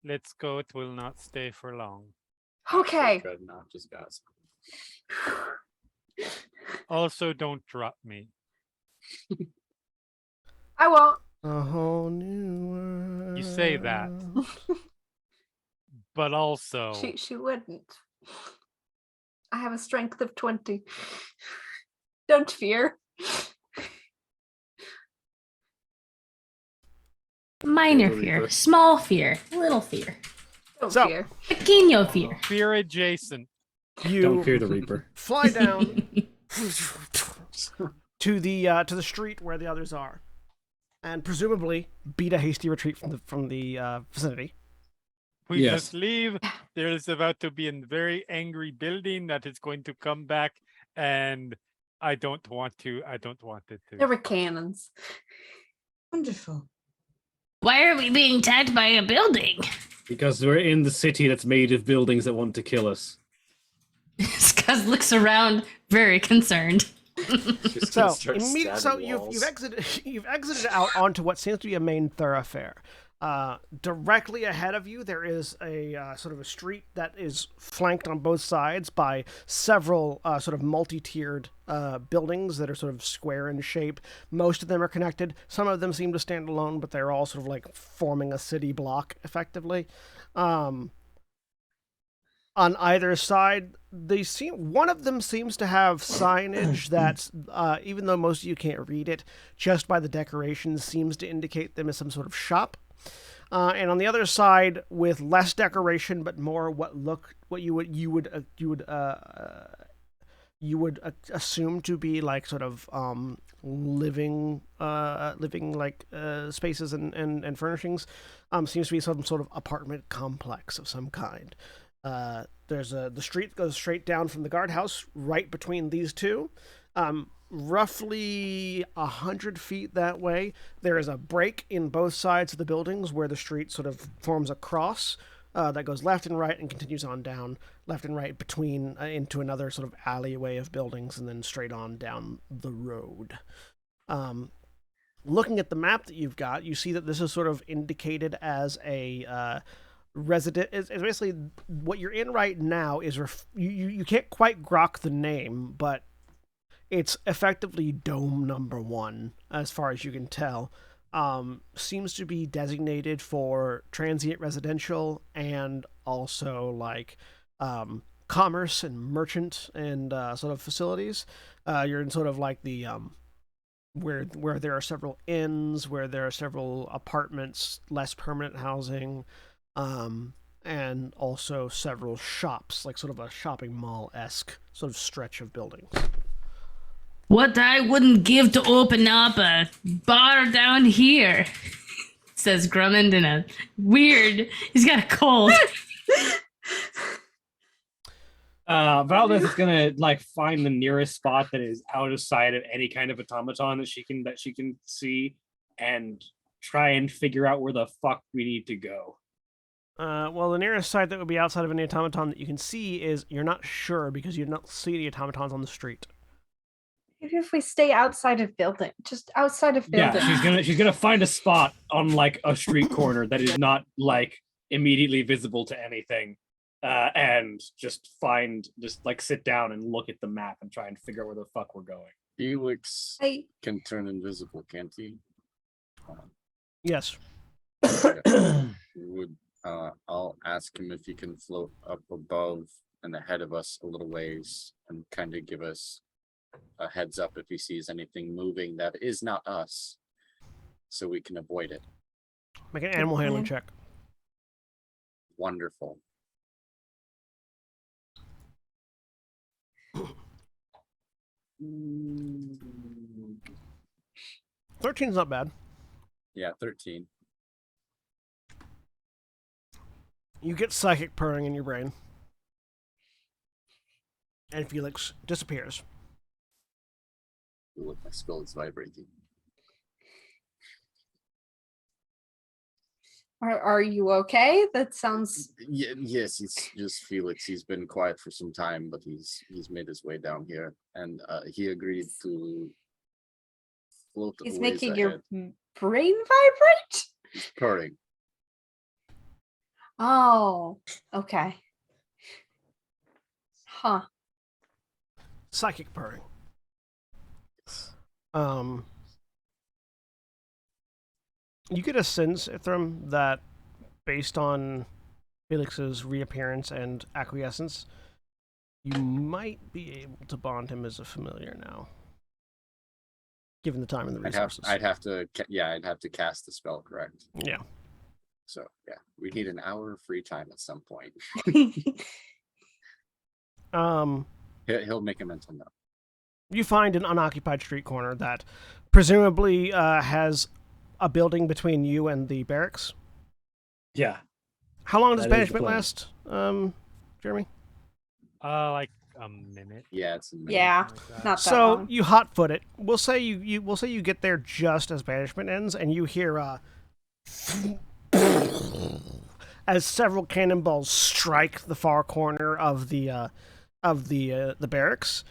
Let's go. It will not stay for long. Okay. Good, not just guys. Also, don't drop me. I won't. A whole new world. You say that. But also, She wouldn't. I have a strength of 20. Don't fear. Minor Totally fear, good. small fear, little fear, Don't So- fear. pequeño fear. fear adjacent. You Don't fear the Reaper. fly down to the street where the others are, and presumably beat a hasty retreat from the vicinity. We Yes. must leave. There is about to be a very angry building that is going to come back, and I don't want to. I don't want it There to. were cannons. Wonderful. Why are we being attacked by a building? Because we're in the city that's made of buildings that want to kill us. Skuz looks around, very concerned. Just So gonna start so stabbing you've walls. you've exited out onto what seems to be a main thoroughfare. Directly ahead of you, there is a sort of a street that is flanked on both sides by several sort of multi-tiered buildings that are sort of square in shape. Most of them are connected. Some of them seem to stand alone, but they're all sort of like forming a city block effectively. On either side, one of them seems to have signage that, even though most of you can't read it, just by the decorations seems to indicate them as some sort of shop. And on the other side, with less decoration but more what you would assume to be like sort of living like spaces and furnishings, seems to be some sort of apartment complex of some kind. There's the street goes straight down from the guardhouse right between these two. Roughly 100 feet that way, there is a break in both sides of the buildings where the street sort of forms a cross that goes left and right and continues on down left and right between into another sort of alleyway of buildings and then straight on down the road. Looking at the map that you've got, you see that this is sort of indicated as a resident. Is basically what you're in right now. Is you can't quite grok the name, but it's effectively Dome Number 1, as far as you can tell. Seems to be designated for transient residential and also like commerce and merchant and sort of facilities. You're in sort of like the where there are several inns, where there are several apartments, less permanent housing, and also several shops, like sort of a shopping mall-esque sort of stretch of buildings. What I wouldn't give to open up a bar down here, says Drummond in a weird. He's got a cold. Valdez is gonna like find the nearest spot that is out of sight of any kind of automaton that she can see, and try and figure out where the fuck we need to go. Well, the nearest site that would be outside of any automaton that you can see is you're not sure because you don't see any automatons on the street. Maybe if we stay outside of building, just outside of building. Yeah, she's gonna find a spot on like a street corner that is not like immediately visible to anything, and just sit down and look at the map and try and figure out where the fuck we're going. Felix I can turn invisible, can't he? Yes. Would I'll ask him if he can float up above and ahead of us a little ways and kind of give us a heads up if he sees anything moving that is not us. so we can avoid it. Make an animal handling plan. check. Wonderful. 13's not bad. Yeah, 13. You get psychic purring in your brain. And Felix disappears. Ooh, my skull is vibrating. Are you okay? That sounds. Yes, it's just Felix. He's been quiet for some time, but he's made his way down here, and he agreed to float. He's a ways making your ahead. brain vibrate? He's purring. Oh, okay. Huh. Psychic purring. You get a sense, Ithram, that based on Felix's reappearance and acquiescence, you might be able to bond him as a familiar now, given the time and the resources. I'd have to cast the spell, correct? Yeah. So yeah, we need an hour of free time at some point. He'll make a mental note. You find an unoccupied street corner that presumably has a building between you and the barracks. Yeah. How long does That is the banishment plan. last, Jeremy? Like a minute. Yeah, it's a minute. Yeah, like that. not that So long. you hotfoot it. We'll say you get there just as banishment ends, and you hear as several cannonballs strike the far corner of the barracks.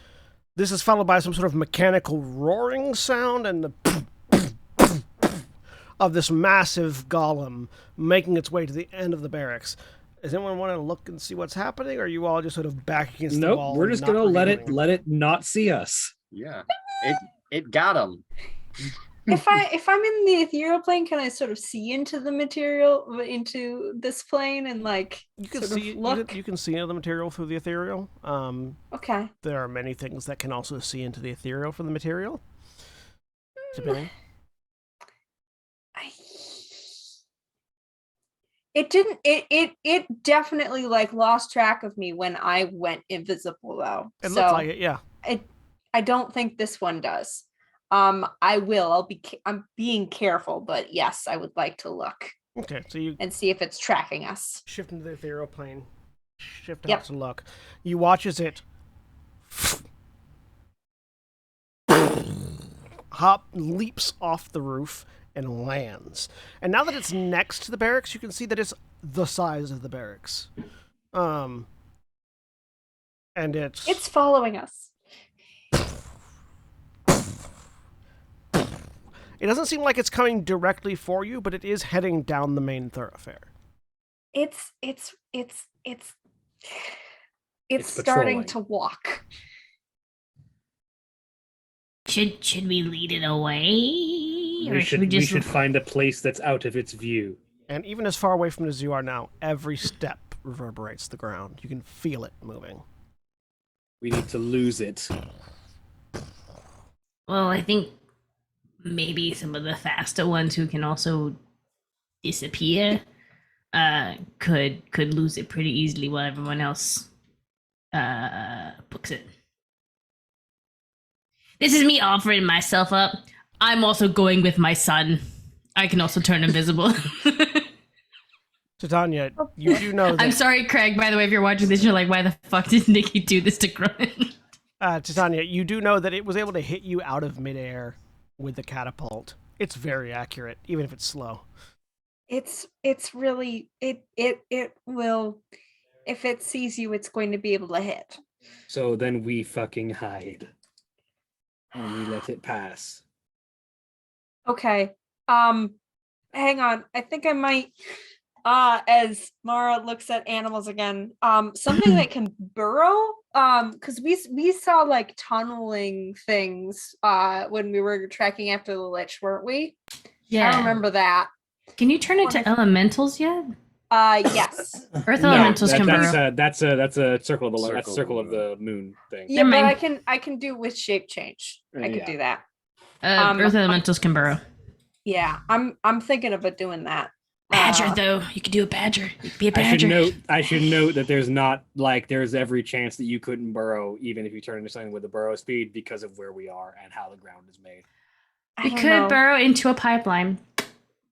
This is followed by some sort of mechanical roaring sound and the of this massive golem making its way to the end of the barracks. Does anyone want to look and see what's happening, or are you all just sort of back against the wall? Nope, we're just not gonna let revealing? it not see us. Yeah, it got him. If I'm in the ethereal plane, can I sort of see into the material, into this plane, and like You can sort see of look? you can see the material through the ethereal. Okay. There are many things that can also see into the ethereal from the material. Depending. It didn't. It definitely like lost track of me when I went invisible though. It so looks like it, yeah. I don't think this one does. I will. I'm being careful, but yes, I would like to look Okay, so you and see if it's tracking us. shift into the ethereal plane. Shift Yep. out to look. You watch as it leaps off the roof and lands. And now that it's next to the barracks, you can see that it's the size of the barracks. And It's following us. it doesn't seem like it's coming directly for you, but it is heading down the main thoroughfare. It's It's starting patrolling. to walk. Should we lead it away, or We should we just? should find a place that's out of its view. And even as far away from it as you are now, every step reverberates the ground. You can feel it moving. We need to lose it. Well, I think maybe some of the faster ones who can also disappear could lose it pretty easily while everyone else books it. This is me offering myself up. I'm also going with my son. I can also turn invisible. Titania, you do know that... I'm sorry, Craig, by the way, if you're watching this, you're like, why the fuck did Nikki do this to Grunt? Titania, you do know that it was able to hit you out of midair with the catapult. It's very accurate, even if it's slow. It's really it will, if it sees you, it's going to be able to hit. So then we fucking hide. And we let it pass. Okay. Hang on. I think I might as Mara looks at animals again. Something that can burrow. Because we saw like tunneling things when we were tracking after the lich, weren't we? Yeah. I remember that. Can you turn into elementals yet? Yes. Earth No, elementals can burrow. that's a circle of the that's Circle circle of of the the moon thing. Yeah, Never but mind. I can do with shape change. I can Yeah. do that. Earth elementals can burrow. Yeah, I'm thinking about doing that. Badger, Uh, though. You could do a badger. You could be a I should badger. note that there's not like there's every chance that you couldn't burrow even if you turn into something with the burrow speed because of where we are and how the ground is made. I We don't could know. burrow into a pipeline.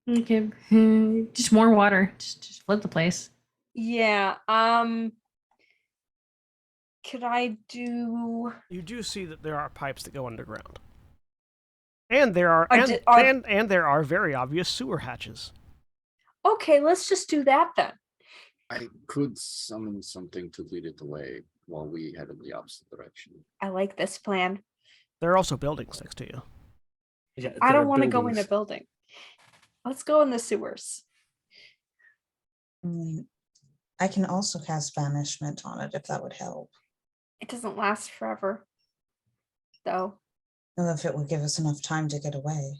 Okay. Just more water. Just flood the place. Yeah. Could I do? You do see that there are pipes that go underground. And there are, and there are very obvious sewer hatches. Okay, let's just do that then. I could summon something to lead it away while we head in the opposite direction. I like this plan. There are also buildings next to you. Yeah, I there don't are want to go in a buildings. building. Let's go in the sewers. I can also cast banishment on it if that would help. It doesn't last forever, though. And if it would give us enough time to get away.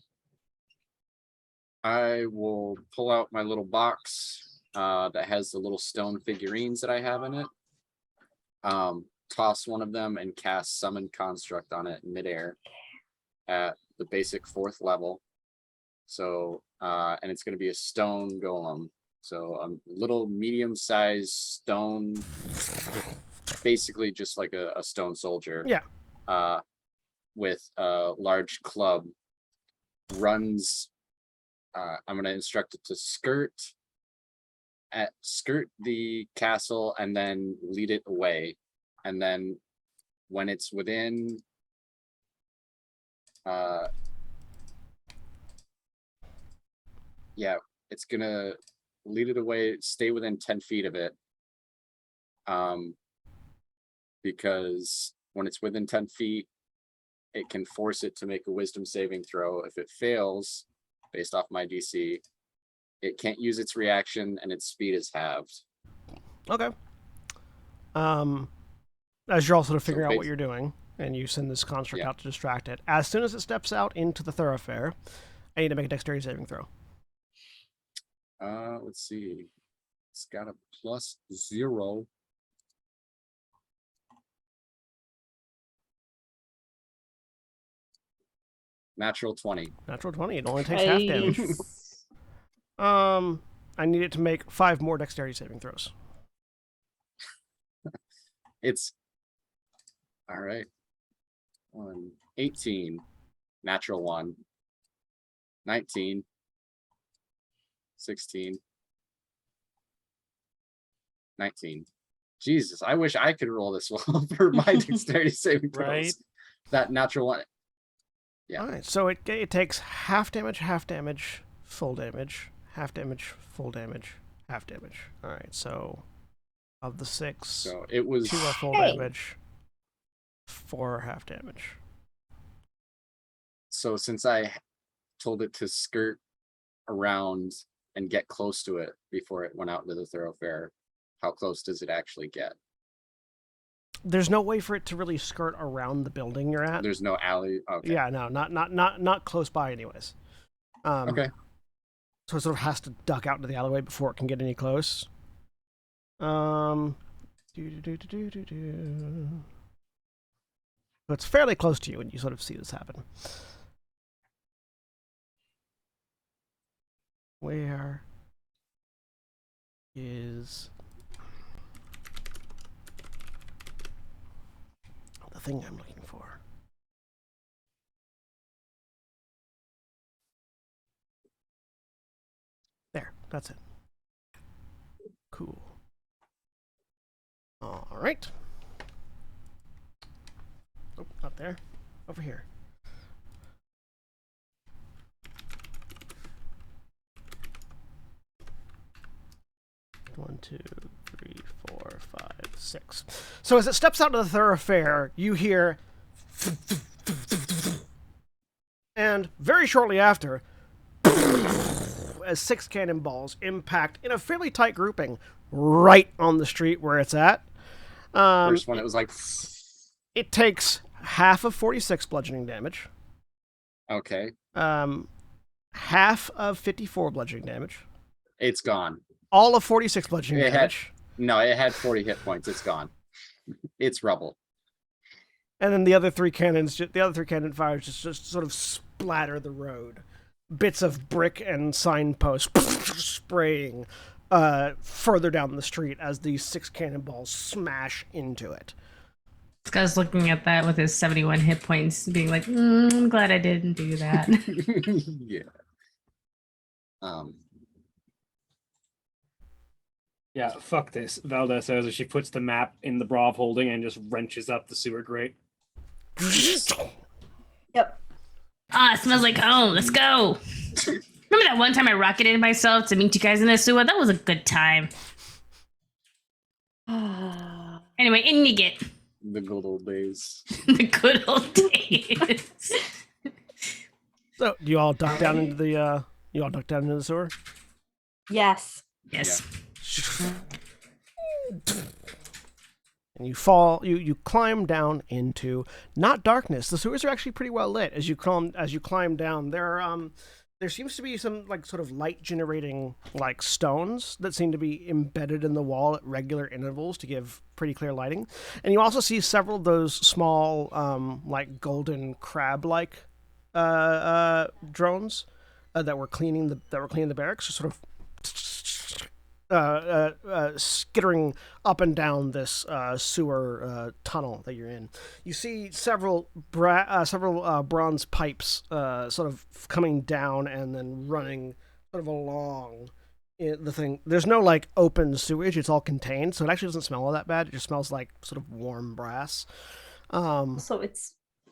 I will pull out my little box that has the little stone figurines that I have in it. Toss one of them and cast Summon Construct on it in midair at the basic 4th level. So, and it's going to be a stone golem. So a little medium-sized stone, basically just like a stone soldier. Yeah. With a large club, runs. I'm going to instruct it to skirt the castle and then lead it away. And then when it's within it's gonna lead it away, stay within 10 feet of it. Because when it's within 10 feet, it can force it to make a wisdom saving throw. If it fails, based off my DC, it can't use its reaction and its speed is halved. Okay. As you're also figuring out what you're doing, and you send this construct out to distract it, as soon as it steps out into the thoroughfare, I need to make a dexterity saving throw. Let's see. It's got a +0. Natural 20. Natural 20. It only takes half damage. I need it to make 5 more dexterity saving throws. It's all right. 18. Natural 1. 19. 16. 19. Jesus, I wish I could roll this well for my dexterity saving throws. Right. That natural 1. Yeah. All right, so it takes half damage, full damage, half damage, full damage, half damage. All right, so of the 6, So it was 2 are full damage, 4 are half damage. So since I told it to skirt around and get close to it before it went out into the thoroughfare, how close does it actually get? There's no way for it to really skirt around the building you're at. There's no alley. Okay. Yeah, no, not close by, anyways. Okay. So it sort of has to duck out into the alleyway before it can get any close. So it's fairly close to you, and you sort of see this happen. Where is the thing I'm looking for? There, that's it. Cool. All right. Oh, not there. Over here. One, two, three, 4, 5, 6. So as it steps out of the thoroughfare, you hear, and very shortly after, as 6 cannonballs impact in a fairly tight grouping right on the street where it's at. First one, it was like. It takes half of 46 bludgeoning damage. Okay. Half of 54 bludgeoning damage. It's gone. All of 46 bludgeoning damage. It had 40 hit points. It's gone. It's rubble. And then the other 3 cannon fires just sort of splatter the road. bits of brick and signposts spraying further down the street as these 6 cannonballs smash into it. This guy's looking at that with his 71 hit points, being like, I'm glad I didn't do that. Yeah. Yeah, fuck this. Valdez says as she puts the map in the bra of holding and just wrenches up the sewer grate. Yep. Ah, it smells like home. Let's go. Remember that one time I rocketed myself to meet you guys in the sewer? That was a good time. Anyway, in you get. The good old days. The good old days. So, do you all duck down into the sewer? Yes. Yes. And you fall. You climb down into not darkness. The sewers are actually pretty well lit as you climb down. There seems to be some like sort of light generating like stones that seem to be embedded in the wall at regular intervals to give pretty clear lighting. And you also see several of those small like golden crab like drones that were cleaning the barracks, just sort of skittering up and down this sewer tunnel that you're in. You see several bronze pipes sort of coming down and then running sort of along the thing. There's no like open sewage; it's all contained, so it actually doesn't smell all that bad. It just smells like sort of warm brass. So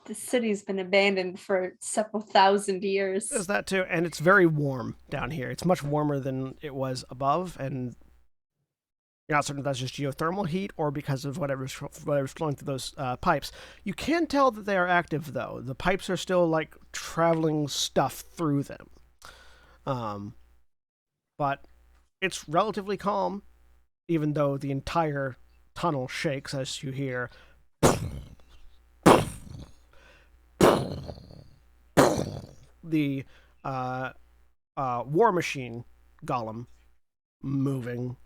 the city's been abandoned for several thousand years. There's that too, and it's very warm down here. It's much warmer than it was above, and you're not certain if that's just geothermal heat or because of whatever's flowing through those pipes. You can tell that they are active, though. The pipes are still like traveling stuff through them, but it's relatively calm, even though the entire tunnel shakes as you hear the war machine golem moving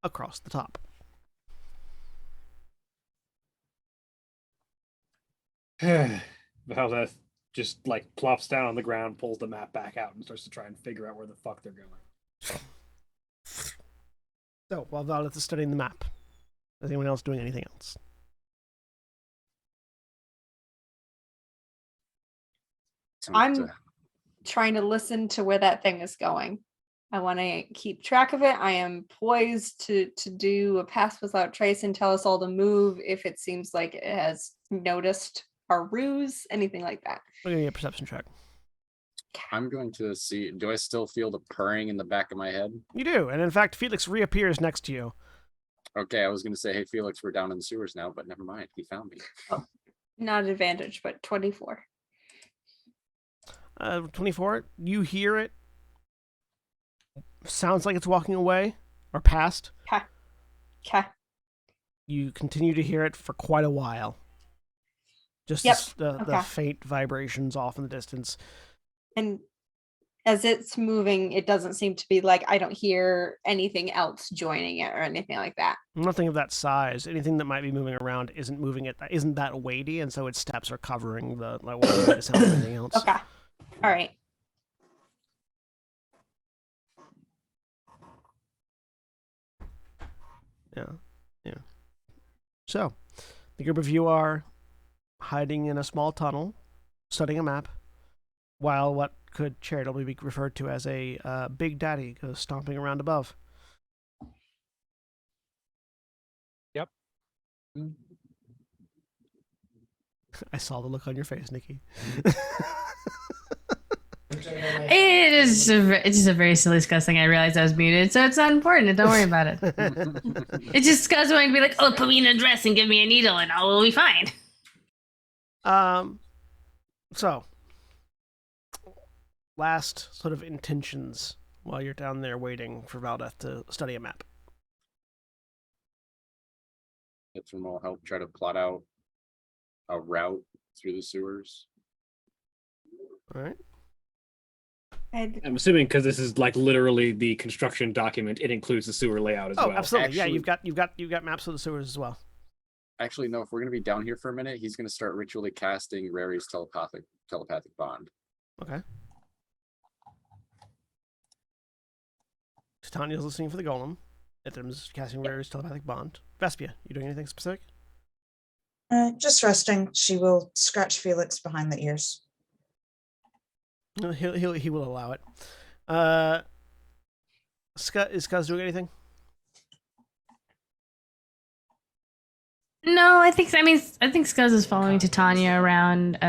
across the top. Valdez just like plops down on the ground, pulls the map back out, and starts to try and figure out where the fuck they're going. So while Valdez is studying the map, is anyone else doing anything else? I'm trying to listen to where that thing is going. I want to keep track of it. I am poised to do a pass without trace and tell us all to move if it seems like it has noticed our ruse, anything like that. We're going to get a perception check. I'm going to see. Do I still feel the purring in the back of my head? You do, and in fact, Felix reappears next to you. Okay, I was going to say, hey, Felix, we're down in the sewers now, but never mind. He found me. Oh, not advantage, but 24. 24, you hear it. Sounds like it's walking away or past. Okay. You continue to hear it for quite a while. Just the faint vibrations off in the distance. And as it's moving, it doesn't seem to be like I don't hear anything else joining it or anything like that. Nothing of that size. Anything that might be moving around isn't that weighty, and so its steps are covering the sound of anything else. Okay. All right. Yeah. So, the group of you are hiding in a small tunnel, studying a map, while what could charitably be referred to as a Big Daddy goes stomping around above. Yep. I saw the look on your face, Nikki. It's just a very silly disgusting. I realized I was muted, so it's not important. Don't worry about it. It's just Scuzz wanting to be like, oh, put me in a dress and give me a needle and all will be fine. So, last sort of intentions while you're down there waiting for Valdeth to study a map. Get some more help, try to plot out a route through the sewers. All right. I'm assuming because this is like literally the construction document, it includes the sewer layout as well. Oh, absolutely. Actually, Yeah, you've got maps of the sewers as well. Actually, no, if we're going to be down here for a minute, he's going to start ritually casting Rary's telepathic bond. Okay. Titania's listening for the golem. Ithrim's casting Rare's telepathic bond. Vespia, you doing anything specific? Just resting. She will scratch Felix behind the ears. No, he will allow it. Is Skuz doing anything? No, I think Scuzz is following Titania around,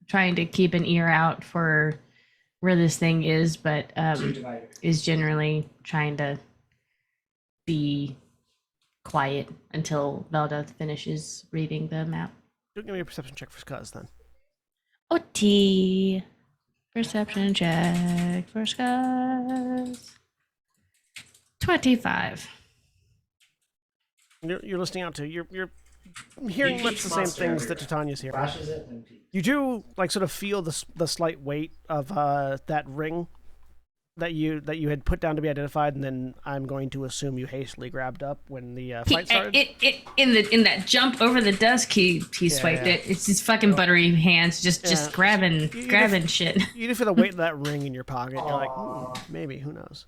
trying to keep an ear out for where this thing is, but is generally trying to be quiet until Velda finishes reading the map. Don't give me a perception check for Skuz then. OT. Perception check for Scuzz. 25. You're listening out to. You're hearing He much peeks the same monster things that everywhere. Titania's hearing. Flashes it and peeks. You do like sort of feel the slight weight of that ring that you had put down to be identified, and then I'm going to assume you hastily grabbed up when the fight started. In that jump over the desk, he swiped it. It's his fucking buttery hands just grabbing shit. You do feel the weight of that ring in your pocket. You're like, maybe, who knows?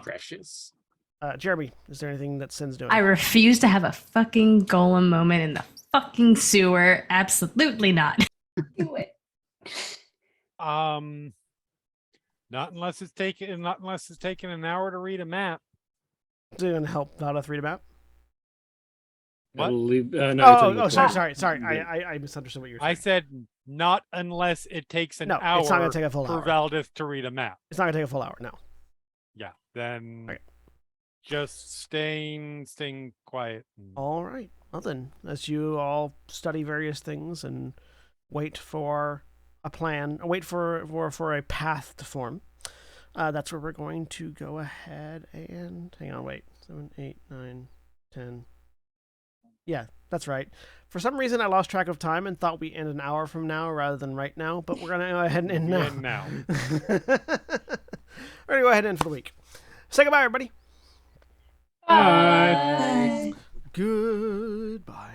Precious. Jeremy, is there anything that Sin's doing? I refuse to have a fucking golem moment in the fucking sewer. Absolutely not. Do it. Not unless it's taken an hour to read a map. Is it going to help Valdeth read about? What? Sorry. I misunderstood what you were saying. I said not unless it takes an hour it's not going to take a full for hour. Valdeth to read a map. It's not going to take a full hour, no. Yeah, then Okay. just staying quiet. All right. Well then, as you all study various things and wait for a plan, wait for a path to form, that's where we're going to go ahead and hang on. Wait, 7, 8, 9, 10. Yeah, that's right. For some reason, I lost track of time and thought we end an hour from now rather than right now. But we're gonna go ahead and end now. We're gonna go ahead and end for the week. Say goodbye, everybody. Bye. Goodbye.